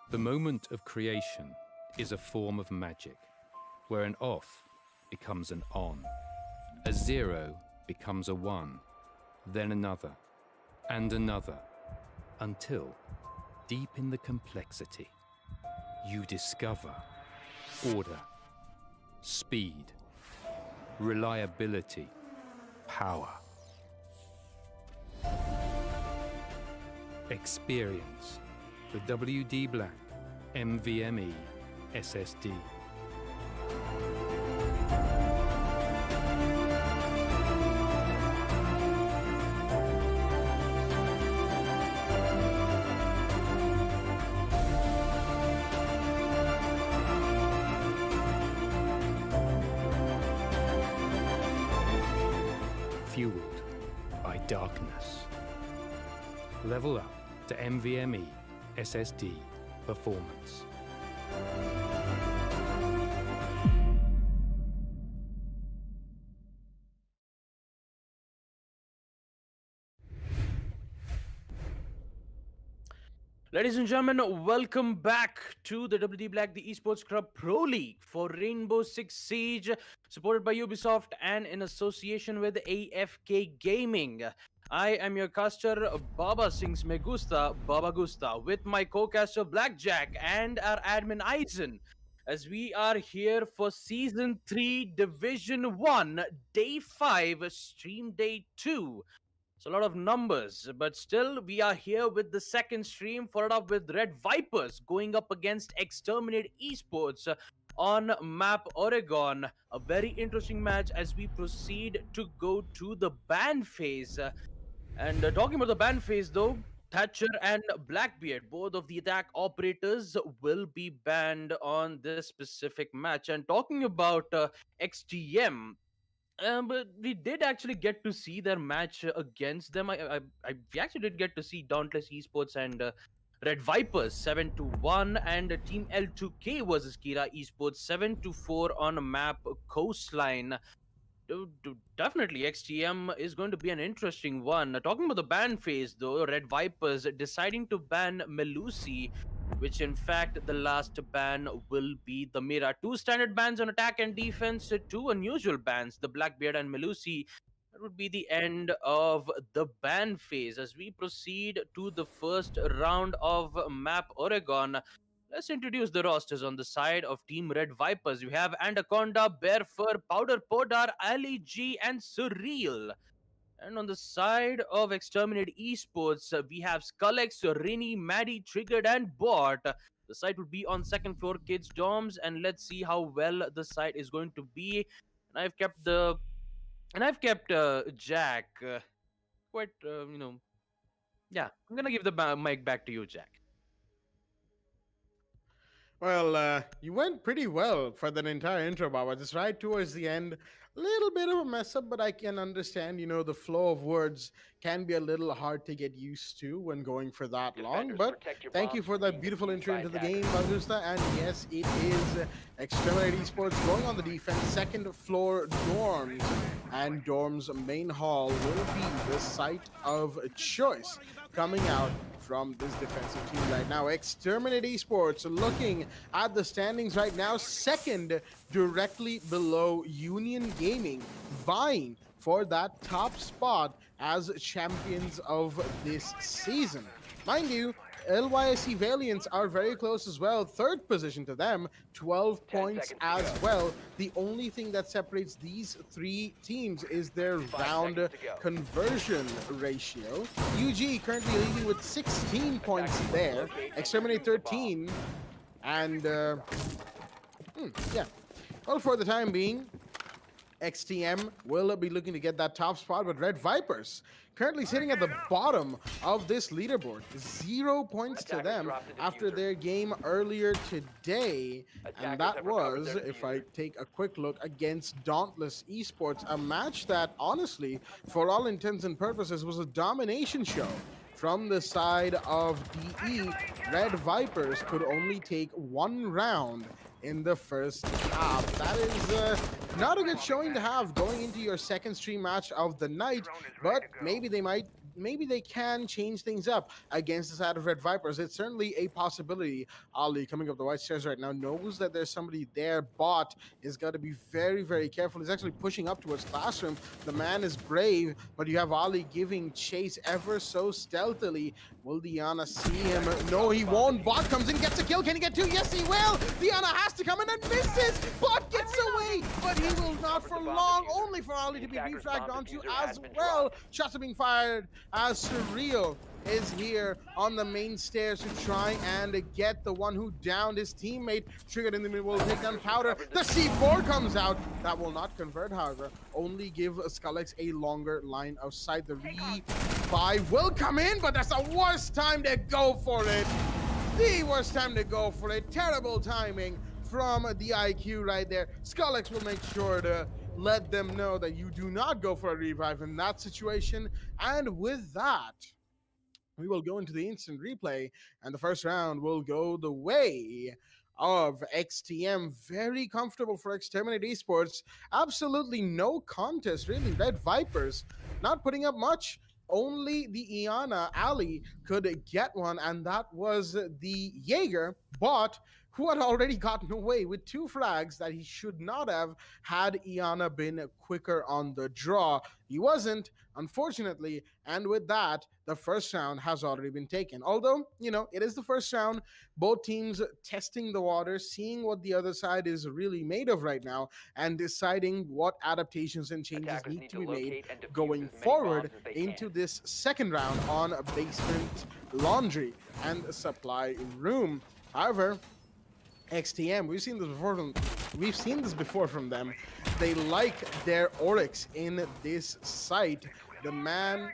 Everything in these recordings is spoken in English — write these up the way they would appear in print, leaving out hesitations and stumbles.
The moment of creation is a form of magic, where an off becomes an on, a zero becomes a one, then another, and another, until, deep in the complexity, you discover order, speed, reliability, power. Experience the WD BLACK NVMe SSD. Fueled by darkness. Level up to NVMe SSD performance. Ladies and gentlemen, welcome back to the WD Black, the Esports Club Pro League for Rainbow Six Siege, supported by Ubisoft and in association with AFK Gaming. I am your caster, Baba Sings Me Gusta, Baba Gusta, with my co-caster Blackjack and our admin Aizen, as we are here for Season 3, Division 1, Day 5, Stream Day 2. So a lot of numbers, but still we are here with the second stream, followed up with Red Vipers going up against Exterminate Esports on map Oregon. A very interesting match as we proceed to go to the ban phase. And talking about the ban phase though, Thatcher and Blackbeard, both of the attack operators, will be banned on this specific match. And talking about XTM, but we did actually get to see their match against them. We actually did get to see Dauntless Esports and Red Vipers 7-1, and Team L2K versus Kira Esports 7-4 on a map Coastline. Definitely, XTM is going to be an interesting one. Talking about the ban phase, though, Red Vipers deciding to ban Melusi, which in fact the last ban will be the Mira. Two standard bans on attack and defense, two unusual bans, the Blackbeard and Melusi. That would be the end of the ban phase. As we proceed to the first round of map Oregon, let's introduce the rosters on the side of Team Red Vipers. We have Anaconda, Bearfur, Powder Podar, Ali G, and Surreal. And on the side of Exterminate Esports, we have Skullex, Rini, Maddie, Triggered, and Bot. The site will be on second floor kids' dorms, and let's see how well the site is going to be. And I've kept Jack quite, yeah. I'm gonna give the mic back to you, Jack. Well, you went pretty well for that entire intro, Baba. Just right towards the end, a little bit of a mess up, but I can understand, the flow of words can be a little hard to get used to when going for that long. But thank you for that beautiful intro into the game, Bagusta. And yes, it is Exterminate Esports going on the defense, second floor dorms. And dorms main hall will be the site of choice coming out from this defensive team right now. Exterminate Esports looking at the standings right now, second directly below Union Gaming, vying for that top spot as champions of this season. Mind you, LYSC Valiants are very close as well. Third position to them, 12 points as well. The only thing that separates these three teams is their round conversion ratio. UG currently leading with 16 points there. Exterminate 13. And, yeah. Well, for the time being, XTM will be looking to get that top spot, but Red Vipers currently sitting at the bottom of this leaderboard. 0 points to them after their game earlier today. And that was, if I take a quick look, against Dauntless Esports, a match that honestly, for all intents and purposes, was a domination show. From the side of DE, Red Vipers could only take one round in the first half. That is not a good showing to have going into your second stream match of the night, but maybe they might maybe they can change things up against the side of Red Vipers. It's certainly a possibility. Ali coming up the white stairs right now knows that there's somebody there. Bot is got to be very, very careful. He's actually pushing up towards Classroom. The man is brave, but you have Ali giving chase ever so stealthily. Will Diana see him? No, he won't. Bot comes in, gets a kill. Can he get two? Yes, he will. Diana has to come in and misses. Bot gets away, but he will not for long. Only for Ali to be refragged onto as well. Shots are being fired as Surreal is here on the main stairs to try and get the one who downed his teammate. Triggered in the middle, will take down Powder. The C4 comes out. That will not convert, however. Only give Skullex a longer line of sight. The revive will come in, but that's the worst time to go for it. The worst time to go for it. Terrible timing from the IQ right there. Skullex will make sure to let them know that you do not go for a revive in that situation. And with that, we will go into the instant replay, and the first round will go the way of XTM. Very comfortable for Exterminate Esports. Absolutely no contest, really. Red Vipers not putting up much. Only the Iana Ali could get one, and that was the Jaeger bot, who had already gotten away with 2 frags that he should not have had Iana been quicker on the draw. He wasn't, unfortunately, and with that, the first round has already been taken. Although, you know, it is the first round, both teams testing the water, seeing what the other side is really made of right now, and deciding what adaptations and changes need to be made going forward into this second round on Basement Laundry and Supply Room. However, XTM, we've seen this before from them. They like their Oryx in this site. The man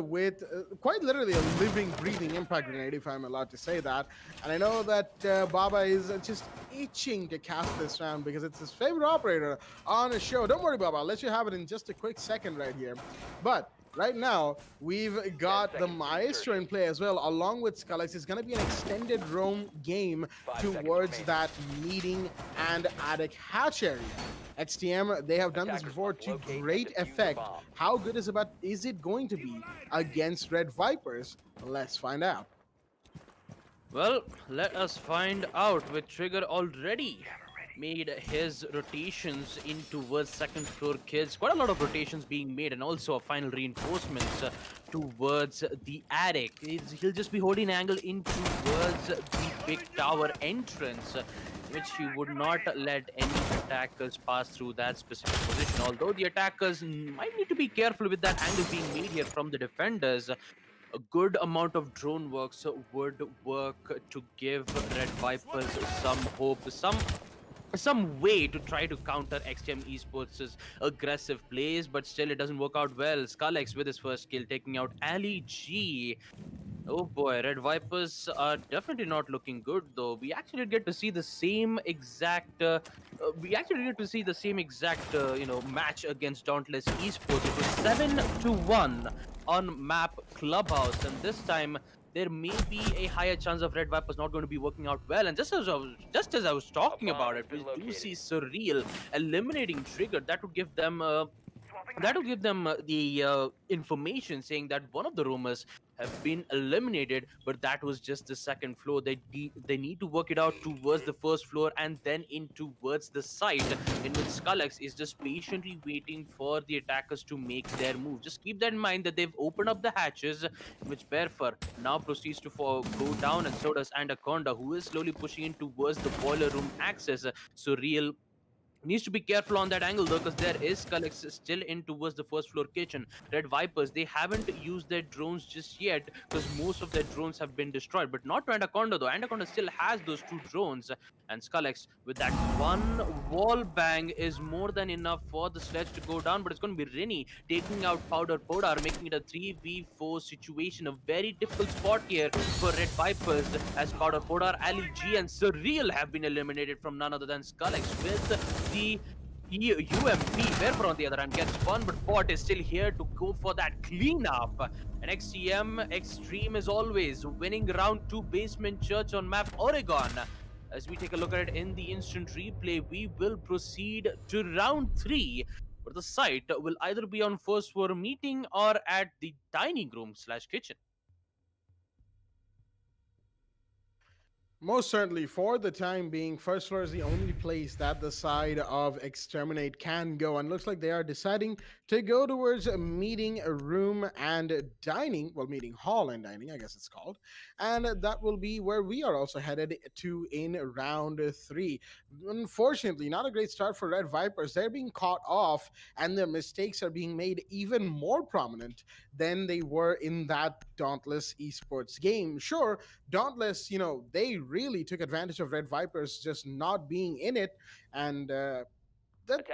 with quite literally a living, breathing impact grenade, if I'm allowed to say that. And I know that Baba is just itching to cast this round because it's his favorite operator on the show. Don't worry, Baba. I'll let you have it in just a quick second right here. But right now, we've got the Maestro in play as well, along with Skullex. It's going to be an extended roam game towards that meeting and attic hatch area. XTM, they have done this before to great effect. How good is it going to be against Red Vipers? Let's find out. Well, let us find out. With Trigger already made his rotations in towards second floor kids. Quite a lot of rotations being made, and also a final reinforcements towards the attic. He'll just be holding angle in towards the big tower entrance, which he would not let any attackers pass through that specific position. Although the attackers might need to be careful with that angle being made here from the defenders. A good amount of drone works would work to give Red Vipers some hope, some way to try to counter XTM Esports' aggressive plays, but still it doesn't work out well. Skullex with his first kill, taking out Ali G. Oh boy, Red Vipers are definitely not looking good, though. We actually get to see the same exact match against Dauntless Esports. It was 7-1 on map Clubhouse, and this time there may be a higher chance of Red Vipers not going to be working out well. And just as I was talking about it, we do see Surreal eliminating Trigger. That would give them the information saying that one of the roamers have been eliminated, but that was just the second floor. They need to work it out towards the first floor and then in towards the site, in which Skullex is just patiently waiting for the attackers to make their move. Just keep that in mind that they've opened up the hatches, which Bearfur now proceeds to go down, and so does Anaconda, who is slowly pushing in towards the boiler room access. Surreal needs to be careful on that angle, though, because there is Skullex still in towards the first floor kitchen. Red Vipers, they haven't used their drones just yet because most of their drones have been destroyed, but not to Anaconda, though. Anaconda still has those 2 drones, and Skullex with that one wall bang is more than enough for the sledge to go down, but it's going to be Rini taking out Powder Podar, making it a 3v4 situation. A very difficult spot here for Red Vipers, as Powder Podar, Ali G, and Surreal have been eliminated from none other than Skullex with the UMP. Bearfur on the other hand gets spun, but Bot is still here to go for that cleanup. And XTM Extreme is always winning round 2 Basement Church on map Oregon. As we take a look at it in the instant replay, we will proceed to round 3. but the site will either be on first floor meeting or at the dining room slash kitchen. Most certainly, for the time being, first floor is the only place that the side of Exterminate can go. And looks like they are deciding to go towards a meeting room and dining. Well, meeting hall and dining, I guess it's called. And that will be where we are also headed to in round three. Unfortunately, not a great start for Red Vipers. They're being caught off, and their mistakes are being made even more prominent than they were in that Dauntless Esports game. Sure, Dauntless, they really took advantage of Red Vipers just not being in it, and that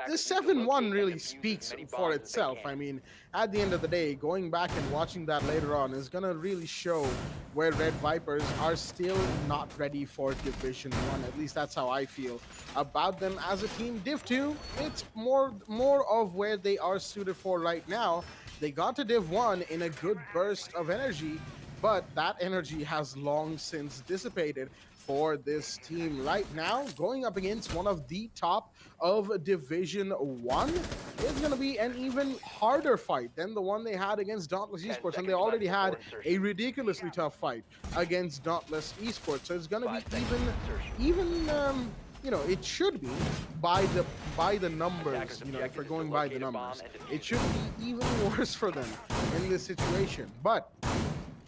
this 7-1 really speaks for itself. I mean, at the end of the day, going back and watching that later on is gonna really show where Red Vipers are still not ready for Division 1. At least that's how I feel about them as a team. Div 2, it's more of where they are suited for right now. They got to Div 1 in a good burst of energy, but that energy has long since dissipated for this team. Right now, going up against one of the top of Division 1 is going to be an even harder fight than the one they had against Dauntless Esports, and they already had a ridiculously tough fight against Dauntless Esports. So it's going to be even it should be by the numbers. If we're going by the numbers, it should be even worse for them in this situation. But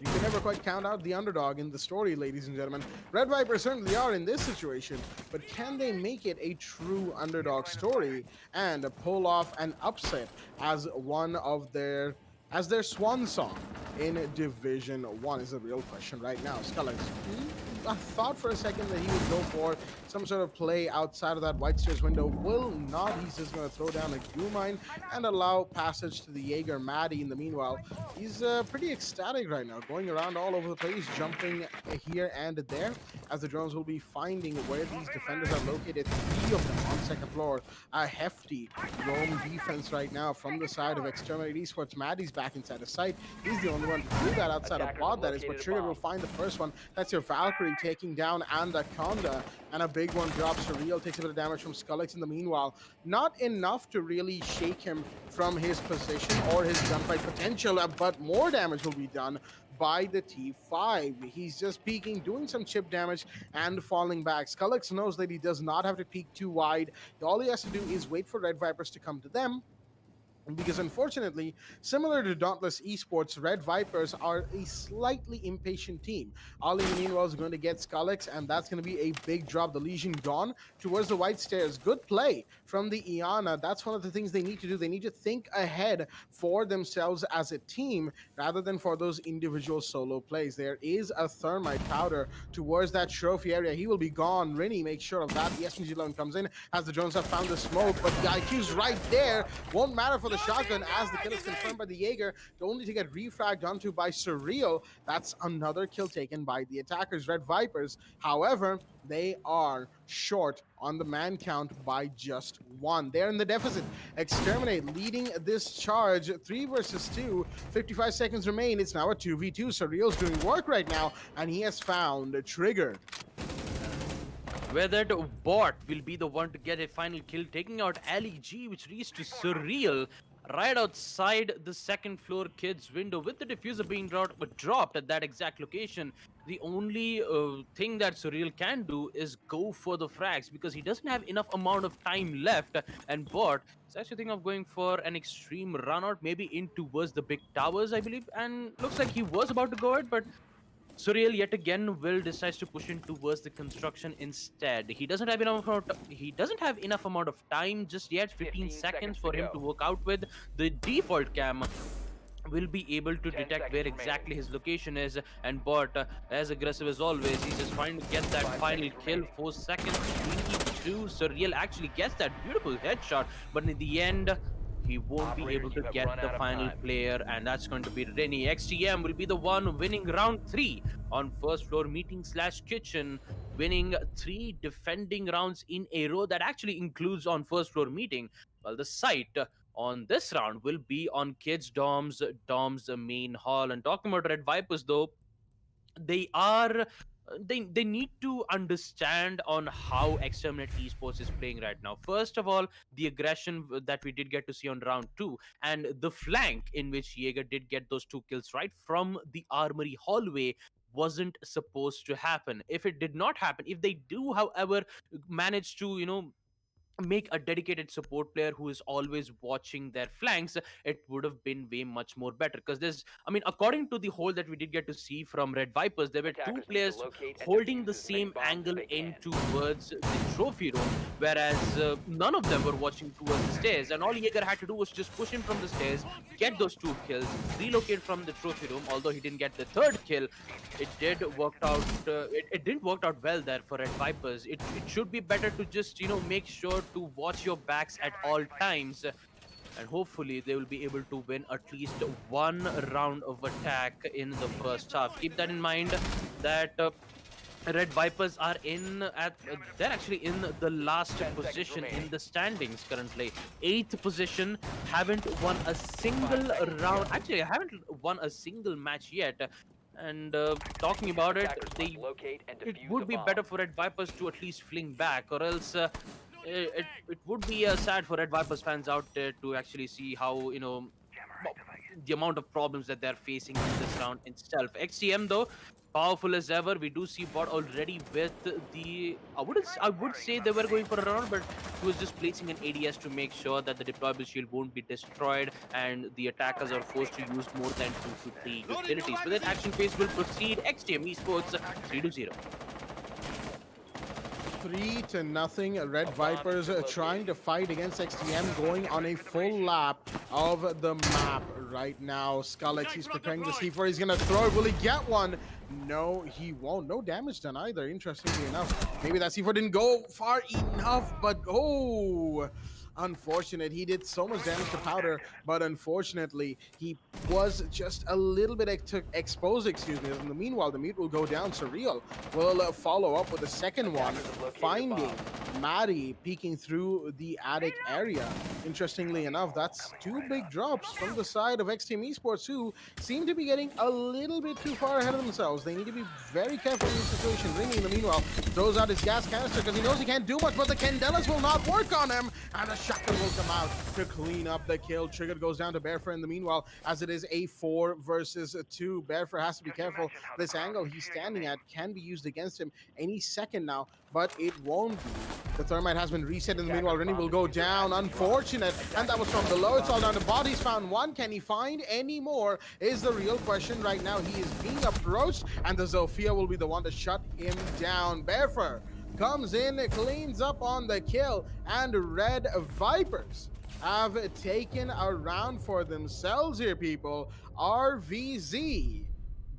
you can never quite count out the underdog in the story, ladies and gentlemen. Red Vipers certainly are in this situation, but can they make it a true underdog story and pull off an upset as their swan song in Division 1 is the real question right now. Scullix, I thought for a second that he would go for some sort of play outside of that white stairs window. Will not. He's just going to throw down a goo mine and allow passage to the Jaeger. Maddie, in the meanwhile, he's pretty ecstatic right now, going around all over the place, jumping here and there, as the drones will be finding where these defenders are located. 3 of them on second floor. A hefty roam defense right now from the side of Exterminate Esports. Maddie's back inside the site. He's the only one to do that outside of Bod, that is, but Trigger will find the first one. That's your Valkyrie taking down Anaconda, and a big one drops. Surreal takes a bit of damage from Scullix in the meanwhile. Not enough to really shake him from his position or his gunfight potential, but more damage will be done by the T5. He's just peeking, doing some chip damage, and falling back. Scullix knows that he does not have to peek too wide. All he has to do is wait for Red Vipers to come to them, because unfortunately, similar to Dauntless Esports, Red Vipers are a slightly impatient team. Ali, meanwhile, is going to get Scullix, and that's going to be a big drop. The Legion gone towards the white stairs. Good play from the Iana. That's one of the things they need to do. They need to think ahead for themselves as a team rather than for those individual solo plays. There is a thermite powder towards that trophy area. He will be gone. Rini makes sure of that. The SMG-11 comes in as the drones have found the smoke, but the IQ's right there. Won't matter for the shotgun as the kill is confirmed by the Jaeger, only to get refragged onto by Surreal. That's another kill taken by the attackers, Red Vipers. However, they are short on the man count by just 1. They're in the deficit. Exterminate leading this charge 3 versus 2. 55 seconds remain. It's now a 2v2. Surreal's doing work right now, and he has found a Trigger. Whether the bot will be the one to get a final kill, taking out Ali G, which reached to Surreal right outside the second floor kid's window, with the diffuser being dropped at that exact location. The only thing that Surreal can do is go for the frags, because he doesn't have enough amount of time left, and Bot is actually thinking of going for an extreme run out, maybe in towards the big towers, I believe, and looks like he was about to go it, but Surreal yet again will decide to push in towards the construction instead. He doesn't have enough amount of time just yet. 15 seconds for him to work out with. The default cam will be able to detect where exactly his location is, and Bot, as aggressive as always, he's just trying to get that final kill. 4 seconds between 2. Surreal actually gets that beautiful headshot, but in the end, he won't be able to get the final player, and that's going to be Rennie. XTM will be the one winning round 3 on first floor meeting slash kitchen, winning 3 defending rounds in a row. That actually includes on first floor meeting. Well, the site on this round will be on kids dom's main hall. And talking about Red Vipers, though, they are they need to understand on how Exterminate Esports is playing right now. First of all, the aggression that we did get to see on round two, and the flank in which Jaeger did get those two kills right from the armory hallway wasn't supposed to happen. If it did not happen, if they do, however, manage to make a dedicated support player who is always watching their flanks, it would have been way much more better. Because there's, I mean, according to the hole that we did get to see from Red Vipers, there were two players holding the same angle in towards the trophy room, whereas none of them were watching towards the stairs, and all Jaeger had to do was just push in from the stairs, get those two kills, relocate from the trophy room. Although he didn't get the third kill, it did work out. It didn't work out well there for Red Vipers. It should be better to just make sure to watch your backs at all times, and hopefully they will be able to win at least one round of attack in the first half. Keep that in mind that. Red Vipers are they're actually in the last position in the standings currently. 8th position, haven't won a single round. Actually, I haven't won a single match yet. And talking about it, it would be better for Red Vipers to at least fling back, or else it would be sad for Red Vipers fans out there to actually see how, the amount of problems that they're facing in this round itself. XTM though, powerful as ever. We do see Bot already with the. I would say they were going for a round, but he was just placing an ADS to make sure that the deployable shield won't be destroyed, and the attackers are forced to use more than 2 to 3 utilities. But then action phase will proceed. XTM Esports 3-0. 3-0. Red Vipers trying to fight against XTM, going on a full lap of the map right now. Skullix, he's preparing the C4. He's going to throw it. Will he get one? No, he won't. No damage done either, interestingly enough. Maybe that C4 didn't go far enough, but oh, unfortunate. He did so much damage to Powder, but unfortunately, he was just a little bit exposed, excuse me. In the meanwhile, the mute will go down. Surreal will follow up with the second one, finding Maddie peeking through the attic area. Interestingly enough, that's 2 big drops from the side of XTM Esports, who seem to be getting a little bit too far ahead of themselves. They need to be very careful in this situation. Ringy, in the meanwhile, throws out his gas canister because he knows he can't do much, but the Candelas will not work on him, and a shotgun will come out to clean up the kill. Trigger goes down to Bearfer in the meanwhile, as it is a 4 versus 2. Bearfer has to be careful. This angle he's standing at can be used against him any second now, but it won't be. The thermite has been reset in the meanwhile. Rennie will go down. Unfortunate. And that was from below. It's all down to Bot. He's found one. Can he find any more is the real question right now. He is being approached, and the Zofia will be the one to shut him down. Bearfer comes in, cleans up on the kill, and Red Vipers have taken a round for themselves here, people. RVZ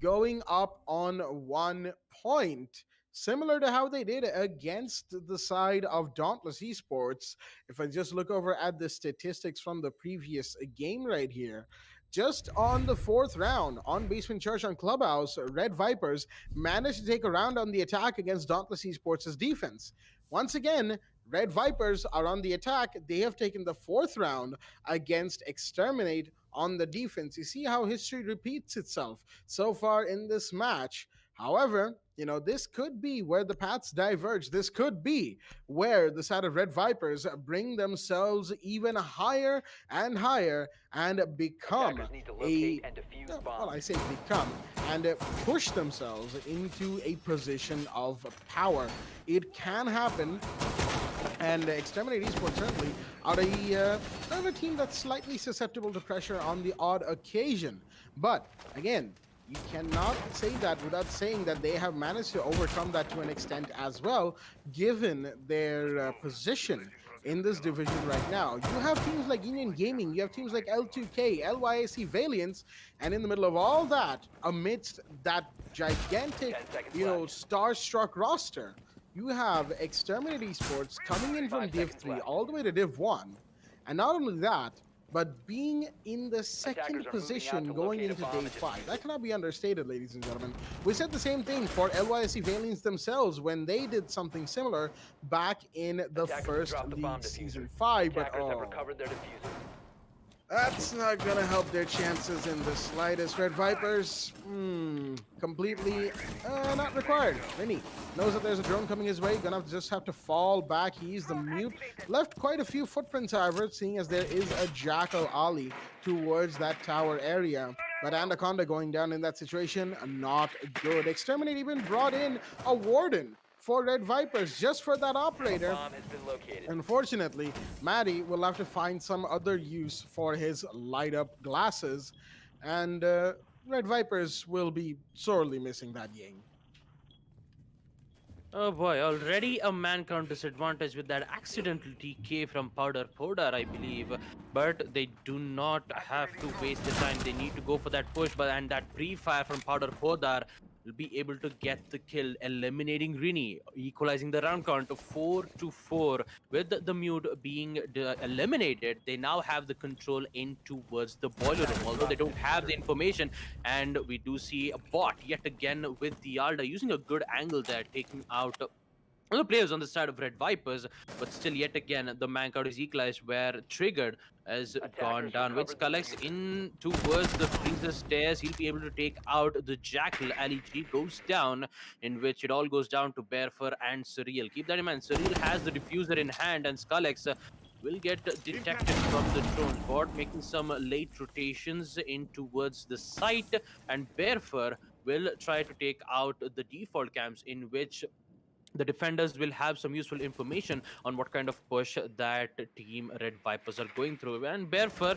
going up on 1 point, similar to how they did against the side of Dauntless Esports. If I just look over at the statistics from the previous game right here, just on the 4th round on Basement Church on Clubhouse, Red Vipers managed to take a round on the attack against Dauntless Esports' defense. Once again, Red Vipers are on the attack. They have taken the 4th round against Exterminate on the defense. You see how history repeats itself so far in this match. However, this could be where the paths diverge. This could be where the side of Red Vipers bring themselves even higher and higher and become push themselves into a position of power. It can happen. And Exterminate Esports certainly are a team that's slightly susceptible to pressure on the odd occasion. But again, you cannot say that without saying that they have managed to overcome that to an extent as well, given their position in this division right now. You have teams like Union Gaming, you have teams like L2K, LYAC Valiants, and in the middle of all that, amidst that gigantic, star-struck roster, you have Exterminate Esports coming in from Div 3 all the way to Div 1. And not only that, but being in the second position going into day 5. That cannot be understated, ladies and gentlemen. We said the same thing for LYSC Valiants themselves when they did something similar back in the first league season 5. But That's not gonna help their chances in the slightest. Red Vipers, completely not required. Vinny knows that there's a drone coming his way, gonna just have to fall back. He's the mute. Left quite a few footprints, however, seeing as there is a Jackal Ali towards that tower area. But Anaconda going down in that situation, not good. Exterminate even brought in a Warden for Red Vipers just for that operator. Unfortunately, Maddie will have to find some other use for his light up glasses, and Red Vipers will be sorely missing that Ying. Oh boy, already a man count disadvantage with that accidental TK from Powder Podar, I believe. But they do not have to waste the time. They need to go for that push, but and that pre-fire from Powder Podar will be able to get the kill, eliminating Rini, equalizing the round count to 4-4. With the mute being eliminated, they now have the control in towards the boiler room. Although they don't have the information, and we do see a bot yet again with the Alda using a good angle there, taking out the players on the side of Red Vipers, but still yet again the man count is equalized where Triggered has gone down with Skullex in towards the freezer stairs. He'll be able to take out the Jackal. Ali G goes down, in which it all goes down to Bearfur and Surreal. Keep that in mind, Surreal has the diffuser in hand, and Skullex will get detected from the drones. Bot making some late rotations in towards the site, and Bearfur will try to take out the default camps, in which the defenders will have some useful information on what kind of push that team Red Vipers are going through. And Bearfur,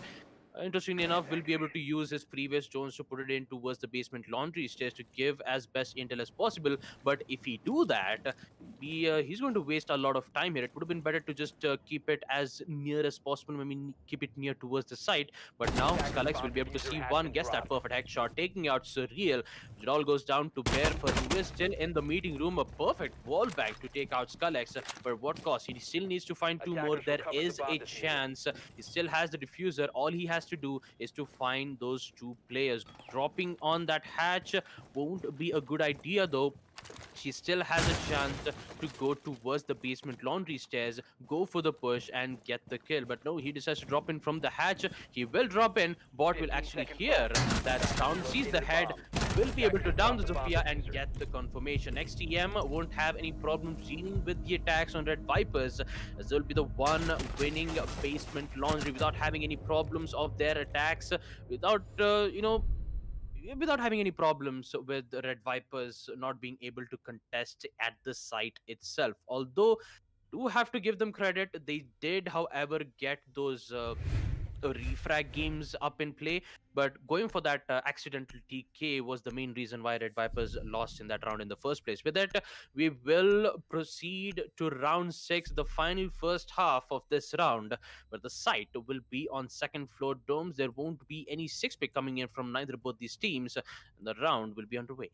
interestingly enough, will be able to use his previous drones to put it in towards the basement laundry stairs to give as best intel as possible. But if he do that, he's going to waste a lot of time here. It would have been better to just keep it as near as possible. I mean, keep it near towards the site. But now Skullex will be able to see one, guess that perfect headshot, taking out Surreal. It all goes down to Bearfur, who is still in the meeting room. A perfect wall bang to take out Skullex. But what cost? He still needs to find two more. There is a chance. He still has the diffuser. All he has to do is to find those two players. Dropping on that hatch won't be a good idea, though. She still has a chance to go towards the basement laundry stairs, go for the push and get the kill. But no, he decides to drop in from the hatch. He will drop in. Bot will actually hear that sound, sees the head, will be able to down the Zofia and get the confirmation. XTM won't have any problems dealing with the attacks on Red Vipers, as they'll be the one winning basement laundry without having any problems of their attacks, without without having any problems with Red Vipers not being able to contest at the site itself. Although, do have to give them credit, they did, however, get those refrag games up in play, but going for that accidental TK was the main reason why Red Vipers lost in that round in the first place. With that, we will proceed to round 6, the final first half of this round, where the site will be on second floor domes. There won't be any 6-pick coming in from neither of both these teams, and the round will be underway.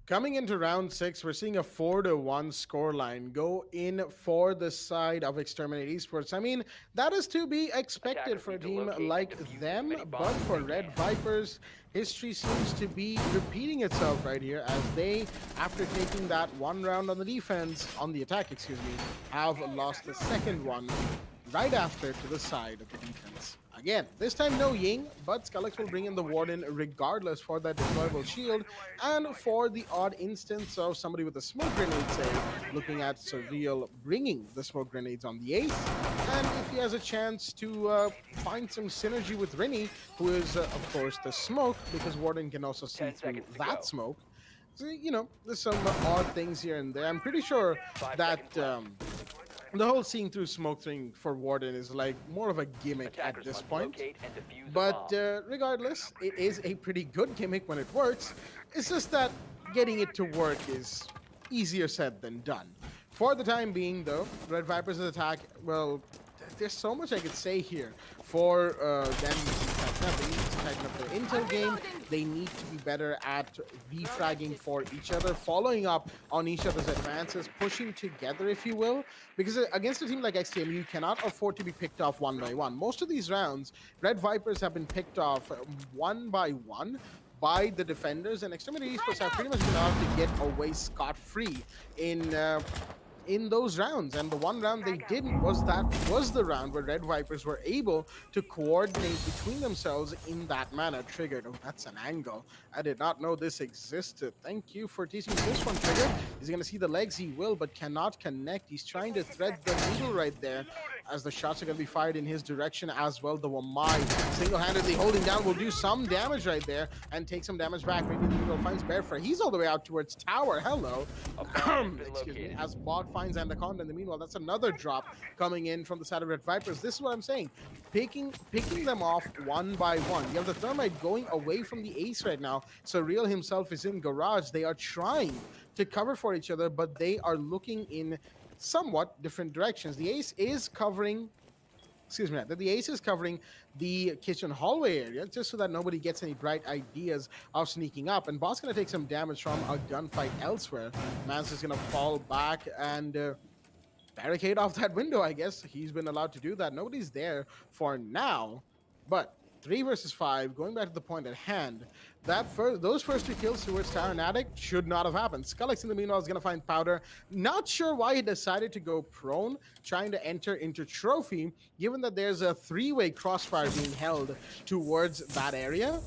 Coming into round 6, we're seeing a 4-1 scoreline go in for the side of Exterminate Esports. I mean, that is to be expected for a team like them, but for Red Vipers, history seems to be repeating itself right here, as they, after taking that one round on the defense, on the attack, excuse me, have lost the second one right after to the side of the defense. Again, this time no Ying, but Skullex will bring in the Warden regardless for that deployable shield, and for the odd instance of somebody with a smoke grenade, say, looking at Surreal bringing the smoke grenades on the ace, and if he has a chance to find some synergy with Rini, who is, of course, the smoke, because Warden can also see through that smoke. So, there's some odd things here and there. I'm pretty sure that the whole seeing through smoke thing for Warden is like more of a gimmick at this point. But regardless, it is a pretty good gimmick when it works. It's just that getting it to work is easier said than done. For the time being, though, Red Vipers' attack, well, there's so much I could say here. For them they need to tighten up their intel game. They need to be better at refragging for each other, following up on each other's advances, pushing together, if you will. Because against a team like XTM, you cannot afford to be picked off one by one. Most of these rounds, Red Vipers have been picked off one by one by the defenders, and Exterminate Esports have pretty much been able to get away scot-free in in those rounds. And the one round they didn't was the round where Red Vipers were able to coordinate between themselves in that manner. Triggered. Oh, that's an angle. I did not know this existed. Thank you for teaching me this one, Triggered. He's going to see the legs, he will, but cannot connect. He's trying to thread the needle right there as the shots are going to be fired in his direction as well. The Wamai single-handedly holding down will do some damage right there and take some damage back. Radiant Eagle finds Bearfur. He's all the way out towards tower. Hello. Excuse me. As Bot finds Anaconda in the meanwhile, that's another drop coming in from the side of Red Vipers. This is what I'm saying. Picking them off one by one. You have the Thermite going away from the ace right now. So Real himself is in garage. They are trying to cover for each other, but they are looking in somewhat different directions. The ace is covering the ace is covering the kitchen hallway area just so that nobody gets any bright ideas of sneaking up. And Bot's going to take some damage from a gunfight elsewhere. Mans is going to fall back and barricade off that window, I guess. He's been allowed to do that. Nobody's there for now, but 3 versus 5, going back to the point at hand, those first 2 kills towards Tower and Attic should not have happened. Skullex in the meanwhile is going to find Powder. Not sure why he decided to go prone, trying to enter into Trophy, given that there's a 3-way crossfire being held towards that area.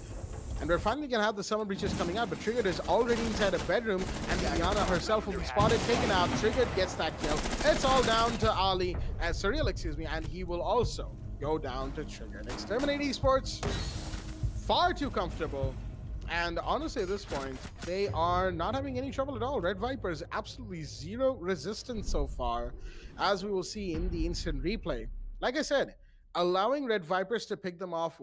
And we're finally going to have the summer breaches coming out, but Triggered is already inside a bedroom, and Diana herself will be spotted, taken out. Triggered gets that kill. It's all down to Ali, Surreal, excuse me, and he will also go down to Triggered. Exterminate Esports, far too comfortable. And honestly, at this point, they are not having any trouble at all. Red Vipers, absolutely zero resistance so far, as we will see in the instant replay. Like I said, allowing Red Vipers to pick them off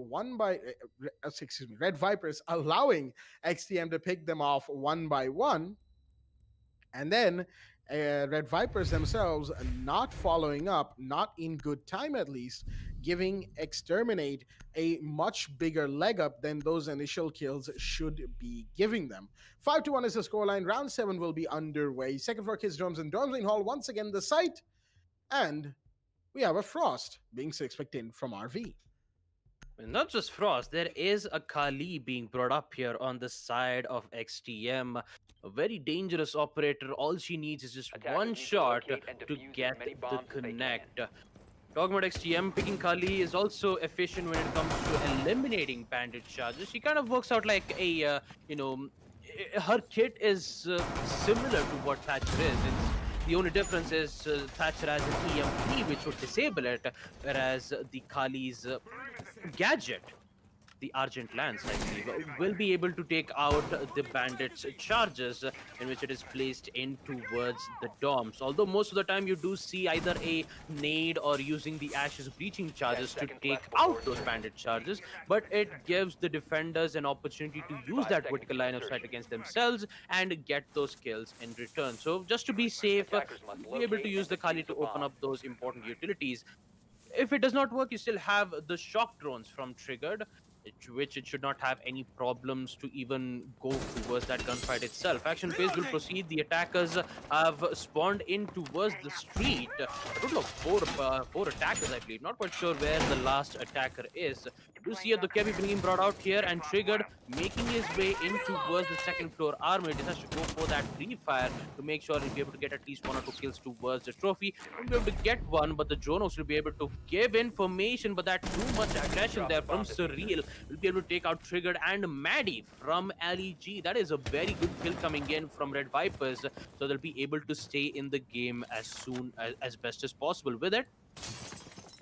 Red Vipers allowing XTM to pick them off one by one, and then Red Vipers themselves not following up, not in good time at least, giving Exterminate a much bigger leg up than those initial kills should be giving them. 5-1 is the scoreline. Round 7 will be underway. Second floor Kids Dorms and Dorms Lane Hall once again the site, and we have a Frost being picked in from RV. Not just Frost, there is a Kali being brought up here on the side of XTM. A very dangerous operator. All she needs is just one shot to get the connect. Talking about XTM, picking Kali is also efficient when it comes to eliminating bandit charges. She kind of works out like a, her kit is similar to what Thatcher is. The only difference is Thatcher has an EMP which would disable it, whereas the Kali's gadget, the Argent Lance, I believe, will be able to take out the bandits' charges in which it is placed in towards the dorms. Although most of the time you do see either a nade or using the Ashes breaching charges to take out those bandit charges, but it gives the defenders an opportunity to use that vertical line of sight against themselves and get those kills in return. So just to be safe, be able to use the Kali to open up those important utilities. If it does not work, you still have the shock drones from Triggered, which it should not have any problems to even go towards that gunfight itself. Action phase will proceed. The attackers have spawned in towards the street. A total of four attackers, I believe. Not quite sure where the last attacker is. You see the Kebi being brought out here, and Triggered making his way in towards the second floor armor. He has to go for that pre-fire to make sure he'll be able to get at least 1 or 2 kills towards the trophy. He'll be able to get one, but the Jonos will be able to give information, but that too much aggression there from Surreal will be able to take out Triggered and Maddie from LEG. That is a very good kill coming in from Red Vipers, so they'll be able to stay in the game as soon as best as possible with it.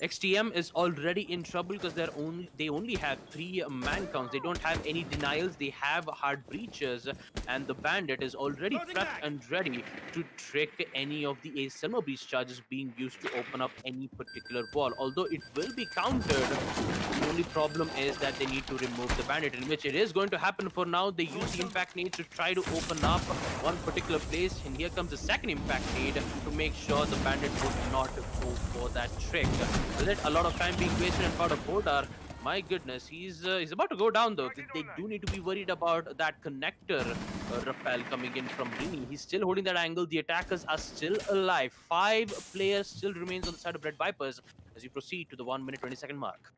XTM is already in trouble because they only have 3 man counts. They don't have any denials. They have hard breaches, and the bandit is already prepped and ready to trick any of the summer breach charges being used to open up any particular wall. Although it will be countered, the only problem is that they need to remove the bandit, in which it is going to happen for now. They use the impact nade to try to open up one particular place, and here comes the second impact nade to make sure the bandit would not go for that trick. Let a lot of time being wasted in part of Bodar. My goodness, he's about to go down though. They do need to be worried about that connector rappel coming in from Rini. He's still holding that angle. The attackers are still alive. 5 players still remains on the side of Red Vipers as we proceed to the 1 minute 20 second mark.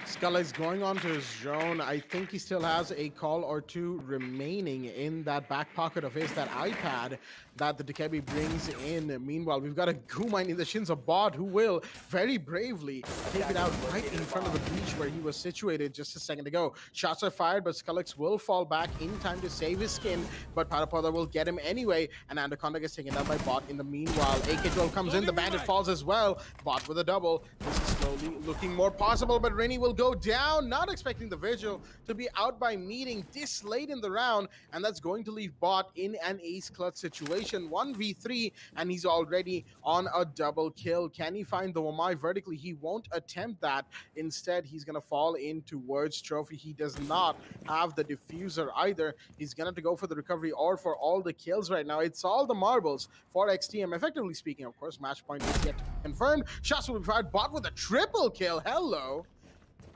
Skull is going on to his drone. I think he still has a call or two remaining in that back pocket of his, that iPad that the Dekebi brings in. Meanwhile, we've got a Gumine in the shins of Bot who will very bravely take it out right in front of the breach where he was situated just a second ago. Shots are fired, but Skullix will fall back in time to save his skin, but Parapoda will get him anyway, and Anaconda gets taken down by Bot in the meanwhile. AK-12 comes in, the Bandit falls as well. Bot with a double. This is slowly looking more possible, but Rennie will go down, not expecting the Vigil to be out by meeting this late in the round, and that's going to leave Bot in an ace clutch situation. 1v3, and he's already on a double kill. Can he find the Wamai vertically? He won't attempt that. Instead, he's going to fall in towards Trophy. He does not have the diffuser either. He's going to have to go for the recovery or for all the kills right now. It's all the marbles for XTM. Effectively speaking, of course, match point is yet confirmed. Shots will be fired. Bot with a triple kill. Hello.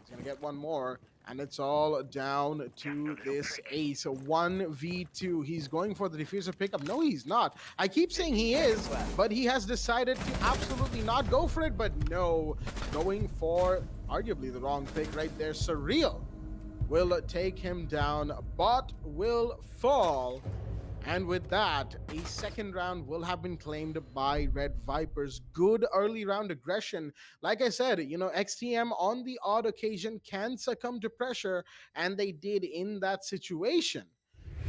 He's going to get one more. And it's all down to this ace. 1v2. He's going for the diffuser pickup. No, he's not. I keep saying he is, but he has decided to absolutely not go for it. But no, going for arguably the wrong pick right there. Surreal will take him down. Bot will fall. And with that, a second round will have been claimed by Red Vipers. Good early round aggression. Like I said, you know, XTM on the odd occasion can succumb to pressure, and they did in that situation.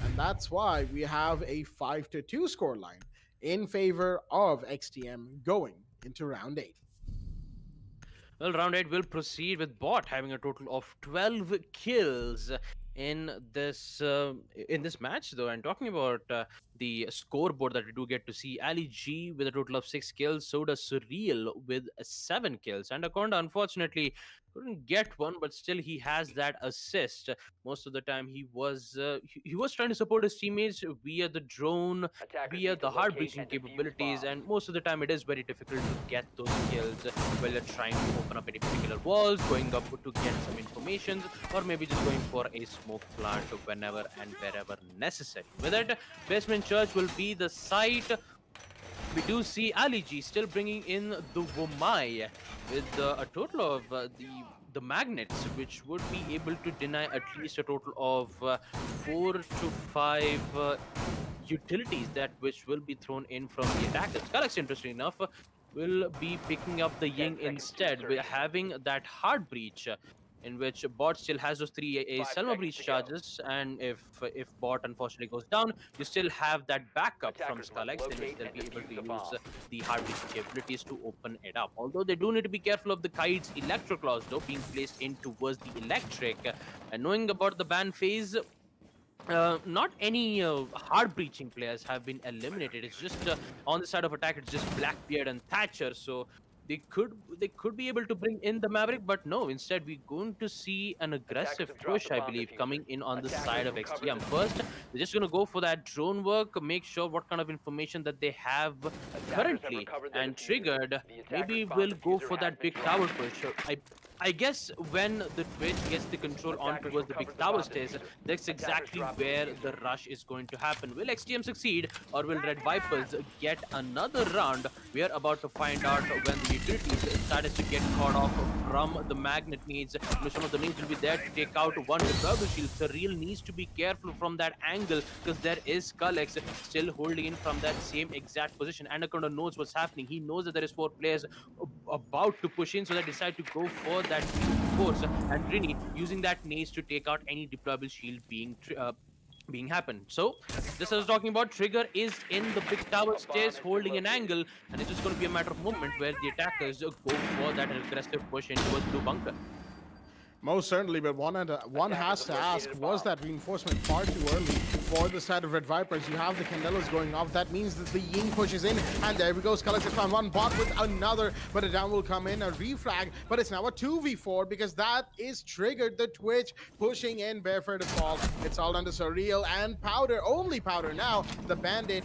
And that's why we have a 5-2 scoreline in favor of XTM going into round 8. Well, round 8 will proceed with Bot having a total of 12 kills in this match, though. And talking about the scoreboard that we do get to see, Ali G with a total of 6 kills, so does Surreal with 7 kills, and Anaconda unfortunately couldn't get one, but still he has that assist. Most of the time he was trying to support his teammates via the drone, via the hard breaching capabilities, and most of the time it is very difficult to get those kills while you're trying to open up any particular walls, going up to get some information, or maybe just going for a smoke plant whenever and wherever necessary. With it, Basement Church will be the site. We do see Ali G still bringing in the Womai with a total of the magnets, which would be able to deny at least a total of 4 to 5 utilities that which will be thrown in from the attackers. Galaxy, interesting enough, will be picking up the Ying instead, with having that hard breach, in which Bot still has those 3 Selma breach charges, and if Bot unfortunately goes down, you still have that backup from Skullx, in which they'll be able to use the hard breach capabilities to open it up. Although they do need to be careful of the Kite's electro claws, though, being placed in towards the electric. And knowing about the ban phase, not any hard breaching players have been eliminated. It's just on the side of attack, it's just Blackbeard and Thatcher. So they could be able to bring in the Maverick, but no, instead we're going to see an aggressive push, I believe, coming in on the side of XTM. First, they're just going to go for that drone work, make sure what kind of information that they have currently and triggered. Maybe we'll go for that big tower push. I guess when the Twitch gets the control on towards the big tower stairs, that's exactly where the rush is going to happen. Will XTM succeed, or will Red Vipers get another round? We are about to find out when the utilities started to get caught off from the magnet needs. Some of the needs will be there to take out one turbo shield. Surreal needs to be careful from that angle, because there is Skullx still holding in from that same exact position. Anaconda knows what's happening. He knows that there is 4 players about to push in, so they decide to go for that force, and Rini using that nades to take out any deployable shield being happened. So this I was talking about, Trigger is in the big tower stairs holding an angle, and it's just going to be a matter of moment where the attackers go for that aggressive push into a blue bunker. Most certainly, but one has to ask, was that reinforcement far too early for the side of Red Vipers? You have the Candelas going off. That means that the Ying pushes in, and there we go. Skullx has found one, Bot with another, but a down will come in, a refrag, but it's now a 2v4 because that is triggered. The Twitch pushing in, Barefoot to fall. It's all under Surreal and Powder, only Powder now. The Bandit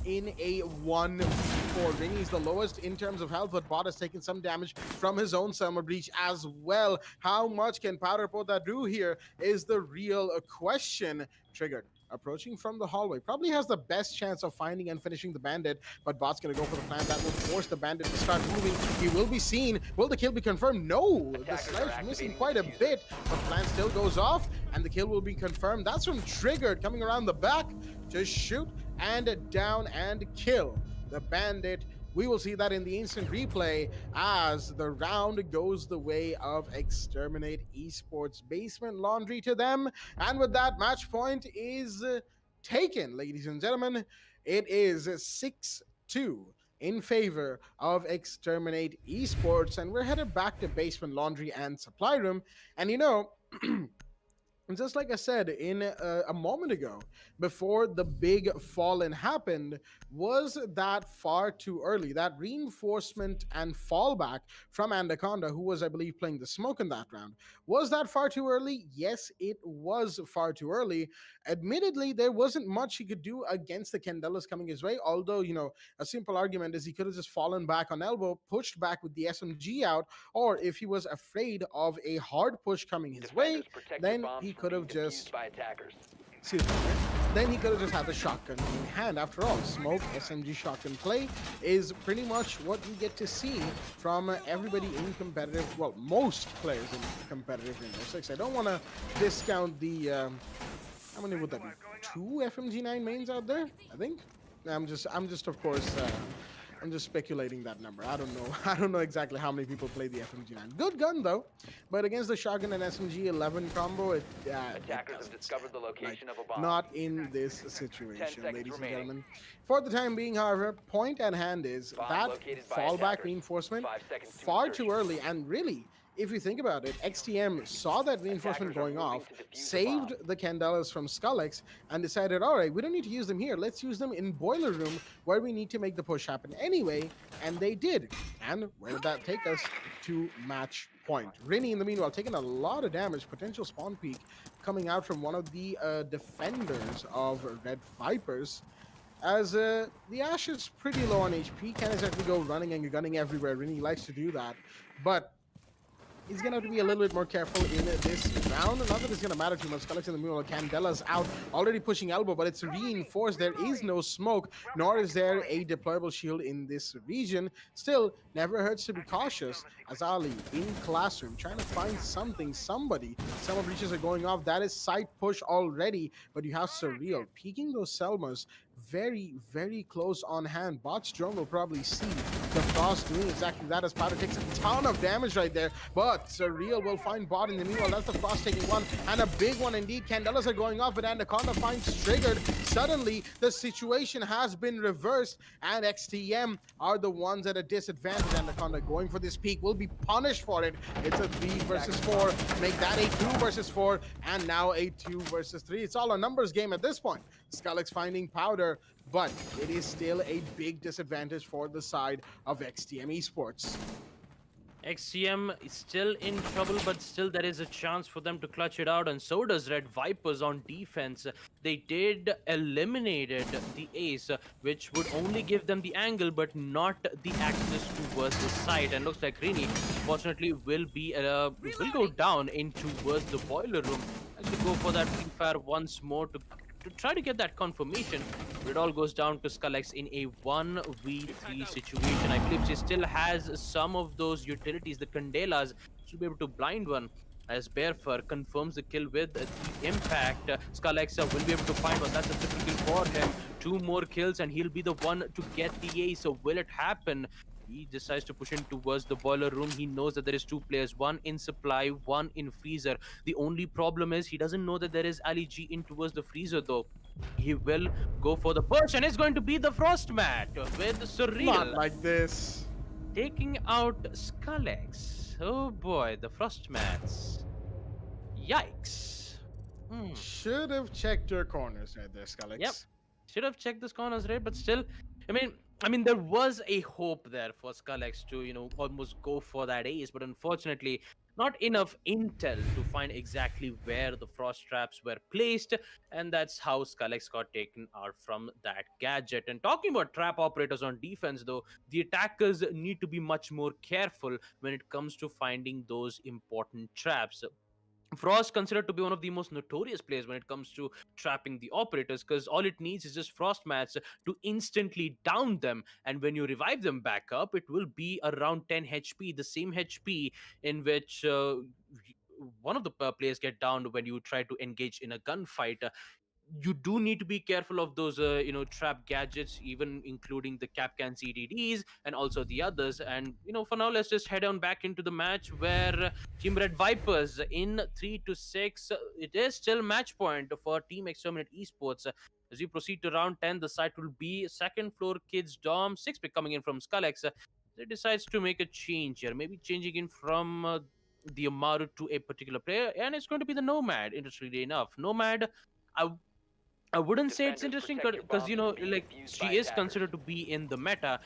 in a 1v4. 4. Rini is the lowest in terms of health, but Bot has taken some damage from his own Summer Breach as well. How much can Powder Pota do here is the real question. Triggered, approaching from the hallway, probably has the best chance of finding and finishing the bandit, but Bot's gonna go for the plan that will force the bandit to start moving. He will be seen. Will the kill be confirmed? No, the sledge missing quite a bit, but plan still goes off, and the kill will be confirmed. That's from Triggered coming around the back to shoot and down and kill the bandit. We will see that in the instant replay as the round goes the way of Exterminate Esports. Basement laundry to them. And with that, match point is taken, ladies and gentlemen. It is 6-2 in favor of Exterminate Esports. And we're headed back to Basement Laundry and Supply Room. And you know, just like I said in a moment ago, before the big fall-in happened, was that far too early? That reinforcement and fallback from Anaconda, who was, I believe, playing the smoke in that round, was that far too early? Yes, it was far too early. Admittedly, there wasn't much he could do against the Candelas coming his way, although, you know, a simple argument is he could have just fallen back on elbow, pushed back with the SMG out, or if he was afraid of a hard push coming his way, then he could have just then he could have just had the shotgun in hand. After all, smoke SMG shotgun play is pretty much what you get to see from everybody in competitive, well, most players in competitive Rainbow Six. I don't want to discount the how many would that be? 2 FMG9 mains out there, I think. I'm just of course I'm just speculating that number. I don't know. I don't know exactly how many people play the FMG9. Good gun though, but against the shotgun and SMG 11 combo, Attackers have discovered the location of a bomb. not in this situation, ladies and gentlemen. For the time being, however, point at hand is that fallback reinforcement far too early, and really, if you think about it, XTM saw that reinforcement going off, saved the Candelas from Skullex, and decided, all right, we don't need to use them here. Let's use them in Boiler Room, where we need to make the push happen anyway, and they did. And where did that take us? To match point. Rini, in the meanwhile, taking a lot of damage, potential spawn peak coming out from one of the defenders of Red Vipers. As the Ash is pretty low on HP, can't exactly go running and gunning everywhere. Rini likes to do that, but he's going to have to be a little bit more careful in this round. Not that it's going to matter too much. Skullex in the middle, Candela's out, already pushing elbow, but it's reinforced. There is no smoke, nor is there a deployable shield in this region. Still, never hurts to be cautious. As Ali in classroom, trying to find something, somebody. Some of breaches are going off. That is side push already, but you have Surreal peeking those Selmas very, very close on hand. Bot's drone will probably see the Frost doing exactly that as Powder takes a ton of damage right there, but Surreal will find Bot in the meanwhile. That's the Frost taking one, and a big one indeed. Candelas are going off, but Anaconda finds Triggered. Suddenly, the situation has been reversed, and XTM are the ones at a disadvantage. Anaconda going for this peak will be punished for it. It's a 3 versus 4. Make that a 2 versus 4, and now a 2 versus 3. It's all a numbers game at this point. Skullex finding Powder, but it is still a big disadvantage for the side of XTM Esports. XTM is still in trouble, but still there is a chance for them to clutch it out, and so does Red Vipers on defense. They did eliminated the ace, which would only give them the angle, but not the access towards the site. And looks like Rini, fortunately, will go down in towards the boiler room. Has to go for that fire once more to try to get that confirmation. But it all goes down to Skullex in a 1v3 situation. I believe she still has some of those utilities, the Candelas, to be able to blind one. As Bearfur confirms the kill with the impact, Skullex will be able to find one. That's a triple kill for him. 2 more kills and he'll be the one to get the ace. So will it happen? He decides to push in towards the boiler room. He knows that there is 2 players, one in supply, one in freezer. The only problem is he doesn't know that there is Ali G in towards the freezer though. He will go for the push, and it's going to be the Frost Mat with Surreal. Not like this. Taking out Skullex. Oh boy, the Frost Mats. Yikes. Should have checked your corners right there, Skullex. Yep. Should have checked this corners, right? But still, I mean, there was a hope there for Skullex to, almost go for that ace, but unfortunately, not enough intel to find exactly where the frost traps were placed, and that's how Skullex got taken out from that gadget. And talking about trap operators on defense, though, the attackers need to be much more careful when it comes to finding those important traps. Frost considered to be one of the most notorious players when it comes to trapping the operators, because all it needs is just frost mats to instantly down them, and when you revive them back up, it will be around 10 HP, the same HP in which one of the players get downed when you try to engage in a gunfight. You do need to be careful of those trap gadgets, even including the Capcan CDDs and also the others. And for now, let's just head on back into the match where Team Red Vipers in 3 to 6. It is still match point for Team Exterminate Esports. As we proceed to round 10, the site will be second floor kids dom, 6 pick coming in from Skullex. It decides to make a change here, maybe changing in from the Amaru to a particular player, and it's going to be the Nomad. Interestingly enough, Nomad, I I wouldn't say it's Defenders, interesting protect your because bombs from being like defused by she is attackers. considered to be in the meta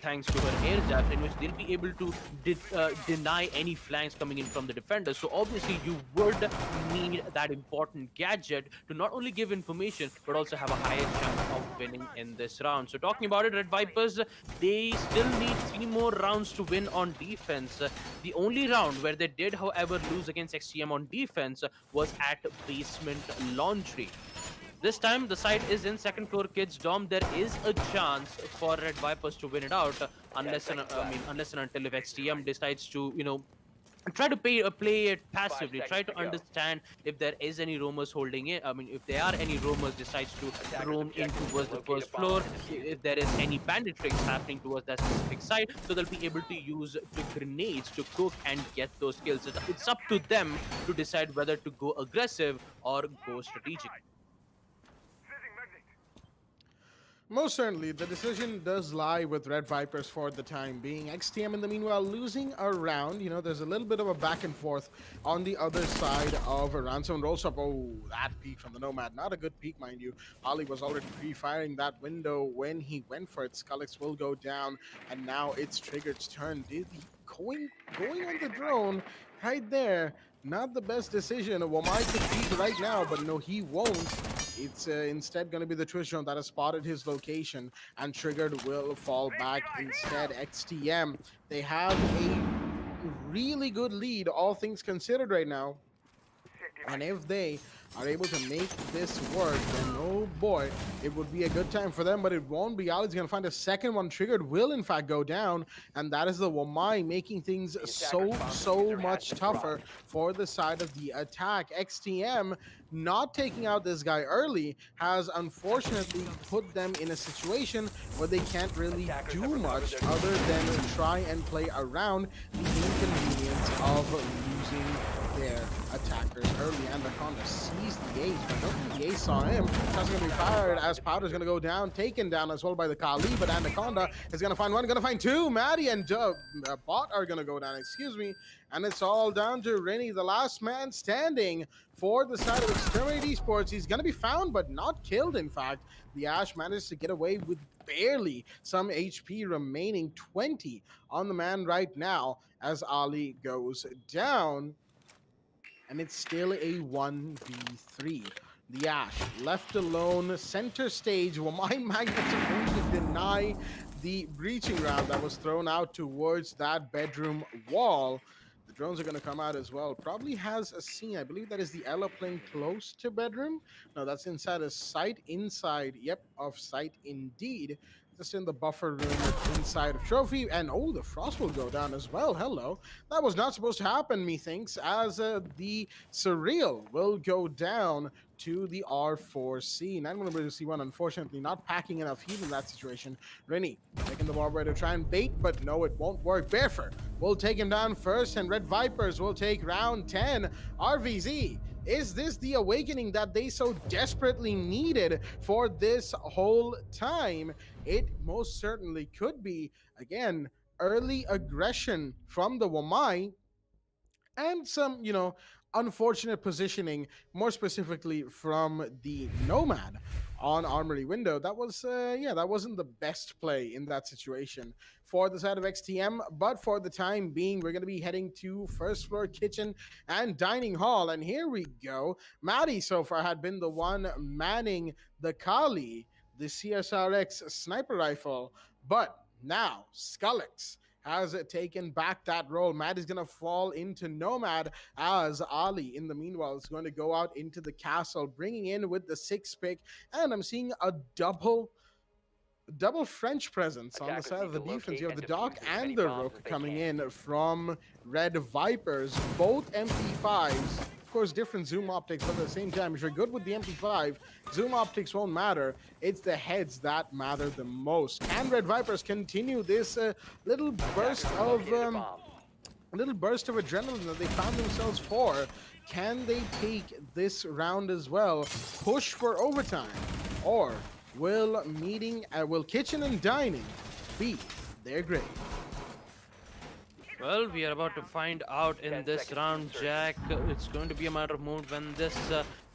thanks to her air jabs, in which they'll be able to deny any flanks coming in from the defenders. So obviously, you would need that important gadget to not only give information but also have a higher chance of winning in this round. So talking about it, Red Vipers, they still need 3 more rounds to win on defense. The only round where they did, however, lose against XTM on defense was at Basement Laundry. This time, the site is in second floor kids dom. There is a chance for Red Vipers to win it out, unless and unless and until if XTM decides to try to play it passively, try seconds to to go. understand if there is any roamers holding it. I mean, if there are any roamers decides to Attackers' roam in objective is towards to the locate first a bomb floor, and defuse if there is any bandit tricks happening towards that specific site, so they'll be able to use the grenades to cook and get those kills. It's up to them to decide whether to go aggressive or go strategic. Most certainly, the decision does lie with Red Vipers for the time being. XTM, in the meanwhile, losing a round. There's a little bit of a back and forth on the other side of a round. Someone rolls up. Oh, that peek from the Nomad. Not a good peek, mind you. Ali was already pre-firing that window when he went for it. Skullex will go down, and now it's Triggered's turn. Did he going on the drone right there? Not the best decision. Wamai could peek right now, but no, he won't. It's instead going to be the Twitch drone that has spotted his location, and Triggered will fall back instead. XTM, they have a really good lead, all things considered, right now. And if they are able to make this work, then oh boy, it would be a good time for them, but it won't be. Ali's going to find a second one. Triggered will in fact go down, and that is the Wamai, making things so much tougher for the side of the attack. XTM not taking out this guy early has unfortunately put them in a situation where they can't really do much other than try and play around the inconvenience of losing their attackers early. Anaconda sees the ace, but I don't think the ace saw him. Shots going to be fired as Powder's going to go down, taken down as well by the Kali, but Anaconda is going to find one, going to find two. Maddie and Bot are going to go down, excuse me, and it's all down to Rennie, the last man standing for the side of Exterminate Esports. He's going to be found, but not killed, in fact. The Ash managed to get away with barely some HP remaining, 20 on the man right now as Ali goes down. And it's still a 1v3. The Ash left alone, center stage. Well, my Magnets are going to deny the breaching round that was thrown out towards that bedroom wall. The drones are going to come out as well. Probably has a scene. I believe that is the Ella playing close to bedroom. No, that's inside a site. Inside, yep, of site indeed. Just in the buffer room inside of Trophy. And oh, the Frost will go down as well. Hello. That was not supposed to happen, methinks, as the Surreal will go down to the R4C. 9-1 unfortunately not packing enough heat in that situation. Rennie taking the ball to try and bait, but no, it won't work. Barefoot will take him down first, and Red Vipers will take round 10. RVZ, is this the awakening that they so desperately needed for this whole time? It most certainly could be. Again, early aggression from the Wamai and some, unfortunate positioning, more specifically from the Nomad on Armory window. That was, that wasn't the best play in that situation for the side of XTM. But for the time being, we're going to be heading to first floor kitchen and dining hall. And here we go. Maddie so far had been the one manning the Kali, the CSRX sniper rifle. But now, Skullix has taken back that role. Matt is going to fall into Nomad as Ali, in the meanwhile, is going to go out into the castle, bringing in with the 6th pick. And I'm seeing a double French presence on the side of the defense. You have the Doc and the Rook coming in from Red Vipers, both MP5s. Of course, different zoom optics, but at the same time, if you're good with the MP5, zoom optics won't matter. It's the heads that matter the most. Can Red Vipers continue this little burst of adrenaline that they found themselves for? Can they take this round as well, push for overtime, or will kitchen and dining be their grave? Well, we are about to find out in this round, Jack. It's going to be a matter of moment when this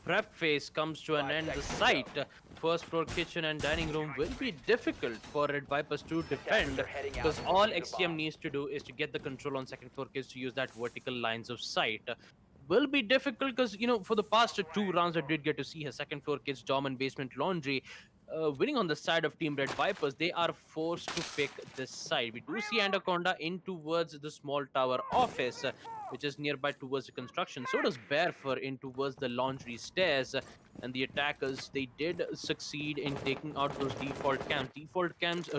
prep phase comes to an end. The site, first floor kitchen and dining room, will be difficult for Red Vipers to defend, because all XTM needs to do is to get the control on second floor kids to use that vertical lines of sight. Will be difficult because, for the past 2 rounds, I did get to see her second floor kids, Dom and Basement Laundry, winning on the side of Team Red Vipers. They are forced to pick this side. We do see Anaconda in towards the small tower office, which is nearby towards the construction. So does Bearfur in towards the laundry stairs. And the attackers, they did succeed in taking out those default cams.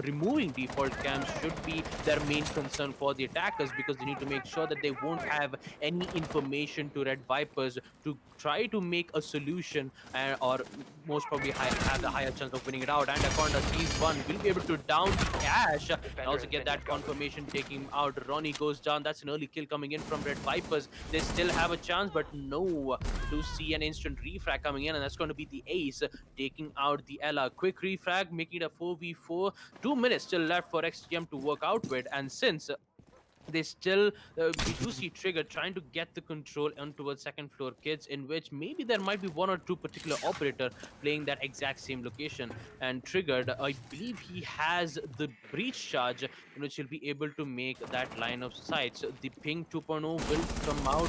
Removing default cams should be their main concern for the attackers, because they need to make sure that they won't have any information to Red Vipers to try to make a solution, or most probably have the higher chance of winning it out. And Anaconda sees one, will be able to down Cash and also get that confirmation, taking him out. Ronnie goes down. That's an early kill coming in from Red Vipers. They still have a chance, but no. Do see an instant refrag coming in, and that's going to be the ace, taking out the Ella. Quick refrag, making it a 4v4. 2 minutes still left for XTM to work out with, and since they still, we do see Trigger trying to get the control on towards second floor kids, in which maybe there might be 1 or 2 particular operator playing that exact same location. And Triggered, I believe he has the breach charge, in which he'll be able to make that line of sight. So the ping 2.0 will come out,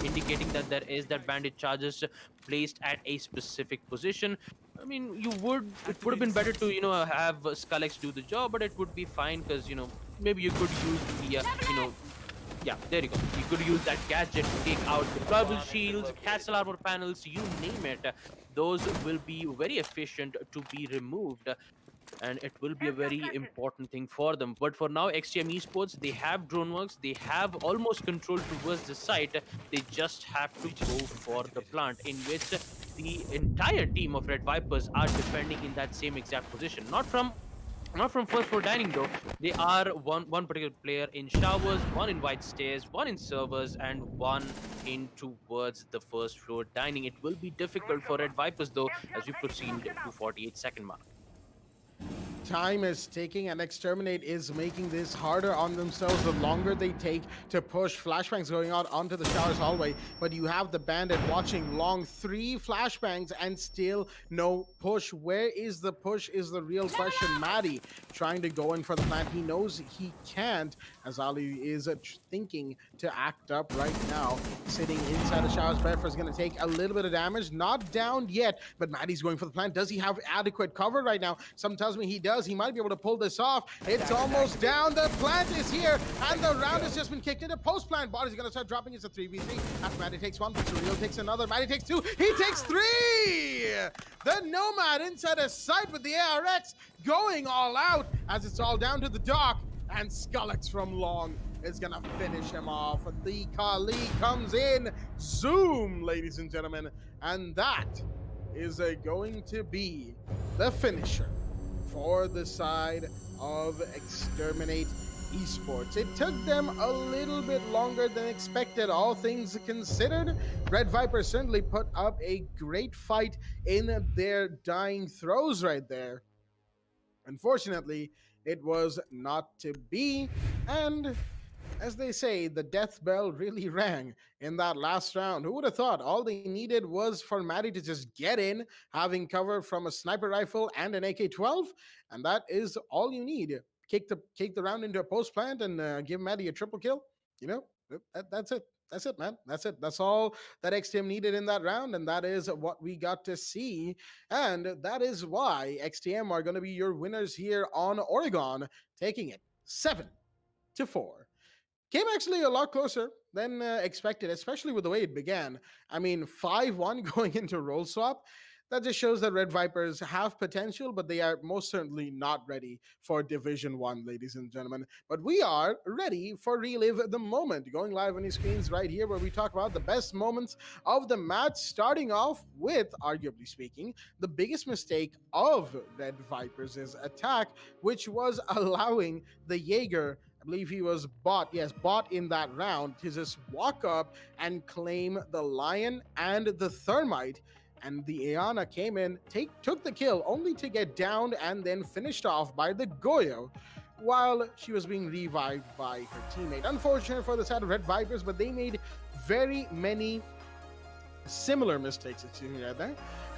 indicating that there is that bandit charges placed at a specific position. I mean, it would have been better to, have Skullix do the job, but it would be fine, because, maybe you could use the, yeah, there you go. You could use that gadget to take out deployable shields, castle armor panels, you name it. Those will be very efficient to be removed, and it will be a very important thing for them. But for now, XTM Esports, they have drone works, they have almost control towards the site. They just have to go for the plant, in which the entire team of Red Vipers are defending in that same exact position. Not from first floor dining though. They are one particular player in showers, one in white stairs, one in servers, and one in towards the first floor dining. It will be difficult for Red Vipers though, as we proceed to 48-second mark. Time is ticking, and Exterminate is making this harder on themselves the longer they take to push. Flashbangs going out onto the showers hallway, but you have the bandit watching long. 3 flashbangs and still no push. Where is the push is the real question. Maddie trying to go in for the plant. He knows he can't, as Ali is thinking to act up right now. Sitting inside the showers, Bedford is going to take a little bit of damage. Not down yet, but Maddie's going for the plant. Does he have adequate cover right now? Some tells me he does. He might be able to pull this off. It's almost down. The plant is here, and the round has just been kicked into post plant. Body's going to start dropping. It's a 3v3. After Maddie takes 1, but Surreal takes another. Maddie takes 2. He takes 3. The Nomad inside a sight with the ARX going all out, as it's all down to the dock, and Skullix from long is gonna finish him off. The Kali comes in. Zoom, ladies and gentlemen, and that is going to be the finisher for the side of Exterminate Esports. It took them a little bit longer than expected, all things considered. Red Viper certainly put up a great fight in their dying throes right there. Unfortunately, it was not to be, and As they say, the death bell really rang in that last round. Who would have thought all they needed was for Maddie to just get in, having cover from a sniper rifle and an AK-12, and that is all you need. Kick the round into a post plant and give Maddie a triple kill. You know, that's it. That's it, man. That's it. That's all that XTM needed in that round, and that is what we got to see. And that is why XTM are going to be your winners here on Oregon, taking it 7-4. Came actually a lot closer than expected, especially with the way it began. I mean, 5-1 going into roll swap. That just shows that Red Vipers have potential, but they are most certainly not ready for Division 1, ladies and gentlemen. But we are ready for Relive the Moment, going live on your screens right here, where we talk about the best moments of the match, starting off with, arguably speaking, the biggest mistake of Red Vipers' attack, which was allowing the Jaeger, I believe he was bought in that round, to just walk up and claim the Lion and the Thermite. And the Ayana came in, took the kill, only to get downed and then finished off by the Goyo while she was being revived by her teammate. Unfortunate for the side of Red Vipers, but they made very many similar mistakes, excuse me, right there.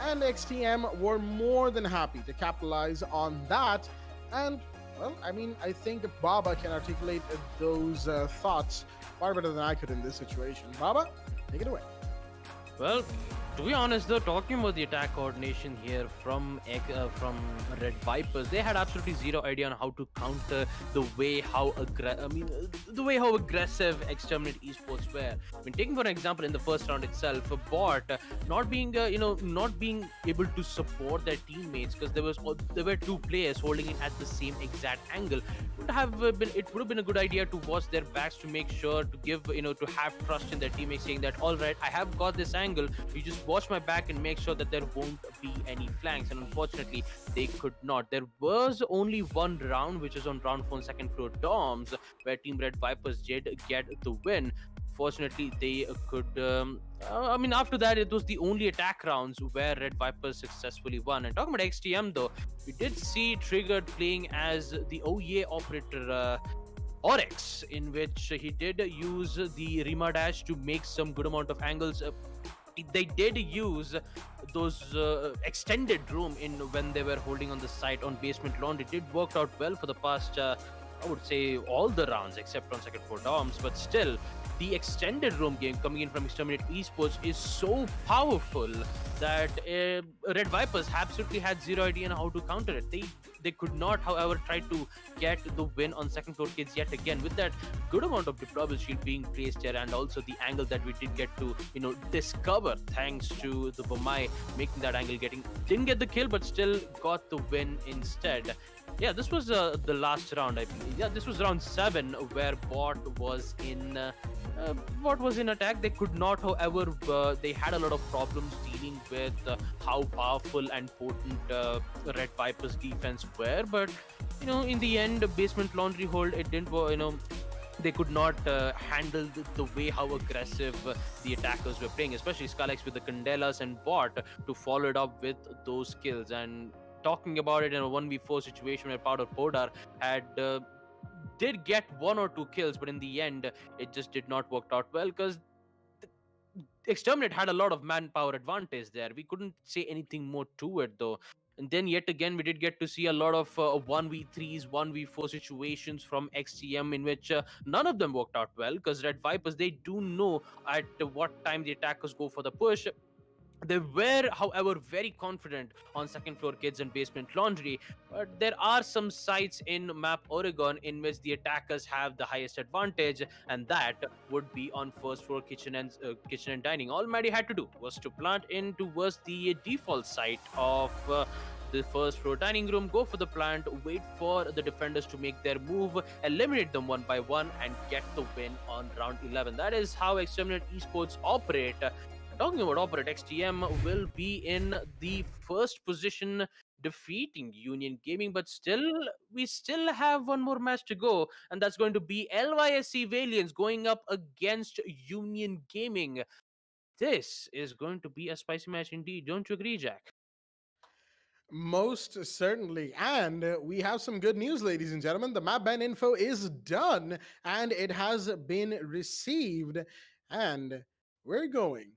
And XTM were more than happy to capitalize on that. And well, I mean, I think Baba can articulate those thoughts far better than I could in this situation. Baba, take it away. Well, to be honest, though, talking about the attack coordination here from Red Vipers, they had absolutely zero idea on how to counter the way how aggressive Exterminate Esports were. I mean, taking for an example, in the first round itself, a bot not being able to support their teammates because there were two players holding it at the same exact angle. It would have been a good idea to watch their backs to make sure to give to have trust in their teammates, saying that all right, I have got this angle. You just watch my back and make sure that there won't be any flanks. And unfortunately, they could not. There was only one round, which is on round 4 second floor dorms, where Team Red Vipers did get the win. Fortunately, they could. After that, it was the only attack rounds where Red Vipers successfully won. And talking about XTM, though, we did see Triggered playing as the OEA operator. Oryx, in which he did use the Rima dash to make some good amount of angles. They did use those extended room in when they were holding on the site on basement laundry. It did work out well for the past I would say all the rounds except on second floor dorms, but still the extended room game coming in from Exterminate Esports is so powerful that Red Vipers absolutely had zero idea on how to counter it. They could not, however, try to get the win on second floor kids yet again, with that good amount of deployable shield being placed here, and also the angle that we did get to discover thanks to the Bomai making that angle. Didn't get the kill, but still got the win instead. Yeah, this was the last round, I believe. Yeah, this was round 7, where Bot was in attack. They could not, however, they had a lot of problems dealing with how powerful and potent Red Vipers defense were. But in the end, basement laundry hold, it didn't. They could not handle the way how aggressive the attackers were playing, especially Skalex with the Candelas and Bot to follow it up with those kills. And talking about it in a 1v4 situation where Powder Podar had did get 1 or 2 kills, but in the end it just did not work out well because Exterminate had a lot of manpower advantage there. We couldn't say anything more to it, though. And then yet again, we did get to see a lot of 1v3s, 1v4 situations from XTM in which none of them worked out well, because Red Vipers, they do know at what time the attackers go for the push. They were, however, very confident on second floor kids and basement laundry. But there are some sites in map Oregon in which the attackers have the highest advantage, and that would be on first floor kitchen and dining. All Maddie had to do was to plant in towards the default site of the first floor dining room, go for the plant, wait for the defenders to make their move, eliminate them one by one, and get the win on round 11. That is how Exterminate Esports operate. Talking about Operate, XTM will be in the first position, defeating Union Gaming, but we still have one more match to go, and that's going to be LYSC Valiants going up against Union Gaming. This is going to be a spicy match indeed. Don't you agree, Jack? Most certainly. And we have some good news, ladies and gentlemen. The map ban info is done and it has been received. And we're going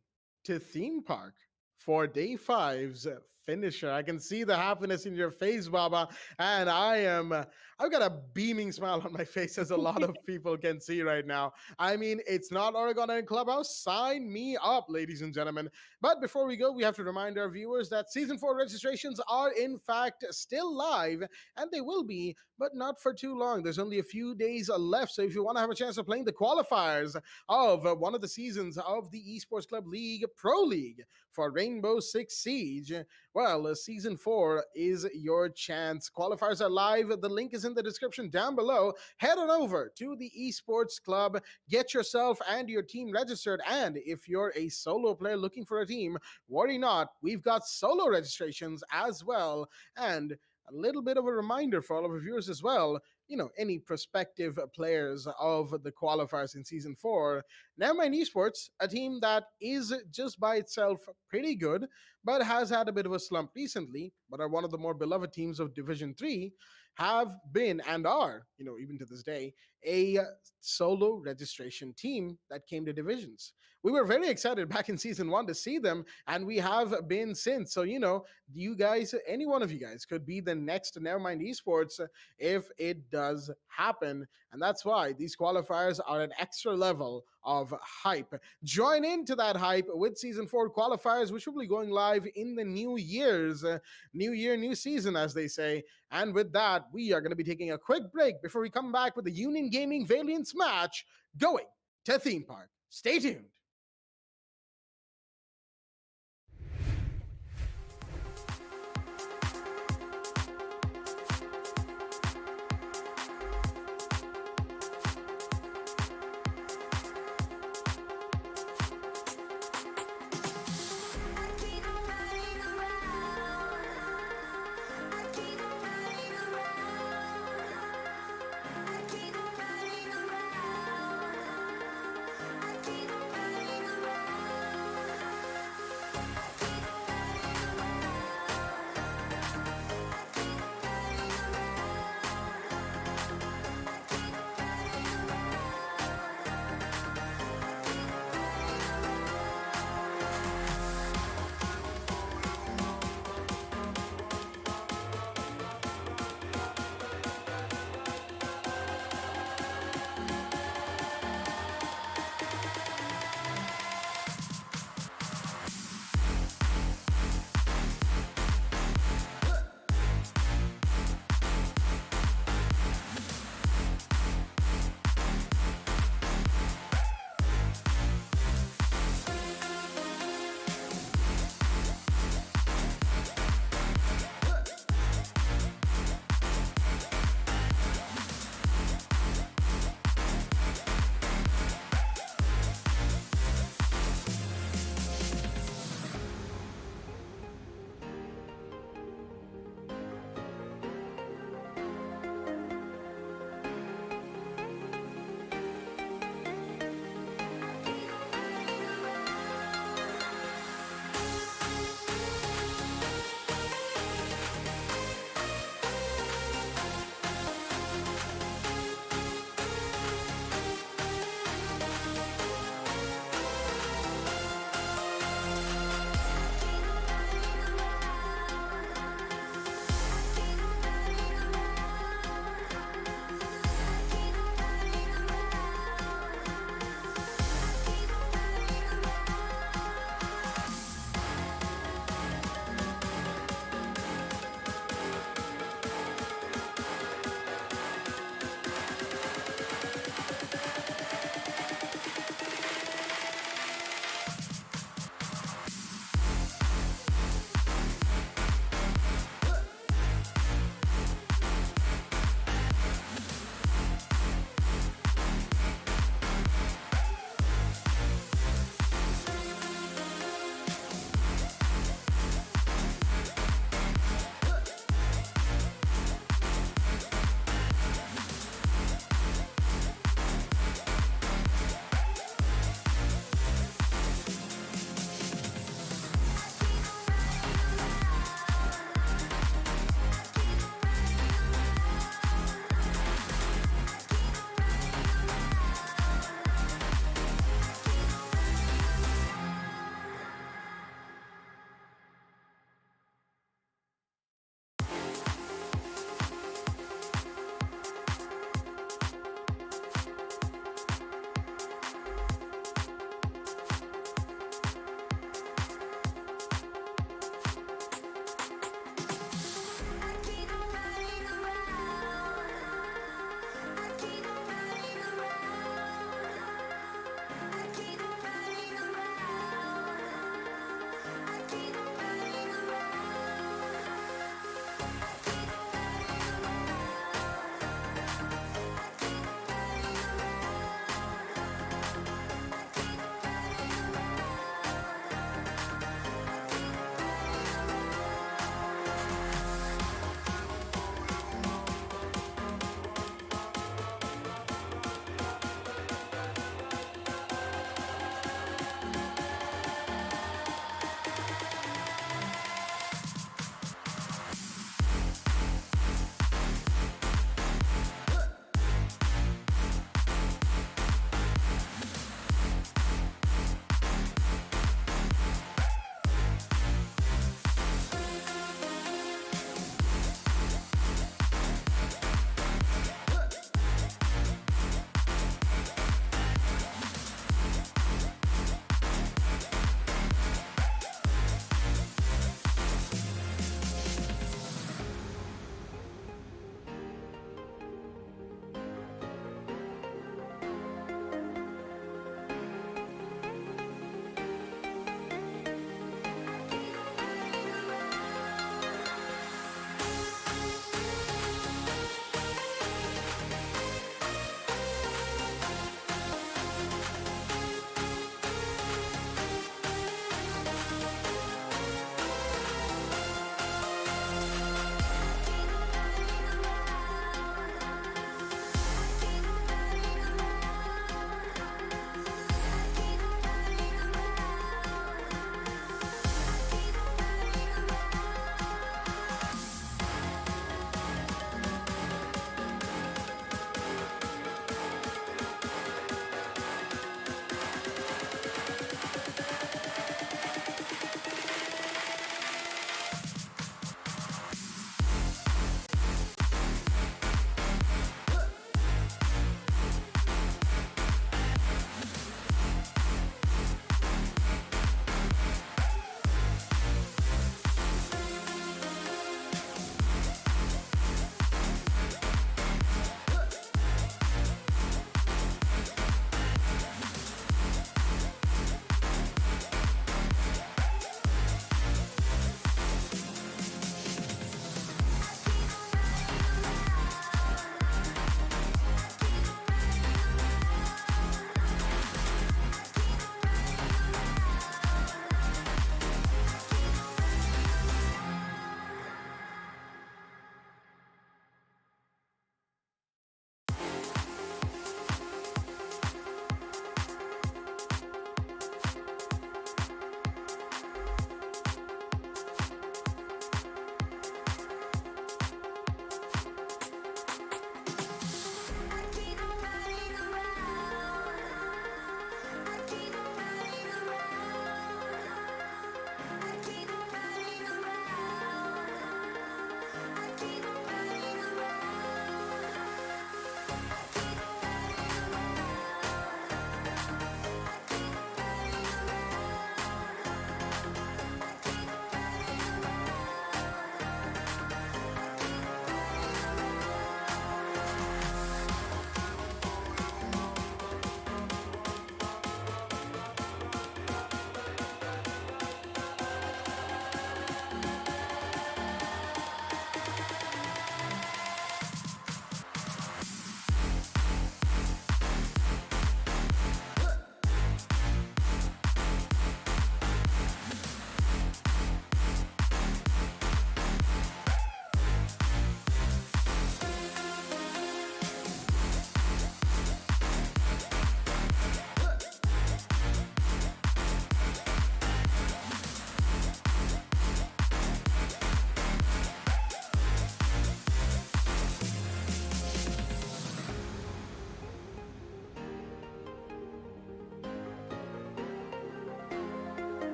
to theme park for day five's finisher. I can see the happiness in your face, Baba. And I've got a beaming smile on my face, as a lot of people can see right now. I mean, it's not Oregon and Clubhouse. Sign me up, ladies and gentlemen. But before we go, we have to remind our viewers that season 4 registrations are in fact still live, and they will be, but not for too long. There's only a few days left. So if you want to have a chance of playing the qualifiers of one of the seasons of the Esports Club League Pro League for Rainbow Six Siege, well, season 4 is your chance. Qualifiers are live. The link is in the description down below. Head on over to the Esports Club, get yourself and your team registered. And if you're a solo player looking for a team, worry not, we've got solo registrations as well. And a little bit of a reminder for all of our viewers as well, any prospective players of the qualifiers in season 4, Nevermind Esports, a team that is just by itself pretty good, but has had a bit of a slump recently, but are one of the more beloved teams of Division 3, have been and are, even to this day, a solo registration team that came to divisions. We were very excited back in season 1 to see them, and we have been since. So, you guys, any one of you guys could be the next Nevermind Esports if it does happen. And that's why these qualifiers are an extra level of hype. Join into that hype with season 4 qualifiers, which will be going live in the new year's new year, new season, as they say. And with that, we are going to be taking a quick break before we come back with the Union Gaming Valiants match going to theme park. Stay tuned.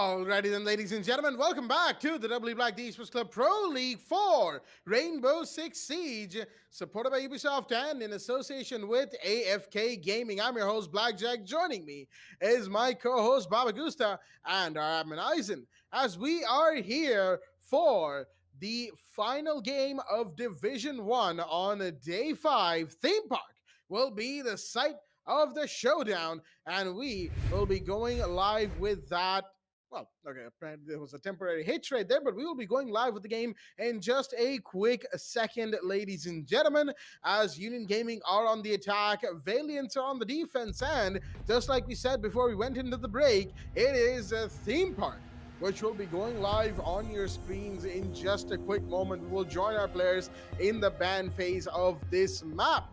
Alrighty then, ladies and gentlemen, welcome back to the WD BLACK Esports Club Pro League 4 Rainbow Six Siege, supported by Ubisoft and in association with AFK Gaming. I'm your host, Blackjack. Joining me is my co-host, Baba Gusta, and our admin, Eisen, as we are here for the final game of Division 1 on day 5. Theme Park will be the site of the showdown, and we will be going live with that. Well, okay, apparently there was a temporary hitch right there, but we will be going live with the game in just a quick second, ladies and gentlemen, as Union Gaming are on the attack, Valiants are on the defense, and just like we said before we went into the break, it is a Theme Park, which will be going live on your screens in just a quick moment. We will join our players in the ban phase of this map.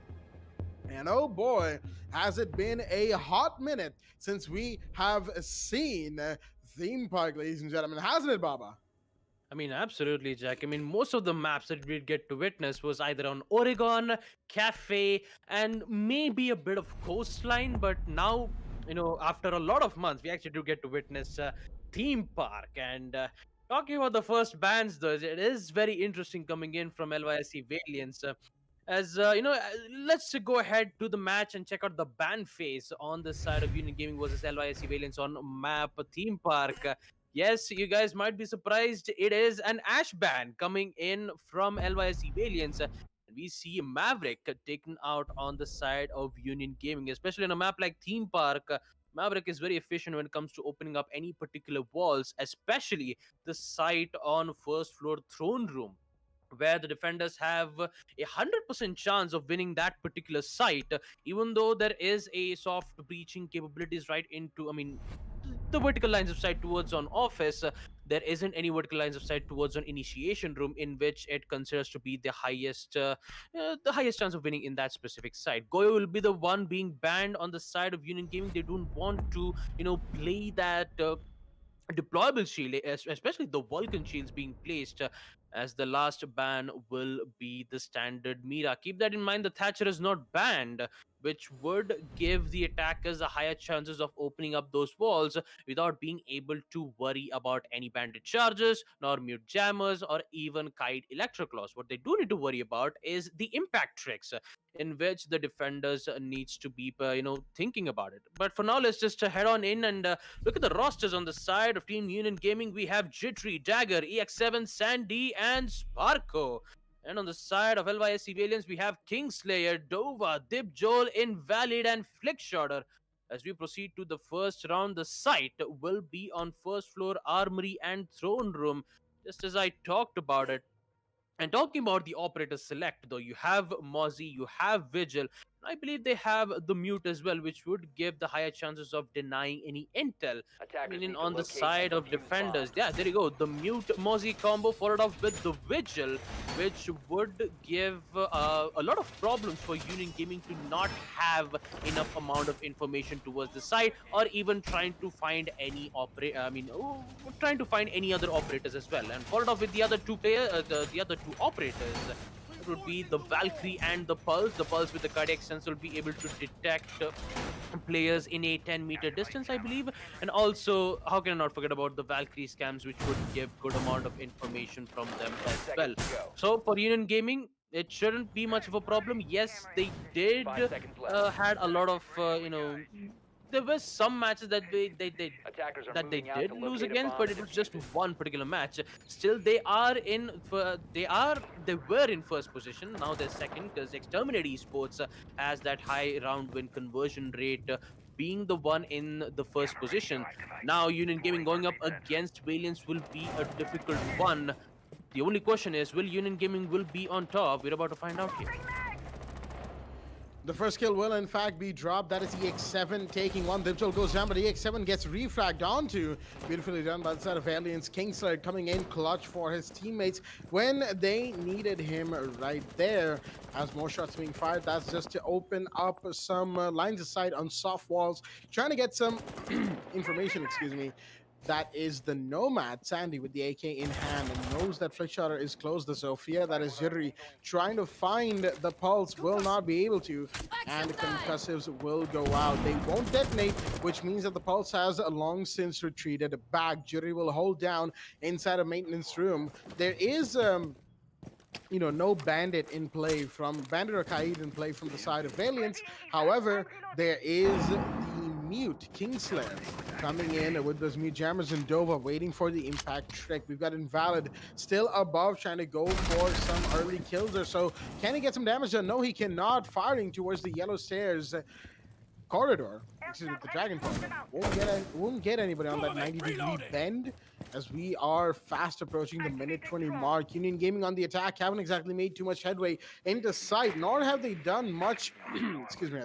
And oh boy, has it been a hot minute since we have seen Theme Park, ladies and gentlemen, hasn't it, Baba? I mean, absolutely, Jack. I mean, most of the maps that we'd get to witness was either on Oregon, Cafe, and maybe a bit of coastline. But now, after a lot of months, we actually do get to witness Theme Park. And talking about the first bans, though, it is very interesting coming in from LYSC Valiants. Let's go ahead to the match and check out the ban phase on the side of Union Gaming versus LYSC Valiants on map Theme Park. Yes, you guys might be surprised. It is an Ash ban coming in from LYSC Valiants. We see Maverick taken out on the side of Union Gaming, especially on a map like Theme Park. Maverick is very efficient when it comes to opening up any particular walls, especially the site on first floor throne room, where the defenders have a 100% chance of winning that particular site, even though there is a soft breaching capabilities right into, the vertical lines of sight towards on office. There isn't any vertical lines of sight towards on initiation room, in which it considers to be the highest chance of winning in that specific site. Goyo will be the one being banned on the side of Union Gaming. They don't want to, play that deployable shield, especially the Vulcan shields being placed, as the last ban will be the standard Mira. Keep that in mind, the Thatcher is not banned, which would give the attackers a higher chances of opening up those walls without being able to worry about any bandit charges, nor mute jammers, or even kite electroclaws. What they do need to worry about is the impact tricks, in which the defenders needs to be thinking about it. But for now, let's just head on in and look at the rosters on the side of Team Union Gaming. We have Jittery, Dagger, EX7, Sandy, and Sparko. And on the side of LYSC Valiants, we have Kingslayer, Dova, Dip Joel, Invalid, and Flickshotter. As we proceed to the first round, the site will be on first floor Armory and Throne Room, just as I talked about it. And talking about the operator select, though, you have Mozzie, you have Vigil. I believe they have the mute as well, which would give the higher chances of denying any intel. On the side of defenders, yeah, there you go. The mute Mozzie combo followed up with the Vigil, which would give a lot of problems for Union Gaming to not have enough amount of information towards the side, or even trying to find any trying to find any other operators as well. And followed up with the other two players, the other two operators. It would be the Valkyrie and the Pulse. The Pulse with the cardiac sense will be able to detect players in a 10-meter distance, I believe. And also, how can I not forget about the Valkyrie scams, which would give good amount of information from them as well. So for Union Gaming, it shouldn't be much of a problem. Yes, they did had a lot of there were some matches that they did lose against, but it was just one particular match. Still, they were in first position. Now they're second, because Exterminate Esports has that high round win conversion rate, being the one in the first position. Now Union Gaming going up against Valiants will be a difficult one. The only question is, will Union Gaming will be on top? We're about to find out here. The first kill will in fact be dropped. That is EX7 taking one. Dipchol goes down, but EX7 gets refragged onto. Beautifully done by the side of Valiants. Kingslayer coming in clutch for his teammates when they needed him right there. As more shots being fired, that's just to open up some lines of sight on soft walls. Trying to get some information, excuse me, That is the Nomad, Sandy, with the AK in hand, and knows that Flickshotter is close. The Sophia, that is Jittery, trying to find the pulse, will not be able to, and the concussives will go out. They won't detonate, which means that the pulse has long since retreated back. Jittery will hold down inside a maintenance room. There is no bandit in play from bandit or Kaid in play from the side of Valiants. However, there is the mute Kingslayer coming in with those mute jammers and Dova waiting for the impact trick. We've got Invalid still above, trying to go for some early kills or so. Can he get some damage done? No, he cannot. Firing towards the yellow stairs corridor, excuse me, the dragon corridor. Won't get anybody on that 90-degree bend, as we are fast approaching the minute 20 mark. Union Gaming on the attack haven't exactly made too much headway into sight, nor have they done much excuse me,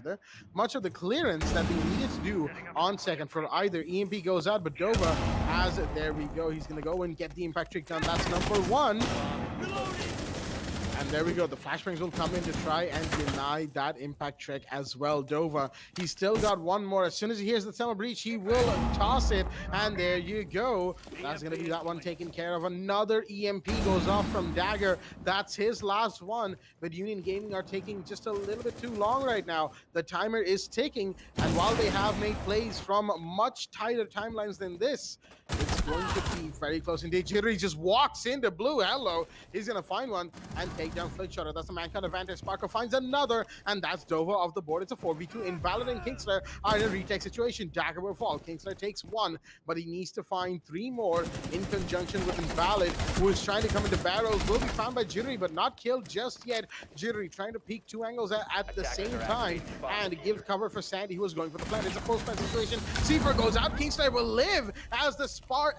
much of the clearance that they needed to do on second floor either. EMP goes out, but Dova has it. There we go. He's gonna go and get the impact trick done. That's number one. And there we go. The flashbangs will come in to try and deny that impact trick as well. Dova, he's still got one more. As soon as he hears the thermal breach, he will toss it. And there you go. That's going to be that one taken care of. Another EMP goes off from Dagger. That's his last one. But Union Gaming are taking just a little bit too long right now. The timer is ticking. And while they have made plays from much tighter timelines than this, it's going to be very close indeed. Jittery just walks into blue. Hello. He's going to find one and take down Flickshotter. That's a mankind advantage. Sparker finds another, and that's Dova off the board. It's a 4v2. Invalid and Kingslayer are in a retake situation. Dagger will fall. Kingslayer takes one, but he needs to find three more in conjunction with Invalid, who is trying to come into barrels. Will be found by Jittery, but not killed just yet. Jittery trying to peek two angles at the same time and give cover for Sandy, who is going for the plant. It's a post-plant situation. C4 goes out. Kingslayer will live as the Sparker,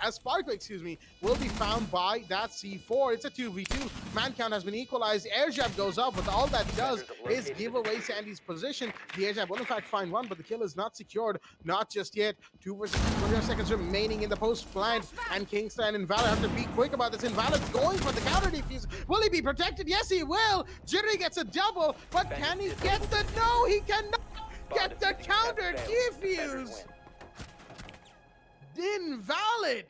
will be found by that C4. It's a 2v2. Man count has been equalized. Air jab goes up, but all that does is give away Sandy's position. The air jab will in fact find one, but the kill is not secured. Not just yet. 2 versus 20 seconds remaining in the post plant, and Kingslayer and Invalid have to be quick about this. Invalid going for the counter defuse. Will he be protected? Yes, he will. Jittery gets a double, but can he get the... No, he cannot get the counter defuse. Invalid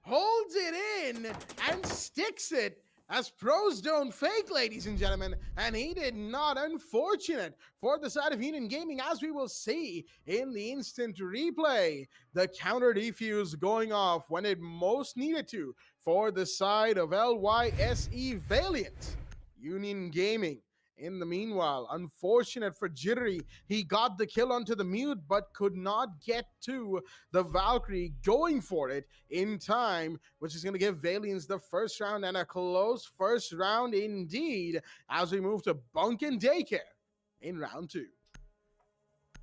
holds it in and sticks it, as pros don't fake, ladies and gentlemen, and he did not. Unfortunate for the side of Union Gaming, as we will see in the instant replay. The counter defuse going off when it most needed to for the side of LYSE Valiant. Union Gaming, in the meanwhile, unfortunate for Jittery, he got the kill onto the mute, but could not get to the Valkyrie, going for it in time, which is going to give Valiants the first round, and a close first round indeed, as we move to Bunk and Daycare in round 2.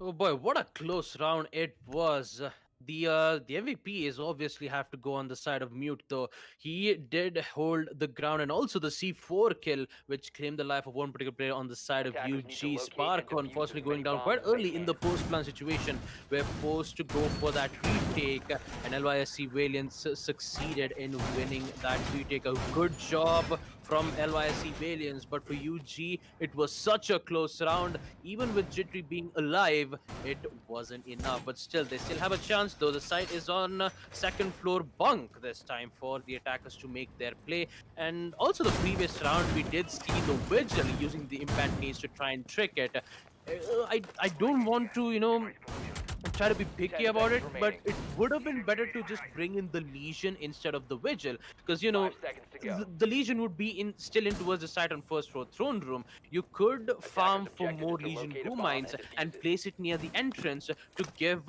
Oh boy, what a close round it was. The MVP is obviously have to go on the side of Mute, though. He did hold the ground, and also the C4 kill, which claimed the life of one particular player on the side of UG. Sparko, unfortunately, going down quite early in the post-plan situation. We're forced to go for that retake, and LYSC Valiants succeeded in winning that retake. A good job from LYSC Valiants, but for UG, it was such a close round. Even with Jittery being alive, it wasn't enough, but still, they still have a chance, though. The site is on second floor Bunk this time for the attackers to make their play. And also the previous round, we did see the Vigil using the impact case to try and trick it. I don't want to, try to be picky about it, but it would have been better to just bring in the Legion instead of the Vigil, because the Legion would be still in towards the site on first floor throne room. You could farm for more Legion goo mines and place it near the entrance to give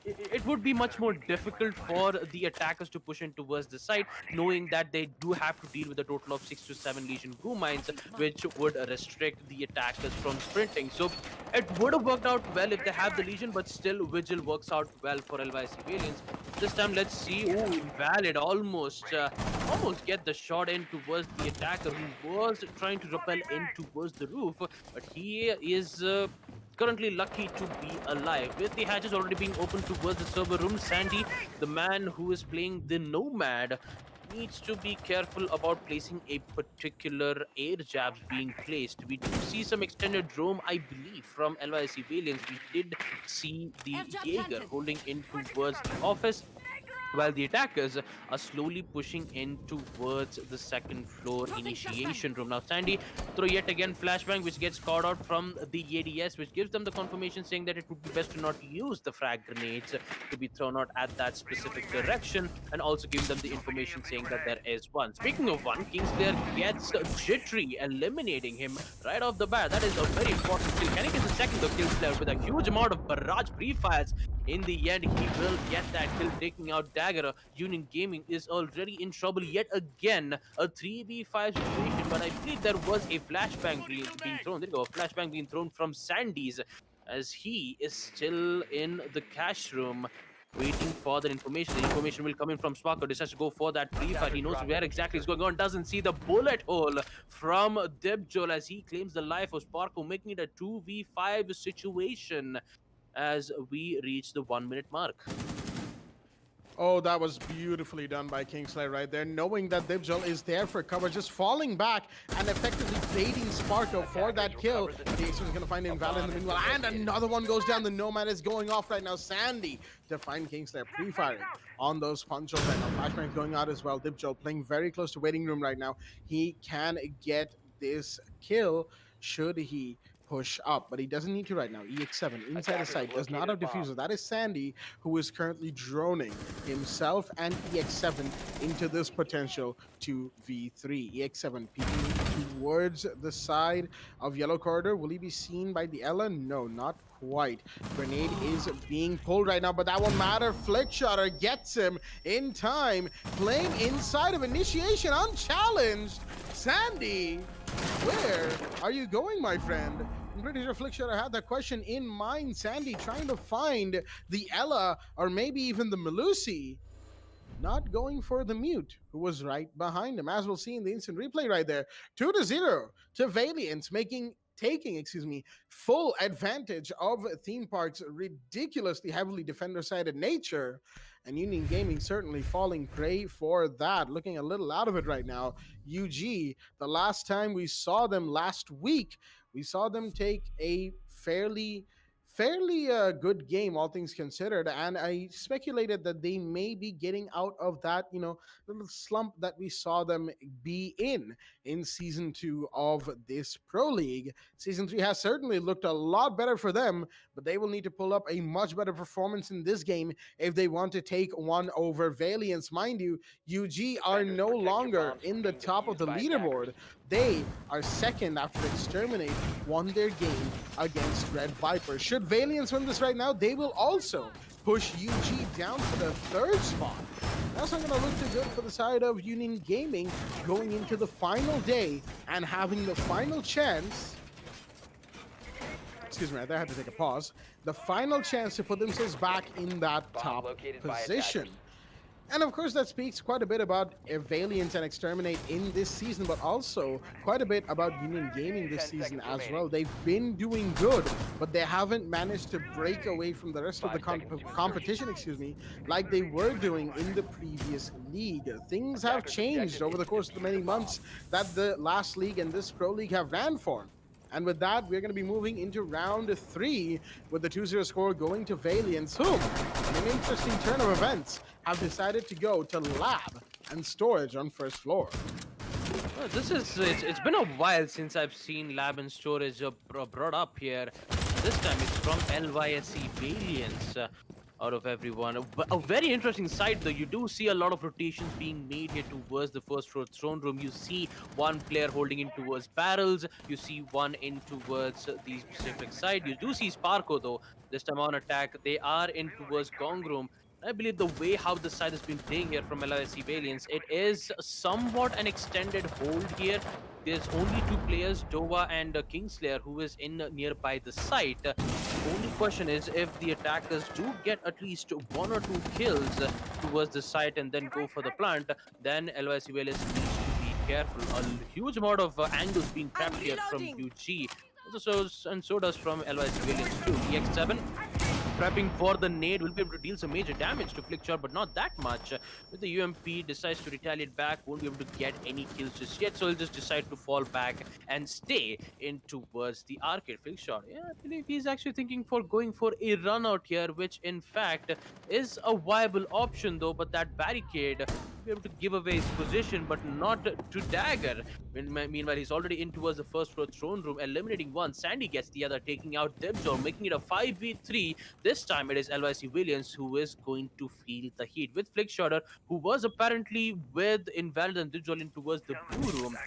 it would be much more difficult for the attackers to push in towards the site, knowing that they do have to deal with a total of 6 to 7 Legion goo mines, which would restrict the attackers from sprinting. So it would have worked out well if they have the Legion, but still Vigil works out well for LYSC Valiants. This time, let's see. Oh, Invalid almost get the shot in towards the attacker, who was trying to rappel in towards the roof, but he is currently lucky to be alive. With the hatches already being opened towards the server room, Sandy, the man who is playing the Nomad, needs to be careful about placing a particular air jabs being placed. We do see some extended roam, I believe, from LYC Valiants. We did see the Jaeger holding in towards the office, while the attackers are slowly pushing in towards the second floor initiation room. Now, Sandy throw yet again flashbang, which gets caught out from the ADS, which gives them the confirmation saying that it would be best to not use the frag grenades to be thrown out at that specific direction, and also give them the information saying that there is one. Speaking of one, Kingslayer gets Jittery, eliminating him right off the bat. That is a very important kill. Can he get the second though? Kingslayer with a huge amount of barrage pre-fires. In the end, he will get that kill, taking out Dagger. Union Gaming is already in trouble yet again. A 3v5 situation, but I believe there was a flashbang being thrown. There you go, a flashbang being thrown from Sandy's, as he is still in the cash room waiting for the information. The information will come in from Sparko. Decides to go for that pre-fire. He knows where exactly is going on. Doesn't see the bullet hole from Dibjol as he claims the life of Sparko, making it a 2v5 situation as we reach the 1 minute mark. Oh, that was beautifully done by Kingslayer right there, knowing that Dibjol is there for cover, just falling back and effectively baiting Sparko for that kill. DX is going to find Invalid in the meanwhile, and another one goes down. The Nomad is going off right now. Sandy to find Kingslayer pre-firing on those punches right now. Flashbang going out as well. Dibjol playing very close to waiting room right now. He can get this kill should he push up, but he doesn't need to right now. EX7 inside the site does not have diffuser. That is Sandy, who is currently droning himself and EX7 into this potential 2v3. EX7 peeking towards the side of yellow corridor. Will he be seen by the Ella? No, not quite. Grenade is being pulled right now, but that won't matter. Flickshotter gets him in time. Playing inside of initiation unchallenged. Sandy, where are you going, my friend? I'm pretty sure Flickshotter had that question in mind. Sandy trying to find the Ella or maybe even the Melusi. Not going for the Mute, who was right behind him, as we'll see in the instant replay right there. 2-0 to Valiants, taking full advantage of Theme Park's ridiculously heavily defender-sided nature. And Union Gaming certainly falling prey for that. Looking a little out of it right now. UG, the last time we saw them last week, we saw them take a fairly good game, all things considered, and I speculated that they may be getting out of that, little slump that we saw them be in Season 2 of this Pro League. Season 3 has certainly looked a lot better for them, but they will need to pull up a much better performance in this game if they want to take one over Valiants. Mind you, UG are no longer in the top of the leaderboard. They are second after Exterminate won their game against Red Viper. Should Valiants win this right now, they will also push UG down to the third spot. That's not going to look too good for the side of Union Gaming going into the final day and having the final chance. Excuse me, I had to take a pause. The final chance to put themselves back in that top position. And of course, that speaks quite a bit about Valiants and Exterminate in this season, but also quite a bit about Union Gaming this season as well. They've been doing good, but they haven't managed to break away from the rest of the competition, like they were doing in the previous league. Things have changed over the course of the many months that the last league and this Pro League have ran for. And with that, we're going to be moving into round 3 with the 2-0 score going to Valiants, who, in an interesting turn of events, have decided to go to lab and storage on first floor. Well, it's been a while since I've seen lab and storage brought up here. This time it's from LYSC Valiants. Out of everyone. A very interesting side though. You do see a lot of rotations being made here towards the first floor throne room. You see one player holding in towards barrels. You see one in towards the specific side. You do see Sparko though. This time on attack, they are in towards Gong room. I believe the way how the side has been playing here from LIC Valiants, it is somewhat an extended hold here. There's only 2 players, Dova and Kingslayer, who is in nearby the site. Only question is if the attackers do get at least 1 or 2 kills towards the site and then go for the plant, then LIC Valiants needs to be careful. A huge amount of angles being trapped here from UG. And so does from LIC Valiants too. EX7 prepping for the nade. Will be able to deal some major damage to Flickshot, but not that much. With the UMP, decides to retaliate back. Won't be able to get any kills just yet, so he'll just decide to fall back and stay in towards the arcade. Flickshot, yeah, I believe he's actually thinking for going for a run out here, which in fact is a viable option though, but that barricade will be able to give away his position, but not to Dagger. Meanwhile, he's already in towards the first floor throne room, eliminating one. Sandy gets the other, taking out Dibjor, making it a 5v3. This time it is LYC Valiants who is going to feel the heat, with Flickshotter, who was apparently with Invalid and Dibjor in towards the blue room.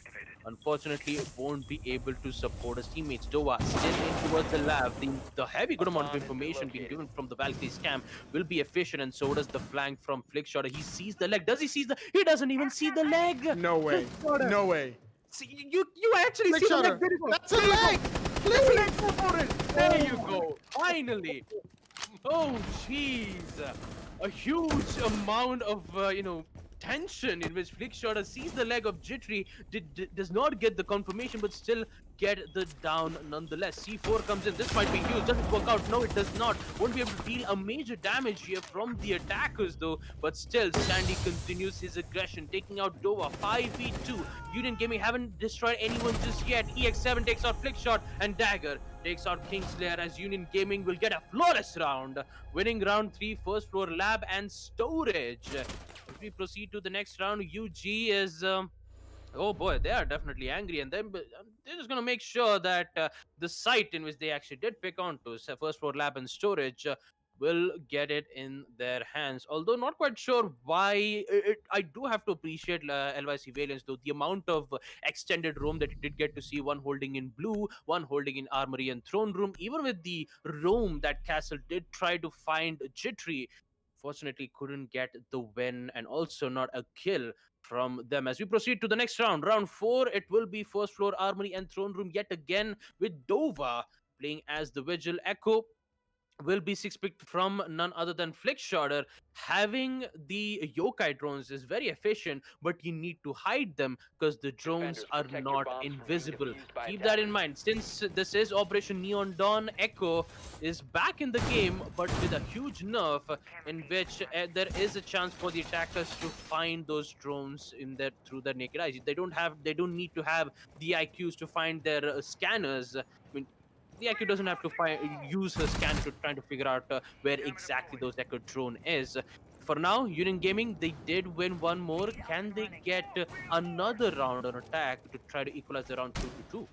Unfortunately, won't be able to support his teammates. Doa still in towards the lab. The heavy good amount of information being given from the Valkyrie scam will be efficient, and so does the flank from Flickshotter. He sees the leg. Does he see the? He doesn't even see the leg. No way. No way. See, you actually see the leg. That's a leg. There you go. Finally. Oh jeez. A huge amount of tension in which Flickshotter sees the leg of Jittery, does not get the confirmation, but still get the down nonetheless. C4 comes in. This might be huge. Doesn't work out. No, it does not. Won't be able to deal a major damage here from the attackers though, but still Sandy continues his aggression, taking out Dova. 5v2. Union Gaming haven't destroyed anyone just yet. EX7 takes out Flickshot, and Dagger takes out Kingslayer, as Union Gaming will get a flawless round, winning round 3, first floor lab and storage. As we proceed to the next round, UG is oh boy, they are definitely angry, and they're just going to make sure that the site in which they actually did pick on to first floor lab and storage will get it in their hands. Although not quite sure why. I do have to appreciate LYC Valiants though, the amount of extended roam that you did get to see, one holding in blue, one holding in armory and throne room. Even with the roam that Castle did try to find Jittery, fortunately couldn't get the win, and also not a kill from them. As we proceed to the next round, round 4, it will be first floor armory and throne room yet again, with Dova playing as the Vigil. Echo will be 6-picked from none other than Flickshotter. Having the yokai drones is very efficient, but you need to hide them because the drones are not invisible. Keep that in mind. Since this is Operation Neon Dawn, Echo is back in the game, but with a huge nerf in which there is a chance for the attackers to find those drones in their through their naked eyes. They don't need to have the IQs to find their scanners. I mean, the Echo doesn't have to use her scan to try to figure out where exactly those Echo drone is. For now, Union Gaming, they did win one more. Can they get another round on attack to try to equalize the round 2-2?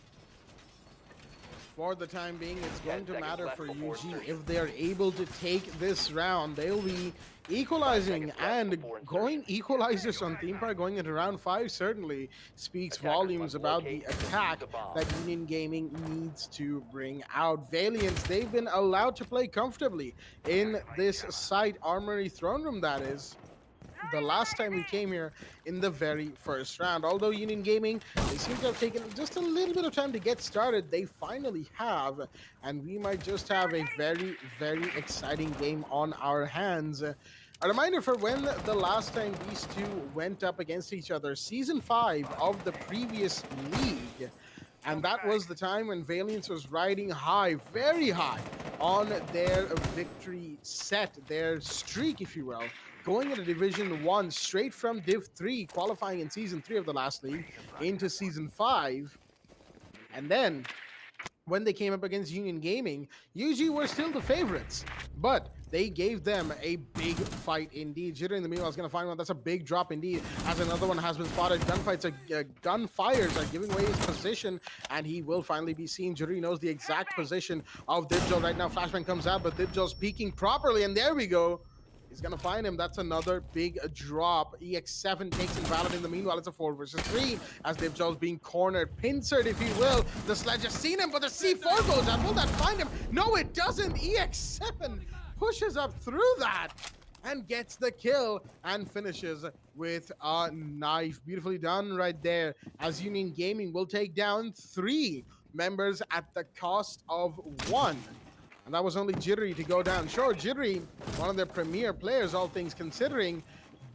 For the time being, it's going to matter for UG. If they're able to take this round, they'll be equalizing, and going equalizers on Theme Park going into round 5 certainly speaks volumes about the attack that Union Gaming needs to bring out. Valiants, they've been allowed to play comfortably in this site, Armory Throne Room that is, the last time we came here in the very first round. Although Union Gaming, they seem to have taken just a little bit of time to get started, they finally have, and we might just have a very, very exciting game on our hands. A reminder for when the last time these two went up against each other, Season 5 of the previous league. And that was the time when Valiants was riding high, very high, on their victory set, their streak, if you will, going into Division 1 straight from Div 3, qualifying in Season 3 of the last league into Season 5. And then, when they came up against Union Gaming, UG were still the favorites, but they gave them a big fight indeed. Jitter in the meanwhile is going to find one. That's a big drop indeed, as another one has been spotted. Gunfires are giving away his position, and he will finally be seen. Jitter knows the exact position of Dibjol right now. Flashbang comes out, but Dibjol's peeking properly, and there we go. He's going to find him. That's another big drop. EX7 takes Invalid in the meanwhile. It's a 4 versus 3 as Dibjol's being cornered. Pincered, if you will. The Sledge has seen him, but the C4 goes out. Will that find him? No, it doesn't. EX7 pushes up through that and gets the kill and finishes with a knife. Beautifully done right there, as Union Gaming will take down 3 members at the cost of 1. And that was only Jittery to go down. Sure, Jittery, one of their premier players, all things considering,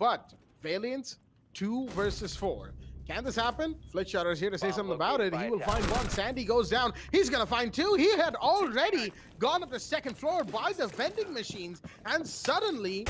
but Valiants, 2 versus 4. Can this happen? Flickshutter is here to say Bomb something about it. located He by will find attacker. one. Sandy goes down. He's gonna find two. He had already gone up the second floor by the vending machines, and suddenly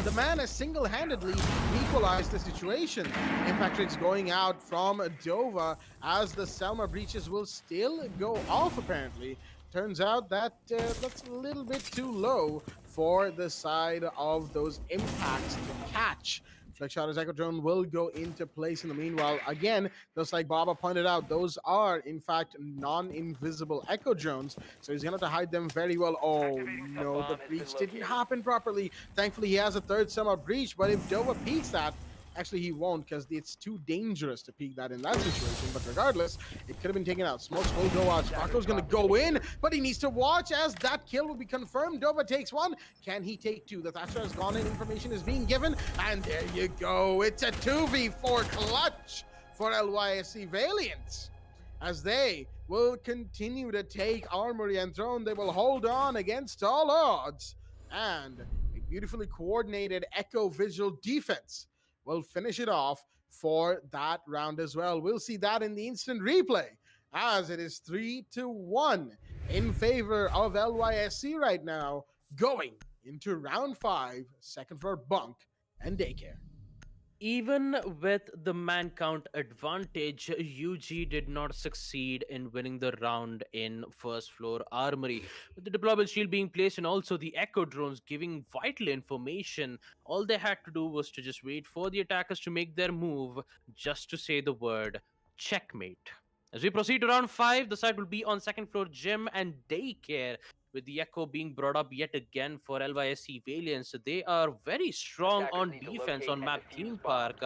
the man has single-handedly equalized the situation. Impact rates going out from Dova as the Selma breaches will still go off, apparently. Turns out that that's a little bit too low for the side of those impacts to catch. Flickshotter's Echo Drone will go into place in the meanwhile. Again, just like Baba pointed out, those are, in fact, non-invisible Echo Drones, so he's going to have to hide them very well. Oh, no, the breach didn't happen properly. Thankfully, he has a third Selma breach, but if Dova peeks that, actually, he won't because it's too dangerous to peek that in that situation. But regardless, it could have been taken out. Smokes will go out. Sparko's going to go in, but he needs to watch as that kill will be confirmed. Dova takes one. Can he take two? The Thatcher has gone in. Information is being given. And there you go. It's a 2v4 clutch for LYSC Valiants, as they will continue to take Armory and Throne. They will hold on against all odds. And a beautifully coordinated Echo Visual defense will finish it off for that round as well. We'll see that in the instant replay, as it is 3-1 in favor of LYSC right now, going into round 5, second floor bunk and daycare. Even with the man count advantage, UG did not succeed in winning the round in first floor armory. With the deployable shield being placed and also the echo drones giving vital information, all they had to do was to just wait for the attackers to make their move, just to say the word checkmate. As we proceed to round 5, the side will be on second floor gym and daycare, with the echo being brought up yet again for LYSC Valiants. They are very strong on defense on map Theme Park.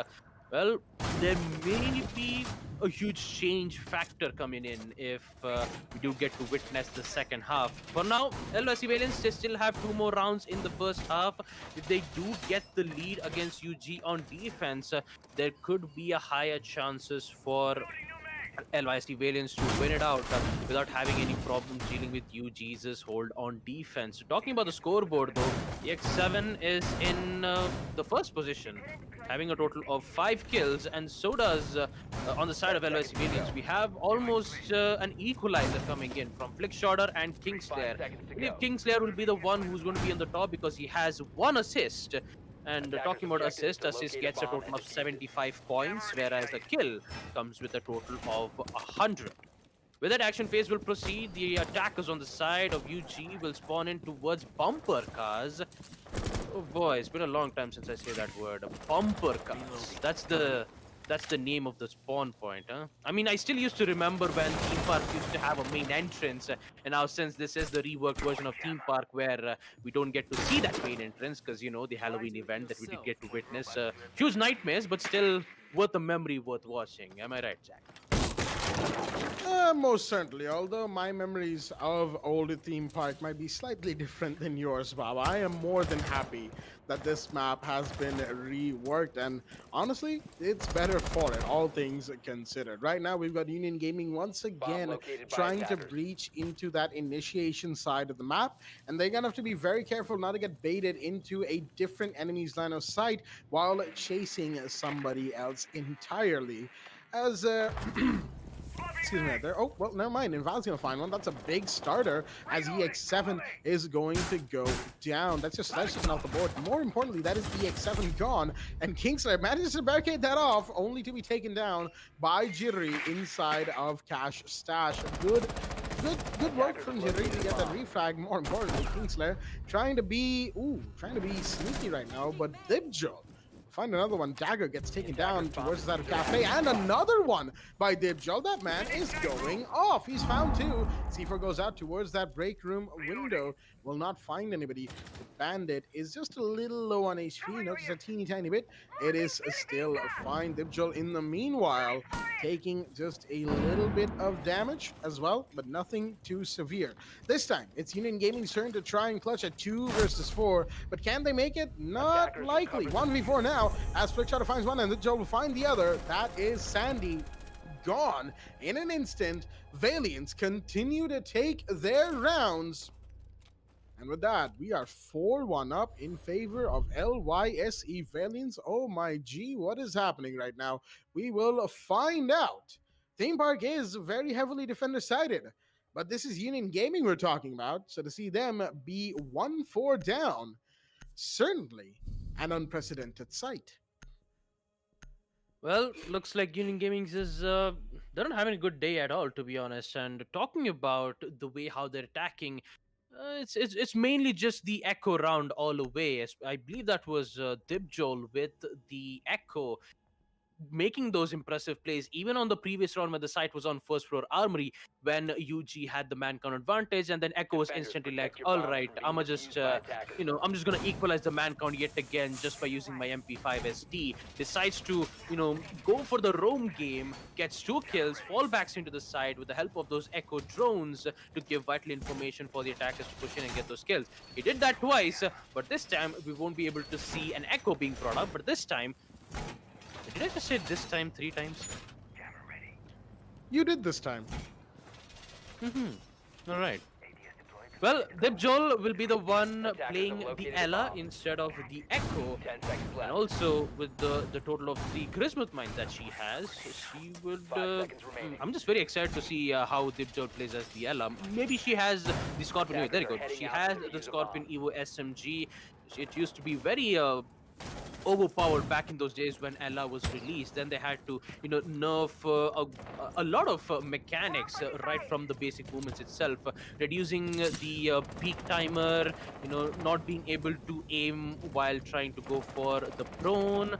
Well, there may be a huge change factor coming in if we do get to witness the second half. For now, LYSC Valiants, they still have 2 more rounds in the first half. If they do get the lead against UG on defense, there could be a higher chances for LYSC Valiants to win it out without having any problems dealing with UG's hold on defense. Talking about the scoreboard though, EX7 is in the first position, having a total of 5 kills, and so does on the side of LYSC Valiants. We have almost an equalizer coming in from Flickshotter and Kingslayer. I believe Kingslayer will be the one who's going to be on the top because he has 1 assist. And talking about assist gets a total of 75 points, whereas the kill comes with a total of 100. With that, action phase will proceed. The attackers on the side of UG will spawn in towards bumper cars. Oh boy, it's been a long time since I say that word. Bumper cars. That's the name of the spawn point, huh? I mean, I still used to remember when Theme Park used to have a main entrance, and now since this is the reworked version of Theme Park where we don't get to see that main entrance because, you know, the Halloween event that we did get to witness. Huge nightmares, but still worth a memory worth watching. Am I right, Jack? Most certainly, although my memories of old Theme Park might be slightly different than yours, Bob. I am more than happy that this map has been reworked, and honestly, it's better for it, all things considered. Right now, we've got Union Gaming once again trying to breach into that initiation side of the map, and they're gonna have to be very careful not to get baited into a different enemy's line of sight while chasing somebody else entirely. As excuse me right there. Oh, well, never mind. Inval's gonna find one. That's a big starter as EX7 is going to go down. That's just off the board. More importantly, that is EX7 gone, and Kingslayer manages to barricade that off, only to be taken down by Jittery inside of Cash Stash. Good work from Jittery to get that refrag. More importantly, Kingslayer trying to be sneaky right now, but Dibjo find another one. Dagger gets taken down towards the side of Cafe, and another one by Dibjol. That man is going off. He's found 2. C4 goes out towards that break room window. Will not find anybody. The bandit is just a little low on HP. Notice a teeny tiny bit. It is still fine. Dibjol in the meanwhile taking just a little bit of damage as well, but nothing too severe. This time, it's Union Gaming's turn to try and clutch a 2 versus 4, but can they make it? Not likely. 1v4 now, as Flickshotter finds one and Dibjol will find the other. That is Sandy gone in an instant. Valiants continue to take their rounds And with that, we are 4-1 up in favor of LYSE Valiants. Oh my G, what is happening right now? We will find out. Theme Park is very heavily defender sided, but this is Union Gaming we're talking about. So to see them be 1-4 down, certainly an unprecedented sight. Well, looks like Union Gaming's is they don't have any good day at all, to be honest. And talking about the way how they're attacking, it's mainly just the Echo round all the way. I believe that was Dibjol with the Echo making those impressive plays even on the previous round when the site was on first floor armory when UG had the man count advantage, and then Echo was Defenders, instantly protect like, your all bombs right, from I'm being just defused by attackers. I'm just gonna equalize the man count yet again just by using my MP5 SD. Decides to go for the roam game, gets 2 kills, fall backs into the side with the help of those Echo drones to give vital information for the attackers to push in and get those kills. He did that twice, but this time we won't be able to see an Echo being brought up. But this time, did I just say this time 3 times? You did this time. All right. Well, Dibjol will be the one Attackers playing have the located Ella bomb. instead of the Echo. 10 seconds And left. also with the total of 3 Christmas mines that she has, she would. 5 seconds remaining. I'm just very excited to see how Dibjol plays as the Ella. Maybe she has the Scorpion. There you go. Attackers are She heading out has to the defuse a Scorpion bomb. Evo SMG. It used to be very overpowered back in those days when Ella was released. Then they had to, nerf a lot of mechanics right from the basic movements itself, reducing the peak timer, not being able to aim while trying to go for the prone.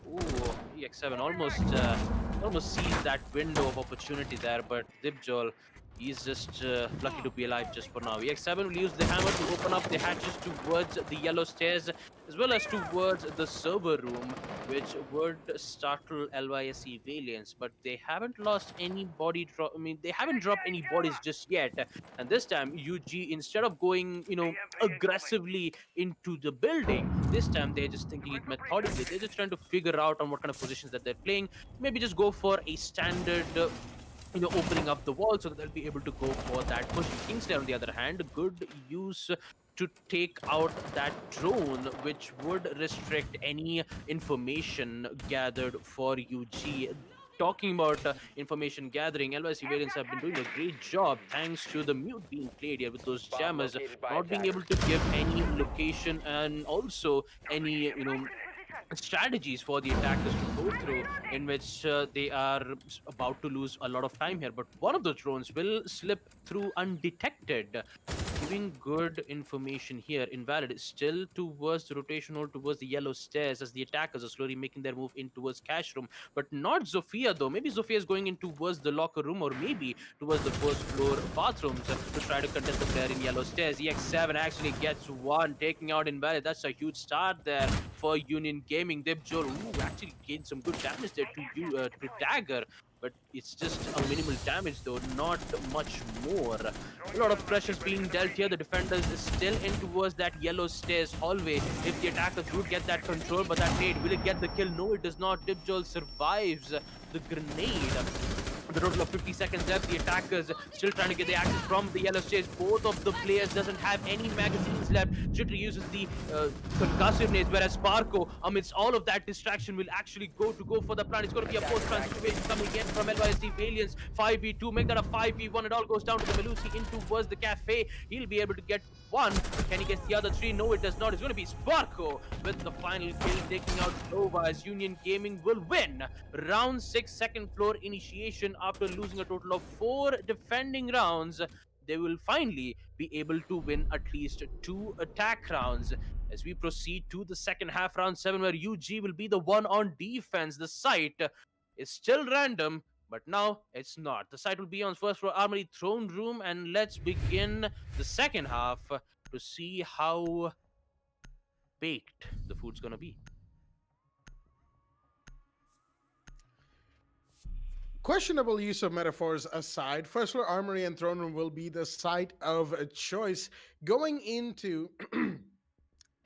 Ooh, EX7 almost sees that window of opportunity there, but Dibjol, he's just lucky to be alive just for now. EX7 will use the hammer to open up the hatches towards the yellow stairs as well as towards the server room, which would startle LYSE Valiants, but they haven't lost any body drop. I mean, they haven't dropped any bodies just yet. And this time, UG, instead of going, aggressively into the building, this time they're just thinking it methodically. They're just trying to figure out on what kind of positions that they're playing. Maybe just go for a standard opening up the wall so that they'll be able to go for that push. Kingsley, on the other hand, good use to take out that drone, which would restrict any information gathered for UG. Talking about information gathering, LYC Variants have been doing a great job thanks to the mute being played here with those Bomb jammers located by not being able to give any location and also any, strategies for the attackers to go through, in which they are about to lose a lot of time here. But one of the drones will slip through undetected, giving good information here. Invalid is still towards the rotational, towards the yellow stairs as the attackers are slowly making their move in towards cash room. But not Zofia though. Maybe Zofia is going in towards the locker room or maybe towards the first floor bathrooms to try to contest the player in yellow stairs. EX7 actually gets one, taking out Invalid. That's a huge start there for Union Gaming. Dibjol, actually gained some good damage there to Dagger, but it's just a minimal damage though, not much more. A lot of pressure is being dealt here. The defenders is still in towards that yellow stairs hallway. If the attackers would get that control, but that nade, will it get the kill? No, it does not. Dibjol survives the grenade. The total of 50 seconds left. The attackers still trying to get the access from the yellow stage. Both of the players doesn't have any magazines left. Jittery uses the concussive nades, whereas Sparko, amidst all of that distraction, will actually go for the plan. It's going to be a post-plan situation coming in from LYSD Valiants. 5v2, make that a 5v1. It all goes down to the Melusi in towards the cafe. He'll be able to get one. Can he get the other 3? No, it does not. It's going to be Sparko with the final kill, taking out Nova, as Union Gaming will win round 6 second floor initiation after losing a total of 4 defending rounds. They will finally be able to win at least 2 attack rounds. As we proceed to the second half, round 7, where UG will be the one on defense. The site is still random, but now it's not. The site will be on first floor armory throne room, and let's begin the second half to see how baked the food's gonna be. Questionable use of metaphors aside, first floor armory and throne room will be the site of choice going into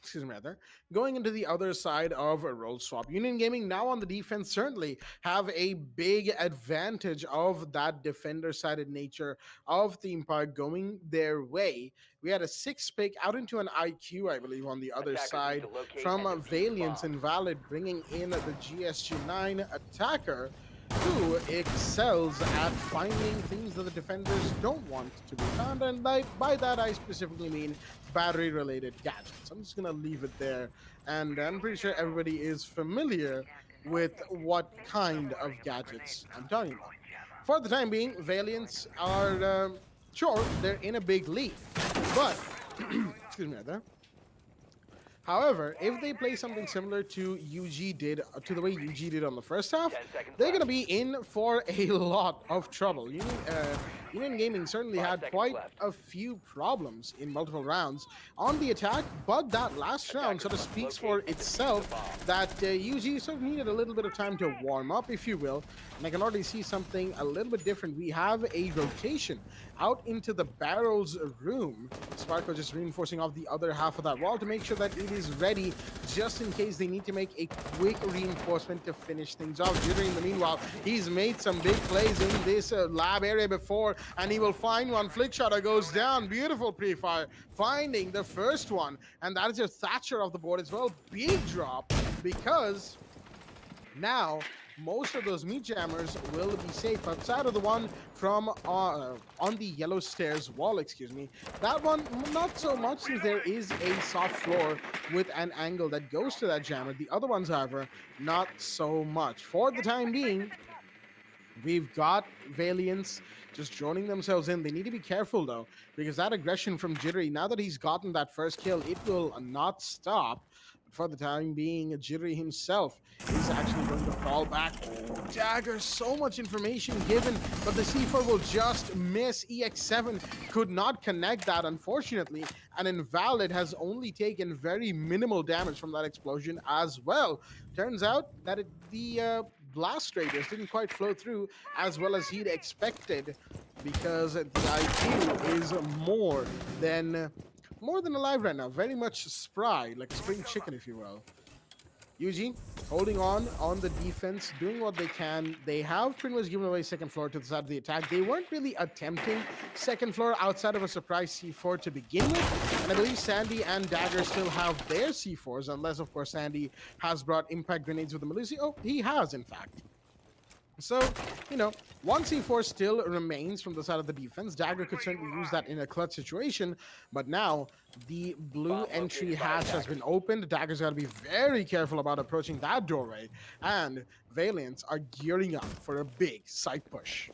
excuse me, rather, going into the other side of a role swap. Union Gaming now on the defense certainly have a big advantage of that defender-sided nature of Theme Park going their way. We had a 6 pick out into an IQ, I believe, on the other Attackers need side to locate from and defuse the Valiants bomb. Invalid, bringing in the GSG9 attacker who excels at finding things that the defenders don't want to be found. And by that, I specifically mean battery related gadgets. I'm just going to leave it there. And I'm pretty sure everybody is familiar with what kind of gadgets I'm talking about. For the time being, Valiants are, sure, they're in a big lead. But, excuse me there. However, if they play something similar to UG did, to the way UG did on the first half, 10 seconds they're going to left. be in for a lot of trouble. Union Gaming certainly 5 had seconds quite left. a few problems in multiple rounds on the attack, but that last round sort of Attackers speaks must for locate and defuse itself the bomb. that UG sort of needed a little bit of time to warm up, if you will. And I can already see something a little bit different. We have a rotation out into the barrels room. Sparko just reinforcing off the other half of that wall to make sure that it is ready just in case they need to make a quick reinforcement to finish things off. Jittery, in the meanwhile, he's made some big plays in this lab area before, and he will find one. Flick shutter goes down. Beautiful pre-fire, finding the first one, and that is your Thatcher of the board as well. Big drop, because now most of those meat jammers will be safe outside of the one from on the yellow stairs wall, excuse me. That one, not so much, since there is a soft floor with an angle that goes to that jammer. The other ones, however, not so much. For the time being, we've got Valiants just droning themselves in. They need to be careful, though, because that aggression from Jittery, now that he's gotten that first kill, it will not stop. But for the time being, Jittery himself is actually going to fall back. Oh, Dagger, so much information given, but the C4 will just miss. EX7 could not connect that, unfortunately, and Invalid has only taken very minimal damage from that explosion as well. Turns out that the blast radius didn't quite flow through as well as he'd expected, because the IQ is more than alive right now. Very much spry, like a spring chicken, if you will. UG holding on the defense, doing what they can. They have pretty much given away second floor to the side of the attack. They weren't really attempting second floor outside of a surprise C4 to begin with. And I believe Sandy and Dagger still have their C4s, unless, of course, Sandy has brought impact grenades with the Melusi. Oh, he has, in fact. So, one C4 still remains from the side of the defense. Dagger could certainly use that in a clutch situation, but now the blue entry hatch has been opened. Dagger's got to be very careful about approaching that doorway, and Valiants are gearing up for a big side push.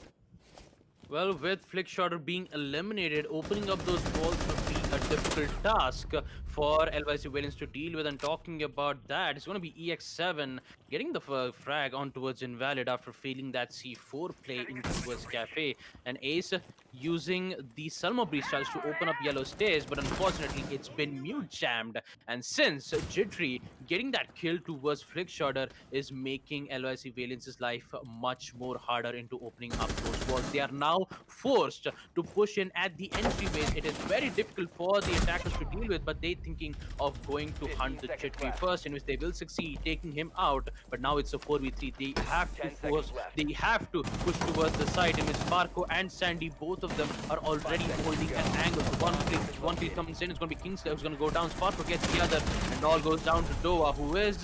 Well, with Flick Shotter being eliminated, opening up those walls would be a difficult task for LYC Valiants to deal with. And talking about that, it's going to be EX7 getting the frag on towards Invalid after failing that C4 play in towards Cafe. And Ace using the Selma Breeze charge to open up yellow stairs, but unfortunately it's been mute jammed. And since Jittery getting that kill towards Flick Shotter is making LYC Valiants' life much more harder into opening up those walls. They are now forced to push in at the entryways. It is very difficult for the attackers to deal with, but they thinking of going to hunt the Jittery first, in which they will succeed taking him out. But now it's a 4v3. They have to force, they have to push towards the side, in which Sparko and Sandy, both of them are already holding an angle. So one kill comes in, it's going to be Kingsley who's going to go down. Sparko gets the other, and all goes down to Doa, who is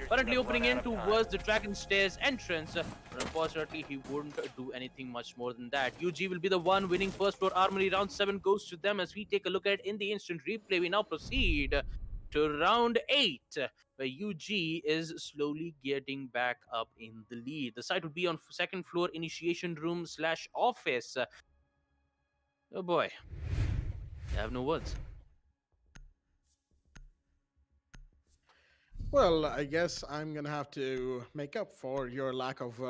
currently opening in towards the Dragon Stairs entrance. But unfortunately, he wouldn't do anything much more than that. UG will be the one winning first floor armory. Round 7 goes to them. As we take a look at it in the instant replay, we now proceed to round 8, where UG is slowly getting back up in the lead. The site would be on second floor initiation room / office. Oh boy, I have no words. Well, I guess I'm gonna have to make up for your lack of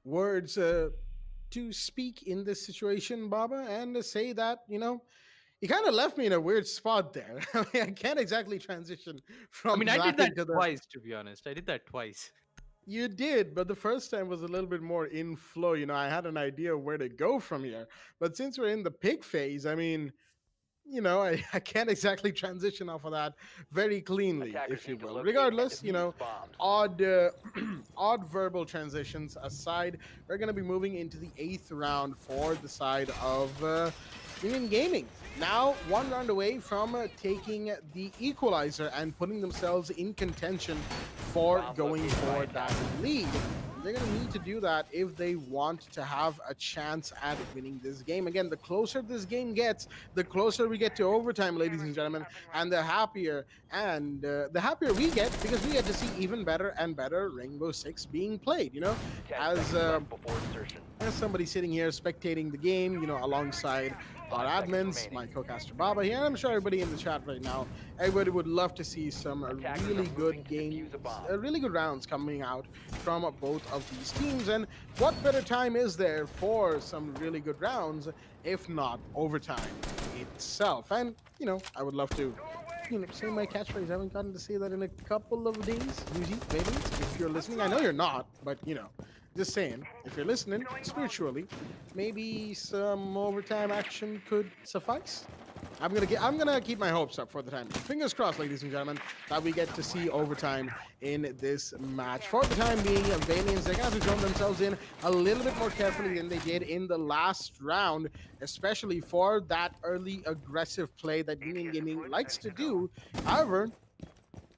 words to speak in this situation, Baba, and say that, you kind of left me in a weird spot there. I mean, I can't exactly transition from I did that into twice, to be honest. I did that twice. You did, but the first time was a little bit more in flow. I had an idea of where to go from here. But since we're in the pick phase, I mean, I can't exactly transition off of that very cleanly, Attackers if you need to will. locate Regardless, and defuse bombs. odd, odd verbal transitions aside, we're going to be moving into the 8th round for the side of Union Gaming. Now, one round away from taking the equalizer and putting themselves in contention for Bomb going located by for that attackers. lead. They're going to need to do that if they want to have a chance at winning this game. Again, the closer this game gets, the closer we get to overtime, ladies and gentlemen, and the happier we get, because we get to see even better and better Rainbow Six being played. 10 As seconds left before insertion. as somebody sitting here spectating the game, alongside our 5 seconds admins, my remaining. co-caster Baba here, and I'm sure everybody in the chat right now, everybody would love to see some Attackers really are good moving to games, defuse a bomb. really good rounds coming out from both of these teams. And what better time is there for some really good rounds, if not overtime itself? And, I would love to say my catchphrase. I haven't gotten to say that in a couple of days. Usually, maybe, if you're listening. I know you're not, but, just saying, if you're listening spiritually, maybe some overtime action could suffice. I'm gonna keep my hopes up for the time. Fingers crossed, ladies and gentlemen, that we get to see overtime in this match. For the time being, Valiants, they're gonna have to jump themselves in a little bit more carefully than they did in the last round, especially for that early aggressive play that Union Gaming likes to do. However,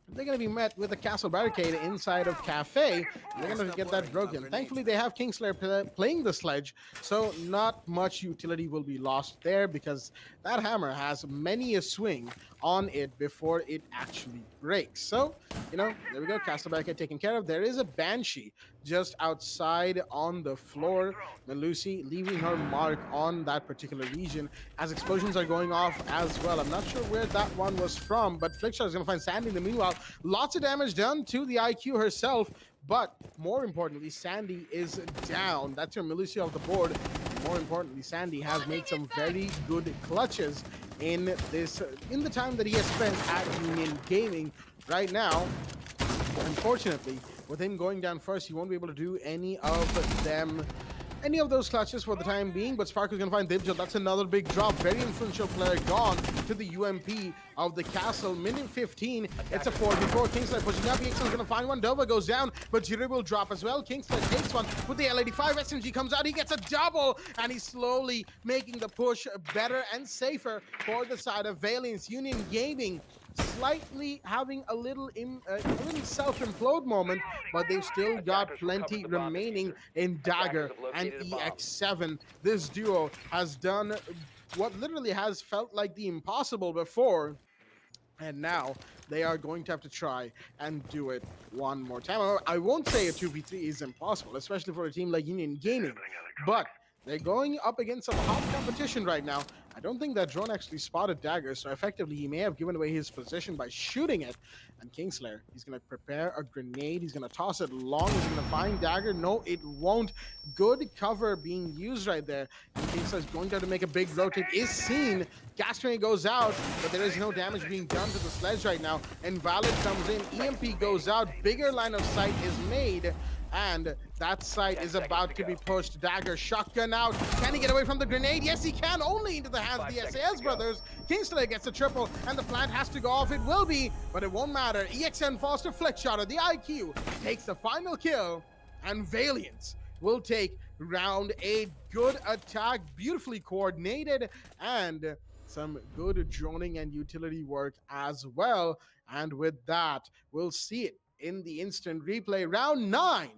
they're going to be met with a castle barricade inside of Cafe. They're going to get that broken. Thankfully, they have Kingslayer playing the sledge, so not much utility will be lost there, because that hammer has many a swing on it before it actually breaks. So, there we go. Castle barricade taken care of. There is a Banshee just outside on the floor. Melusi leaving her mark on that particular region as explosions are going off as well. I'm not sure where that one was from, but Flickshot is going to find Sandy in the meanwhile. Lots of damage done to the IQ herself, but more importantly, Sandy is down. That's your Melusi off the board. More importantly, Sandy has made some very good clutches in the time that he has spent at Union Gaming. Right now, unfortunately, with him going down first, he won't be able to do any of those clutches for the time being, but Sparkle's gonna find Dibjo. That's another big drop. Very influential player gone to the UMP of the castle. Minute 15. It's a 4v4. Kingslayer pushing up. EXM's gonna find one. Dova goes down, but Jiri will drop as well. Kingslayer takes one with the L85. SMG comes out. He gets a double, and he's slowly making the push better and safer for the side of Valiants. Union Gaming slightly having a little self-implode moment, but they've still got plenty remaining in Dagger and EX7. This duo has done what literally has felt like the impossible before, and now they are going to have to try and do it one more time. I won't say a 2v3 is impossible, especially for a team like Union Gaming, but they're going up against some hot competition right now. I don't think that drone actually spotted Dagger, so effectively he may have given away his position by shooting it. And Kingslayer, he's going to prepare a grenade. He's going to toss it long. He's going to find Dagger. No, it won't. Good cover being used right there. And Kingslayer's going to have to make a big rotate. Is seen. Gas grenade goes out, but there is no damage being done to the sledge right now. Invalid comes in. EMP goes out. Bigger line of sight is made. And that site is about to be pushed. Dagger, shotgun out. Can he get away from the grenade? Yes, he can. Only into the hands of the SAS brothers. Kingslayer gets a triple, and the plant has to go off. It will be, but it won't matter. EXN falls to Flickshotter. The IQ takes the final kill, and Valiants will take round 8. Good attack, beautifully coordinated, and some good droning and utility work as well. And with that, we'll see it in the instant replay. Round 9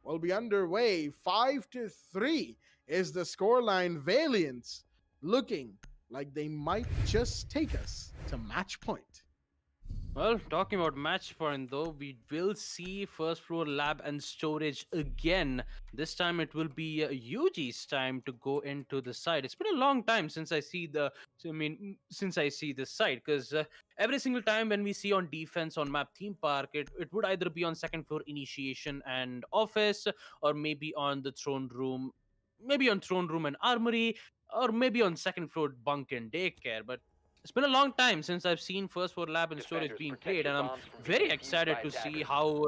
will be underway. 5-3 is the scoreline. Valiants looking like they might just take us to match point. Well, talking about match point though, we will see first floor lab and storage again. This time it will be UG's time to go into the site. It's been a long time since I see the site, because every single time when we see on defense on map theme park, it would either be on second floor initiation and office, or maybe on the throne room, maybe on throne room and armory, or maybe on second floor bunk and daycare. But it's been a long time since I've seen first floor lab and storage being played, and I'm very excited to see how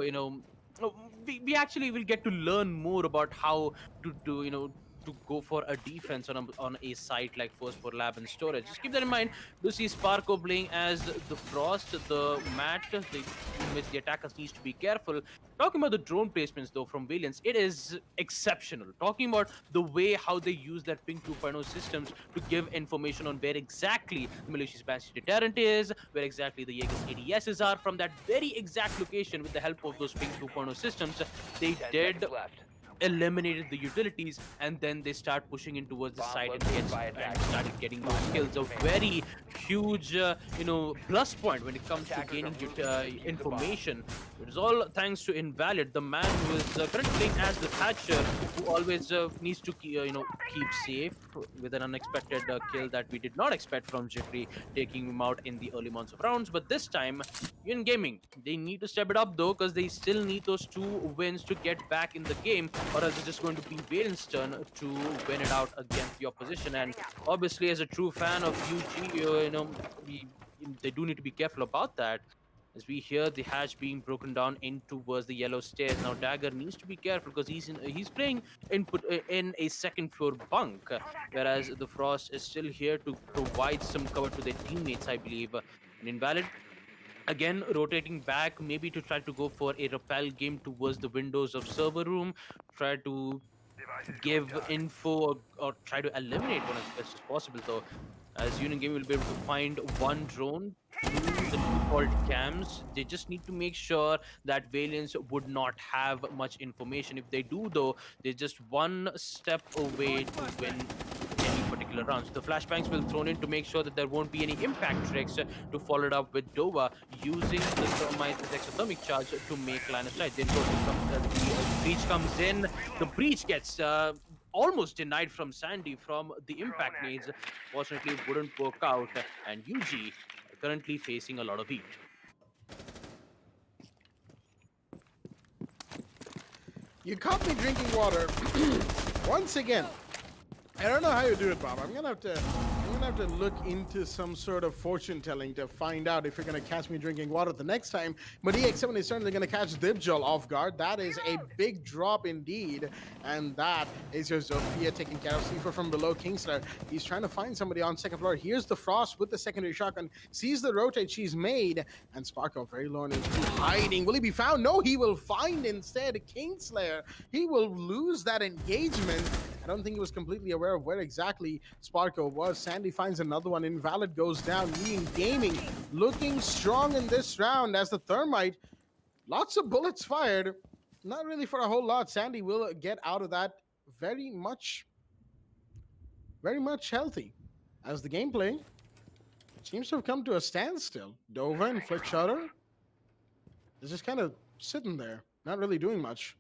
we actually will get to learn more about how to to go for a defense on a site like First for Lab and Storage. Just keep that in mind. Do see Sparko playing as the Frost, the Mat, in which the attackers needs to be careful. Talking about the drone placements though from Valiants, it is exceptional. Talking about the way how they use their Ping 2.0 systems to give information on where exactly the malicious Banshee deterrent is, where exactly the Jaeger's ADSs are, from that very exact location with the help of those Ping 2.0 systems. They 10 did seconds left. eliminated the utilities, and then they start pushing in towards the Bomb side and, located by and attackers. started getting those 5 kills. A seconds very huge, plus point when it comes to Attackers gaining are moving to defuse the bomb. information. It is all thanks to Invalid, the man who is currently playing as the Thatcher, who always needs to keep safe with an unexpected kill that we did not expect from Jeffrey, taking him out in the early months of rounds. But this time, in gaming, they need to step it up though, because they still need those 2 wins to get back in the game, or else it's just going to be Valiant's turn to win it out against the opposition. And obviously, as a true fan of UG, they do need to be careful about that. As we hear the hatch being broken down in towards the yellow stairs. Now Dagger needs to be careful because he's playing in a second floor bunk, whereas the Frost is still here to provide some cover to their teammates, I believe. And Invalid again rotating back, maybe to try to go for a rappel game towards the windows of server room, try to give info or try to eliminate one as best as possible though, as Union Gaming will be able to find one drone through the default cams. They just need to make sure that Valiants would not have much information. If they do though, they're just one step away to win any particular round. So the flashbangs will thrown in to make sure that there won't be any impact tricks to follow it up with Dova using the Thermite's exothermic charge to make line of sight. Then the breach comes in. The breach gets almost denied from Sandy from the impact nades. Fortunately, it wouldn't work out, and UG are currently facing a lot of heat. You caught me drinking water once again. I don't know how you do it, Bob. I'm gonna have to look into some sort of fortune telling to find out if you're gonna catch me drinking water the next time. But EX7 is certainly gonna catch Dibjol off guard. That is a big drop indeed, and that is your Zofia taking care of Sleeper from below. Kingslayer, he's trying to find somebody on second floor. Here's the Frost with the secondary shotgun, sees the rotate she's made, and Sparko very low on HP, hiding. Will he be found? No, he will find instead Kingslayer. He will lose that engagement. I don't think he was completely aware of where exactly Sparko was. Sandy finds another one. Invalid goes down. Union Gaming looking strong in this round as the Thermite. Lots of bullets fired. Not really for a whole lot. Sandy will get out of that very much healthy. As the gameplay seems to have come to a standstill. Dova and Flick Shutter is just kind of sitting there, not really doing much.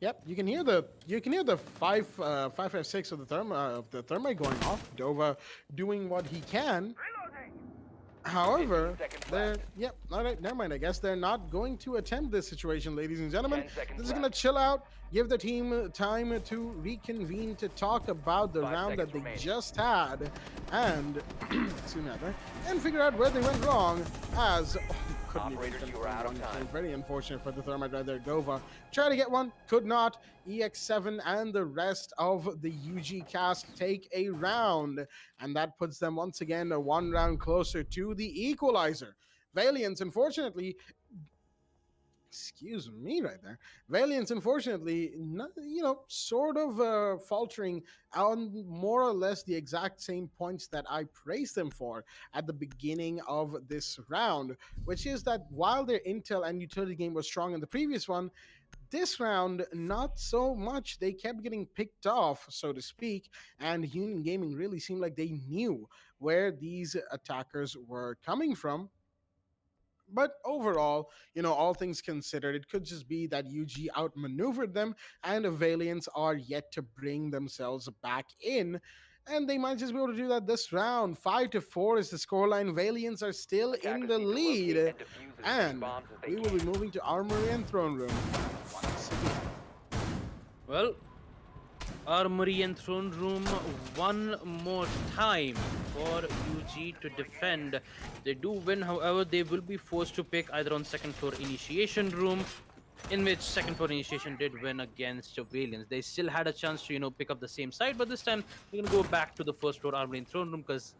Yep, you can hear the 556 of the thermite going off. Dova doing what he can. However, they're all right, never mind. I guess they're not going to attempt this situation, ladies and gentlemen. This is gonna chill out, give the team time to reconvene to talk about the round that they just had, and and figure out where they went wrong. As Operators, you are out of time. very unfortunate for the Thermite right there. Dova tried to get one, could not. EX7 and the rest of the UG cast take a round, and that puts them once again one round closer to the equalizer. Valiants, unfortunately, excuse me right there. Valiants, unfortunately, sort of faltering on more or less the exact same points that I praised them for at the beginning of this round, which is that while their intel and utility game was strong in the previous one, this round, not so much. They kept getting picked off, so to speak, and Union Gaming really seemed like they knew where these attackers were coming from. But overall, all things considered, it could just be that UG outmaneuvered them, and the Valiants are yet to bring themselves back in. And they might just be able to do that this round. 5-4 is the scoreline. Valiants are still in the lead. And we will be moving to Armory and Throne Room once again. Well, Armory and Throne Room one more time for UG to defend. They do win, however, they will be forced to pick either on second floor initiation room in which second floor initiation did win against Valiants. They still had a chance to, pick up the same side, but this time they're gonna go back to the first floor armory in throne room because,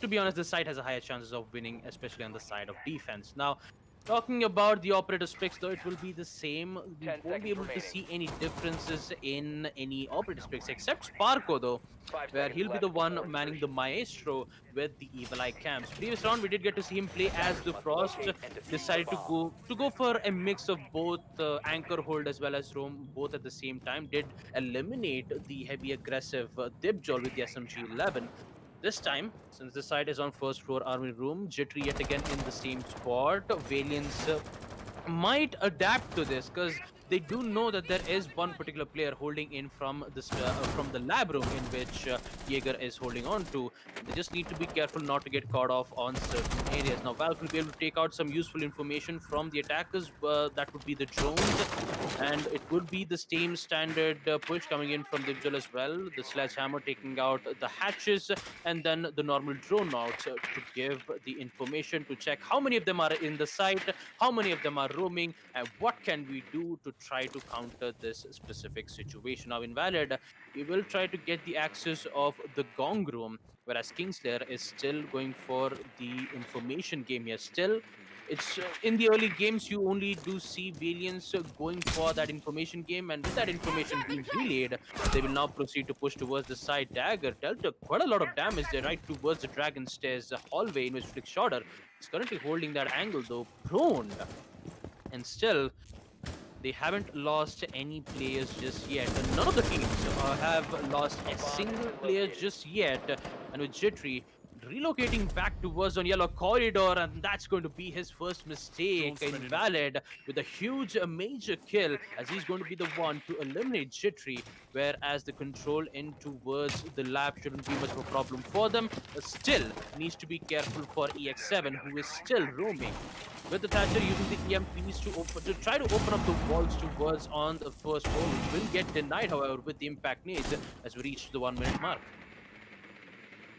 to be honest, the side has a higher chances of winning, especially on the side of defense. Now, talking about the operator specs, though, it will be the same. We 10 won't be seconds able to remaining. see any differences in any operator specs except Sparko, though, 5 where seconds he'll be left the one before manning the insertion. Maestro with the Evil Eye cams. Previous round, we did get to see him play as the Must Frost. locate and defuse the Decided to bomb. go for a mix of both anchor hold as well as roam, both at the same time. Did eliminate the heavy aggressive Dibjol with the SMG-11. This time, since the site is on first floor army room, Jittery yet again in the same spot. Valiants might adapt to this because they do know that there is one particular player holding in from the lab room in which Jaeger is holding on to. They just need to be careful not to get caught off on certain areas. Now, Valk will be able to take out some useful information from the attackers. That would be the drones, and it would be the same standard push coming in from Dibjal as well. The sledgehammer taking out the hatches, and then the normal drone outs to give the information to check how many of them are in the site, how many of them are roaming, and what can we do to try to counter this specific situation. Now, Invalid, we will try to get the access of the Gong room, whereas Kingslayer is still going for the information game here. Still, it's in the early games you only do see Valiants going for that information game, and with that information being relayed, they will now proceed to push towards the side. Dagger dealt quite a lot of damage there, right towards the Dragon Stairs hallway, in which Flick Shorter is currently holding that angle, though prone, and still they haven't lost any players just yet. And none of the teams have lost a single player just yet. And with Jittery relocating back towards on yellow corridor, and that's going to be his first mistake. Invalid with a huge major kill, as he's going to be the one to eliminate Jittery, whereas the control in towards the lab shouldn't be much of a problem for them. But still needs to be careful for EX7, who is still roaming with the Thatcher using the EMPs to try to open up the walls towards on the first floor, which will get denied, however, with the impact nades as we reach the 1 minute mark.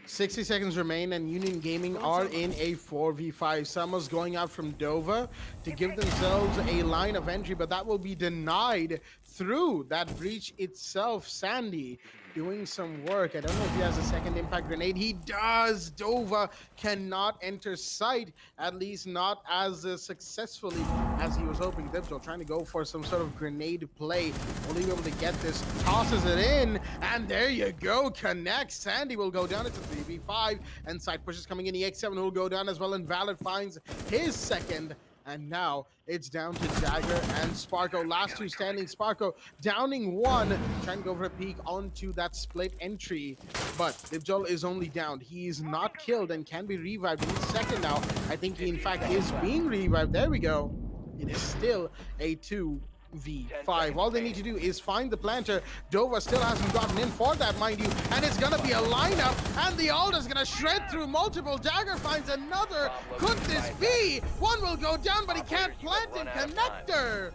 60 seconds remain, and Union Gaming are in a 4v5. Summer's going out from Dover to give themselves a line of entry, but that will be denied through that breach itself. Sandy doing some work. I don't know if he has a second impact grenade. He does. Dover cannot enter sight, at least not as successfully as he was hoping. Dibjol trying to go for some sort of grenade play. Only able to get this. Tosses it in, and there you go. Connects. Sandy will go down. It's a 3v5, and side pushes coming in. EX7 will go down as well, and Valid finds his second. And now it's down to Dagger and Sparko. Last two standing. Sparko downing one, trying to go for a peek onto that split entry. But Dibjol is only downed. He is not killed and can be revived. He's second now. I think he in fact is being revived. There we go. It is still a 2v5. All they need to do is find the planter. Dover still hasn't gotten in for that, mind you, and it's gonna be a lineup, and the Alder's gonna shred through multiple. Dagger finds another. Could this be? One will go down, but he can't plant in connector.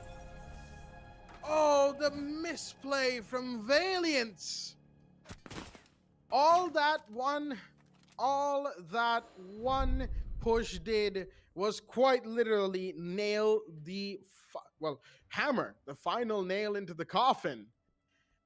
Oh, the misplay from Valiants. All that one push did was quite literally nail the hammer the final nail into the coffin.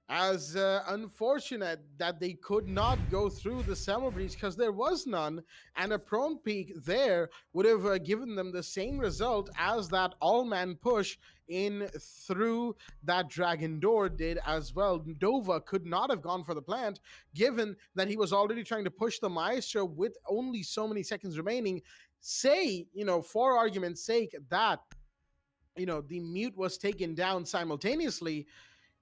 As unfortunate that they could not go through the summer breach because there was none, and a prone peak there would have given them the same result as that all-man push in through that dragon door did as well. Dova could not have gone for the plant, given that he was already trying to push the Maestro with only so many seconds remaining. Say, for argument's sake, that the mute was taken down simultaneously,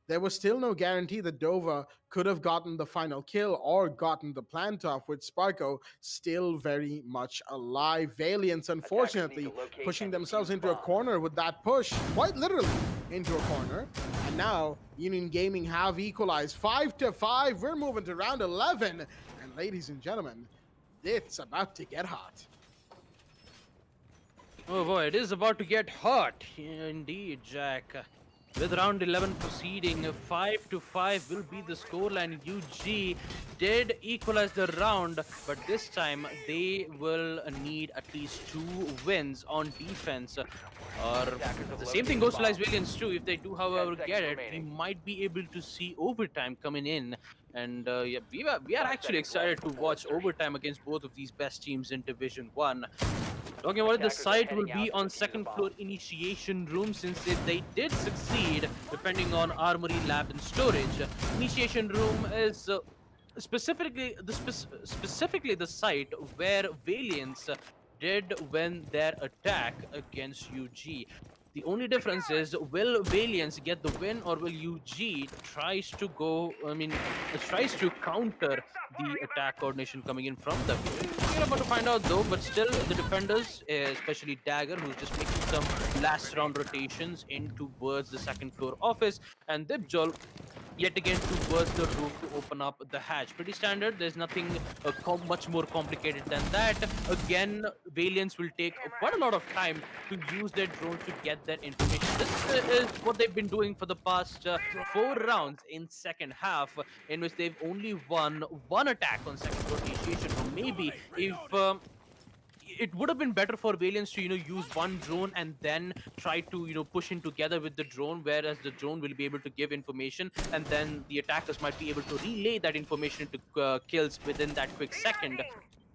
there was still no guarantee that Dova could have gotten the final kill or gotten the plant off, with Sparko still very much alive. Valiants, unfortunately, pushing themselves into a corner with that push, quite literally into a corner. And now Union Gaming have equalized 5-5. We're moving to round 11. And ladies and gentlemen, it's about to get hot. Oh boy, it is about to get hot. Indeed, Jack. With round 11 proceeding, 5 to 5 will be the scoreline. UG did equalize the round, but this time they will need at least 2 wins on defense. Or Attackers have the same thing located a goes to bomb. Lies Valiants too. If they do, 10 however, get seconds it, we remaining. might be able to see overtime coming in. And yeah, we are 5 actually seconds left excited to before watch insertion. overtime against both of these best teams in Division One. Talking about it, the Attackers are site will heading be out to on defuse a second floor bomb. initiation room since they did succeed depending on armory, lab, and storage. Initiation room is specifically the site where Valiants did win their attack against UG. The only difference is, will Valiants get the win or will UG tries to go, tries to counter the attack coordination coming in from them? We're about to find out though, but still the defenders, especially Dagger, who's just making some last round rotations in towards the second floor office, and Dibjol yet again towards the roof to open up the hatch. Pretty standard. There's nothing much more complicated than that. Again, Valiants will take quite a lot of time to use their drones to get that information. This is what they've been doing for the past 4 rounds in second half, in which they've only won one attack on second floor initiation. Or maybe if it would have been better for Valiants to use one drone and then try to push in together with the drone, whereas the drone will be able to give information and then the attackers might be able to relay that information into kills within that quick second.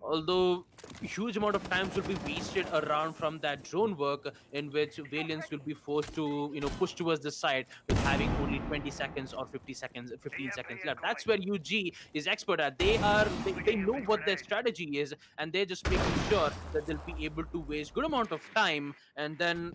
Although huge amount of times will be wasted around from that drone work, in which Valiants will be forced to push towards the side with having only 20 seconds or 50 seconds 15 seconds left. That's where UG is expert at. They know what their strategy is, and they're just making sure that they'll be able to waste good amount of time and then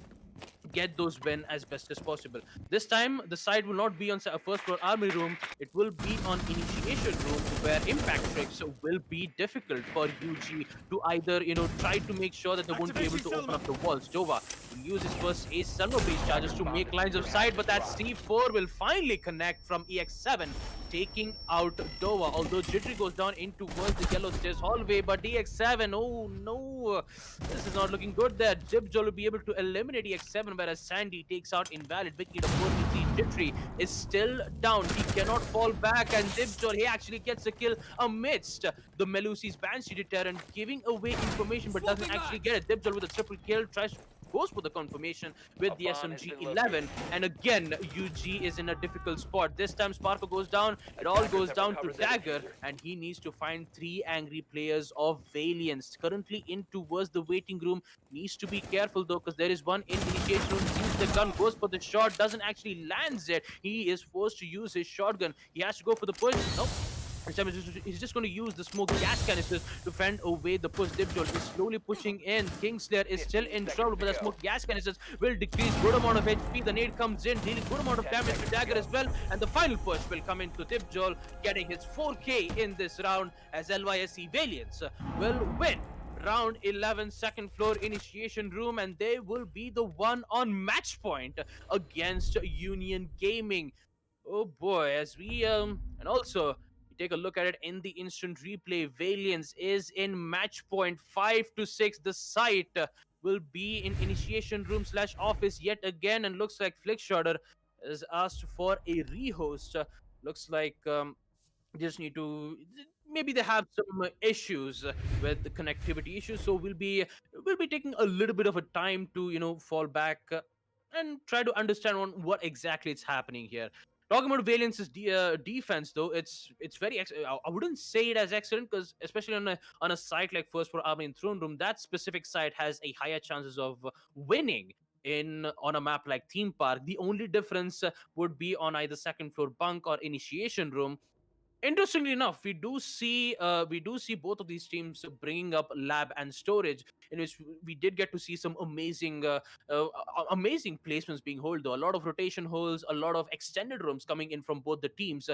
get those win as best as possible. This time, the side will not be on first floor army room. It will be on initiation room, where impact tricks will be difficult for UG to either try to make sure that they won't be able to open up the walls. Dova will use his first ace Selma breach charges to make lines of sight, but that C4 will finally connect from EX7, taking out Dova. Although Jittery goes down in towards the yellow stairs hallway, but EX7, oh no, this is not looking good there. Jibjol will be able to eliminate EX7, whereas Sandy takes out Invalid. Big lead of 4 Jittery is still down. He cannot fall back, and Jibjol, he actually gets a kill amidst the Melusi's Banshee deterrent, giving away information but doesn't actually get it. Dibjol with a triple kill tries goes for the confirmation with A the bomb has been SMG-11, and again UG is in a difficult spot. This time Sparko goes down, it all Attackers goes have down to recovered the Dagger, diffuser. and he needs to find 3 angry players of Valiants currently in towards the waiting room. Needs to be careful though, because there is one in initiation room. Sees the gun, goes for the shot, doesn't actually lands it. He is forced to use his shotgun. He has to go for the push. Nope. This time he's just going to use the smoke gas canisters to fend away the push. Dibjol is slowly pushing in. Kingslayer is still 15 in seconds trouble, to but the go. smoke gas canisters will decrease good amount of HP. The nade comes in, dealing good amount of 10 damage to seconds to Dagger go. as well. And the final push will come into Dibjol, getting his 4K in this round, as LYSC Valiants will win round 11 second floor initiation room, and they will be the one on match point against Union Gaming. Oh boy, as we and also you take a look at it in the instant replay, Valiance is in match point 5 to 6. The site will be in initiation room slash office yet again, and looks like Flickshotter is asked for a rehost. Looks like just need to, maybe they have some issues with the connectivity issues, so we'll be taking a little bit of a time to fall back and try to understand on what exactly is happening here. Talking about Valiance's defense, though, it's very I wouldn't say it as excellent, because especially on a site like First for Army and Throne Room, that specific site has a higher chances of winning in on a map like Theme Park. The only difference would be on either second floor bunk or initiation room. Interestingly enough, we do see both of these teams bringing up lab and storage, in which we did get to see some amazing placements being held, though a lot of rotation holes, a lot of extended rooms coming in from both the teams.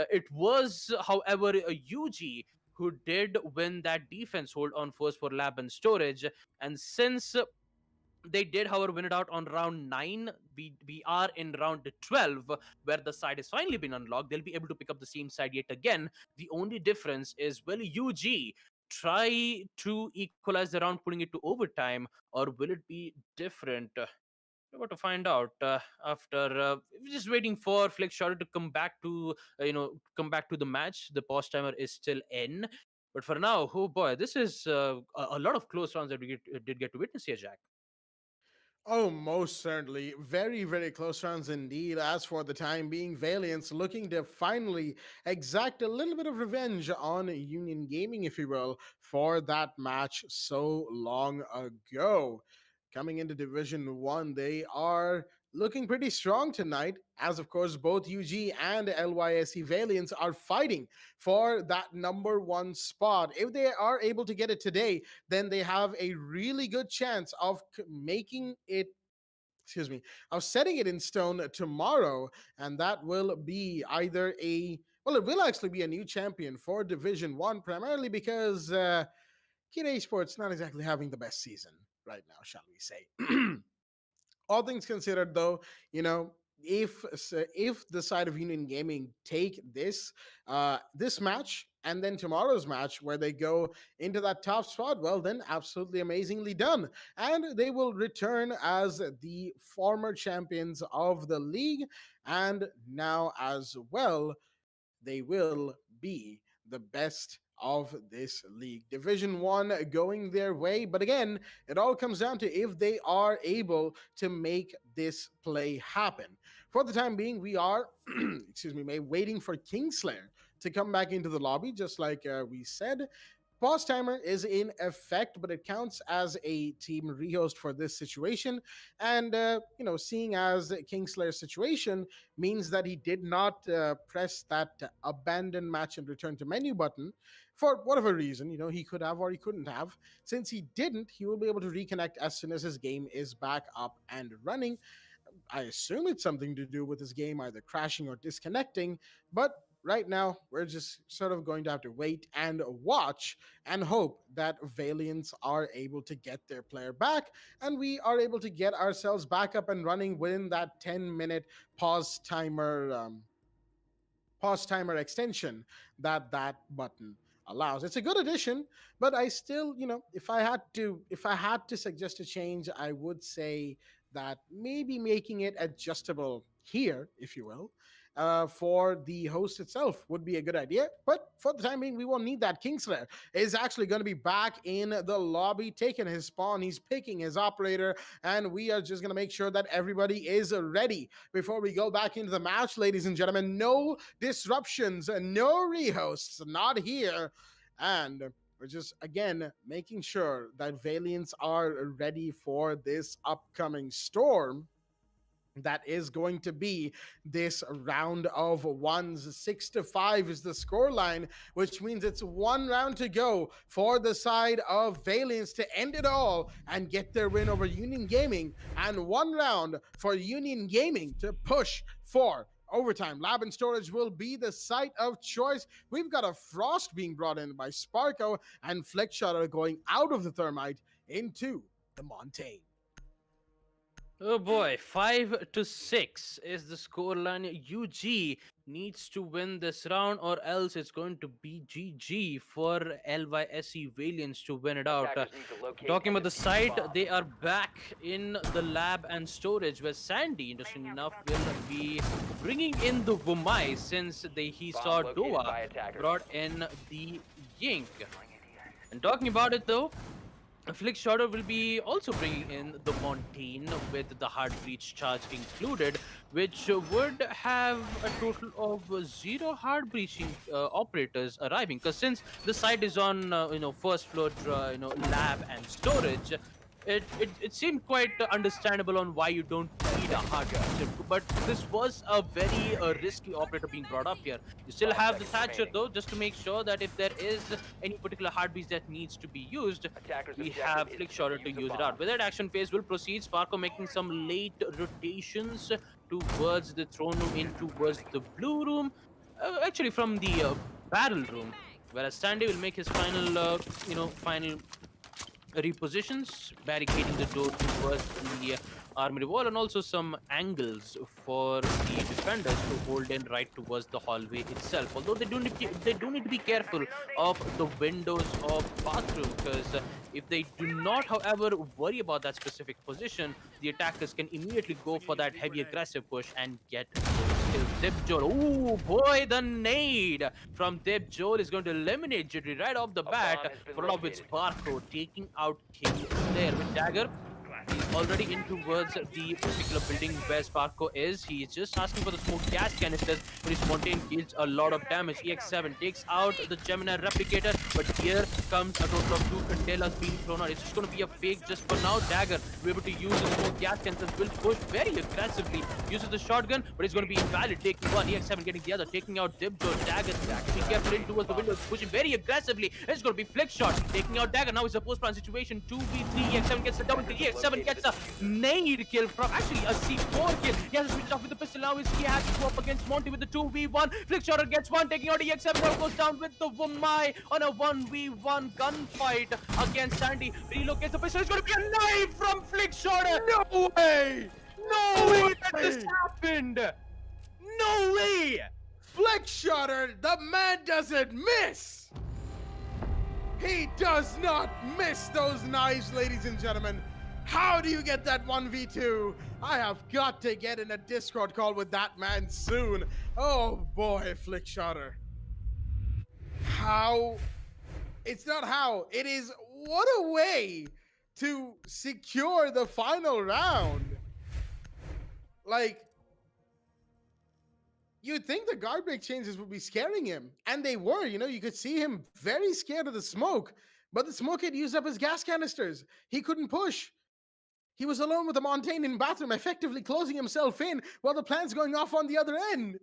It was, however, a UG who did win that defense hold on first for lab and storage, and since they did, however, win it out on round 9. We are in round 12, where the side has finally been unlocked. They'll be able to pick up the same side yet again. The only difference is, will UG try to equalize the round, putting it to overtime, or will it be different? We're about to find out after we're just waiting for Flex Shorter to come back to come back to the match. The pause timer is still in, but for now, oh boy, this is a lot of close rounds that did get to witness here, Jack. Oh, most certainly. Very, very close rounds indeed. As for the time being, Valiants looking to finally exact a little bit of revenge on Union Gaming, if you will, for that match so long ago. Coming into Division 1, they are looking pretty strong tonight, as of course both UG and LYSE Valiants are fighting for that number one spot. If they are able to get it today, then they have a really good chance of making it, excuse me, of setting it in stone tomorrow, and that will be either a, well, it will actually be a new champion for Division 1, primarily because Kid Esports not exactly having the best season right now, shall we say. All things considered, though, you know, if the side of Union Gaming take this match and then tomorrow's match where they go into that top spot, well, then absolutely amazingly done, and they will return as the former champions of the league, and now as well they will be the best of this league. Division 1 going their way, but again, it all comes down to if they are able to make this play happen. For the time being, we are excuse me, waiting for Kingslayer to come back into the lobby, just like we said. Pause timer is in effect, but it counts as a team rehost for this situation. And, seeing as Kingslayer's situation means that he did not press that abandon match and return to menu button for whatever reason, he could have or he couldn't have. Since he didn't, he will be able to reconnect as soon as his game is back up and running. I assume it's something to do with his game either crashing or disconnecting, but right now we're just sort of going to have to wait and watch and hope that Valiants are able to get their player back and we are able to get ourselves back up and running within that 10-minute pause timer extension that button allows. It's a good addition, but I still, if I had to suggest a change, I would say that maybe making it adjustable here, if you will, for the host itself would be a good idea. But for the time being, we won't need that. Kingslayer is actually going to be back in the lobby, taking his spawn. He's picking his operator, and we are just going to make sure that everybody is ready before we go back into the match, ladies and gentlemen. No disruptions, no rehosts, not here. And we're just, again, making sure that Valiants are ready for this upcoming storm that is going to be this round of ones. 6-5 is the scoreline, which means it's one round to go for the side of Valiants to end it all and get their win over Union Gaming, and one round for Union Gaming to push for overtime. Lab and Storage will be the site of choice. We've got a Frost being brought in by Sparko, and Flex Shutter going out of the Thermite into the Montaigne. Oh boy, 5-6 is the scoreline. UG needs to win this round, or else it's going to be GG for LYSE Valiants to win it out. Talking about the site, they are back in the Lab and Storage, where Sandy, interesting enough, will be bringing in the Wumai, since he saw Doa brought in the Ying. And talking about it though, Flick Shorter will be also bringing in the Montaigne with the hard breach charge included, which would have a total of 0 hard breaching operators arriving. Because since the site is on first floor, lab and storage, it seemed quite understandable on why you don't need a hard breacher. But this was a very risky operator being brought up here. You still have the Thatcher though, just to make sure that if there is any particular hard breach that needs to be used, we have Flick Shorter to use it out. With that, action phase will proceed. Sparko making some late rotations towards the throne room, in towards the blue room, actually from the barrel room, whereas Sandy will make his final repositions, barricading the door towards the armory wall, and also some angles for the defenders to hold in right towards the hallway itself. Although they do need to be careful of the windows of bathroom, because If they do not, however, worry about that specific position, the attackers can immediately go for that heavy aggressive push and get those kills. Dipjol, oh boy, the nade from Dipjol is going to eliminate Jittery right off the bat, followed up with Sparko taking out King there with Dagger. He's already in towards the particular building where Sparko is. He's just asking for the smoke gas canisters, but his Fontaine deals a lot of damage. EX7 takes out the Gemini replicator, but here comes a total of 2 Candelas being thrown out. It's just going to be a fake just for now. Dagger will be able to use the smoke gas canisters, will push very aggressively, uses the shotgun, but it's going to be invalid. Taking one, EX7 getting the other, taking out Dipjo. Dagger be careful in towards the window, pushing very aggressively. It's going to be flick shot, taking out Dagger. Now it's a post-plan situation. 2v3, EX7 gets the double kill. EX7 gets a nade kill from actually a C4 kill. He has to switch off with the pistol now. He has to go up against Monty with the 2v1. Flickshotter gets one, taking out EX7. Now goes down with the Wumai on a 1v1 gunfight against Sandy. Relocates the pistol. It's going to be a knife from Flickshotter. No way! No way that this happened. No way. Flex Shutter, the man doesn't miss! He does not miss those knives, ladies and gentlemen. How do you get that 1v2? I have got to get in a Discord call with that man soon. Oh boy, Flick Shutter. How? It's not how. It is what a way to secure the final round. Like, you'd think the guard break changes would be scaring him. And they were, you know, you could see him very scared of the smoke. But the smoke had used up his gas canisters. He couldn't push. He was alone with the Montaigne in bathroom, effectively closing himself in while the plan's going off on the other end.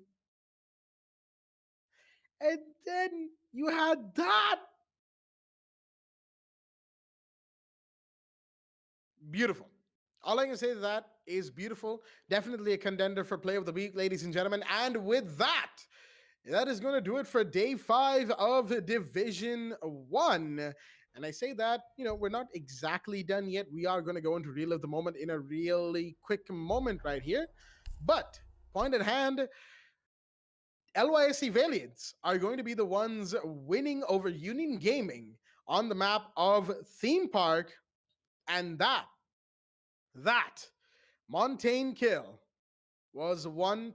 And then you had that. Beautiful. All I can say to that is beautiful. Definitely a contender for play of the week, ladies and gentlemen. And with that, that is going to do it for day 5 of Division 1. And I say that, you know, we're not exactly done yet. We are going to go into relive the moment in a really quick moment right here. But point at hand, LYSC Valiants are going to be the ones winning over Union Gaming on the map of Theme Park. And that Montaigne kill was one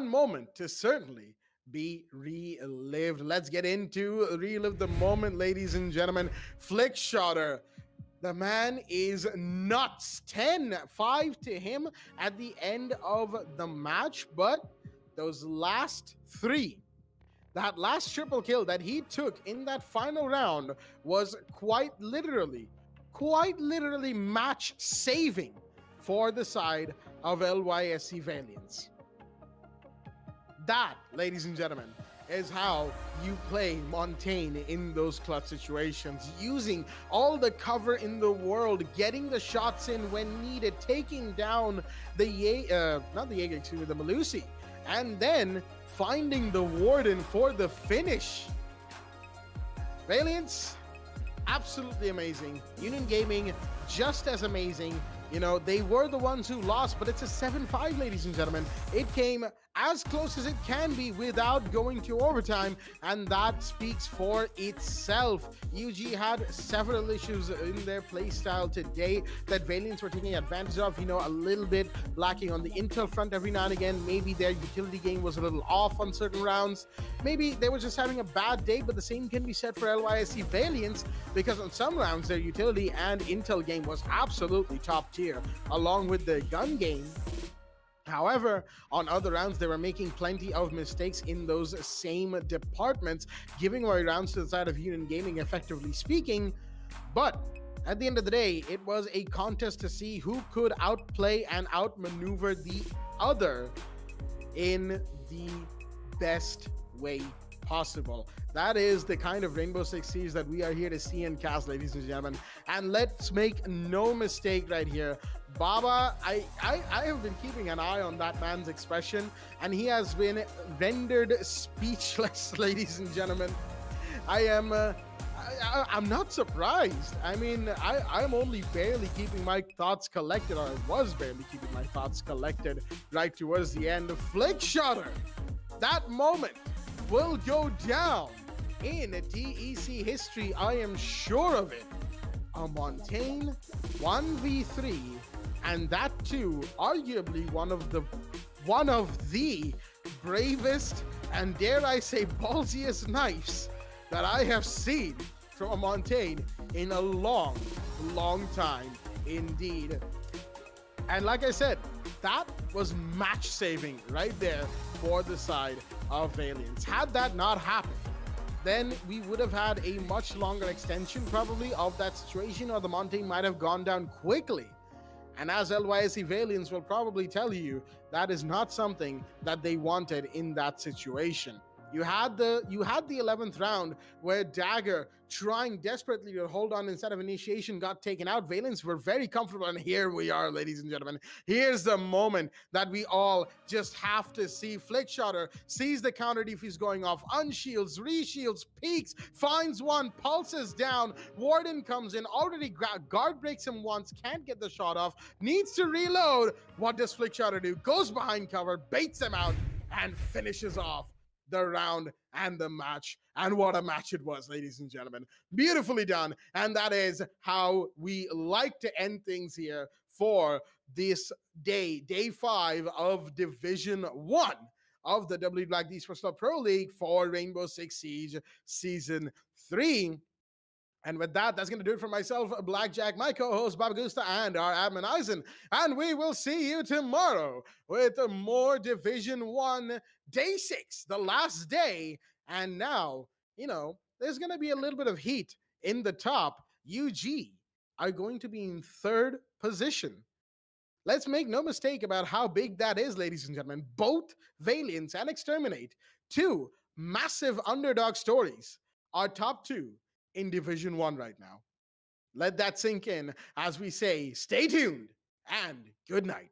moment to certainly be relived. Let's get into relive the moment, ladies and gentlemen. Flick Shotter, the man is nuts. 10-5 to him at the end of the match, but those last 3, that last triple kill that he took in that final round was quite literally match saving for the side of LYSC Valiants. That, ladies and gentlemen, is how you play Montaigne in those clutch situations, using all the cover in the world, getting the shots in when needed, taking down the the Malusi, and then finding the Warden for the finish. Valiants, absolutely amazing. Union Gaming, just as amazing. You know, they were the ones who lost, but it's a 7-5, ladies and gentlemen. It came as close as it can be without going to overtime, and that speaks for itself. UG had several issues in their playstyle today that Valiants were taking advantage of. You know, a little bit lacking on the intel front every now and again. Maybe their utility game was a little off on certain rounds. Maybe they were just having a bad day, but the same can be said for LYSC Valiants, because on some rounds their utility and intel game was absolutely top tier, along with the gun game. However, on other rounds, they were making plenty of mistakes in those same departments, giving away rounds to the side of Union Gaming, effectively speaking. But at the end of the day, it was a contest to see who could outplay and outmaneuver the other in the best way possible. That is the kind of Rainbow Six Siege that we are here to see and cast, ladies and gentlemen. And let's make no mistake right here. Baba, I have been keeping an eye on that man's expression, and he has been rendered speechless, ladies and gentlemen. I'm not surprised. I mean, I'm only barely keeping my thoughts collected, or I was barely keeping my thoughts collected right towards the end. Flick Shutter, that moment will go down in TEC history. I am sure of it. A Montaigne 1v3, and that too, arguably one of the bravest and, dare I say, ballsiest knives that I have seen from a Montaigne in a long, long time indeed. And like I said, that was match saving right there for the side of Valiants. Had that not happened, then we would have had a much longer extension probably of that situation, or the Montaigne might have gone down quickly. And as LYSC Valiants will probably tell you, that is not something that they wanted in that situation. You had the 11th round where Dagger, trying desperately to hold on instead of initiation, got taken out. Valiants were very comfortable, and here we are, ladies and gentlemen. Here's the moment that we all just have to see. Flickshotter sees the counter defuse going off, unshields, reshields, peeks, finds one, pulses down. Warden comes in, already guard breaks him once, can't get the shot off, needs to reload. What does Flickshotter do? Goes behind cover, baits him out, and finishes off the round and the match. And what a match it was, ladies and gentlemen. Beautifully done. And that is how we like to end things here for this day 5 of Division 1 of the WD BLACK Esports Club Pro League for Rainbow Six Siege Season 3. And with that, that's going to do it for myself, Blackjack, my co-host, Babagusta, and our admin, Eisen. And we will see you tomorrow with more Division 1 Day 6, the last day. And now, there's going to be a little bit of heat in the top. UG are going to be in 3rd position. Let's make no mistake about how big that is, ladies and gentlemen. Both Valiants and Exterminate, 2 massive underdog stories, are top 2 in Division 1 right now. Let that sink in as we say, stay tuned and good night.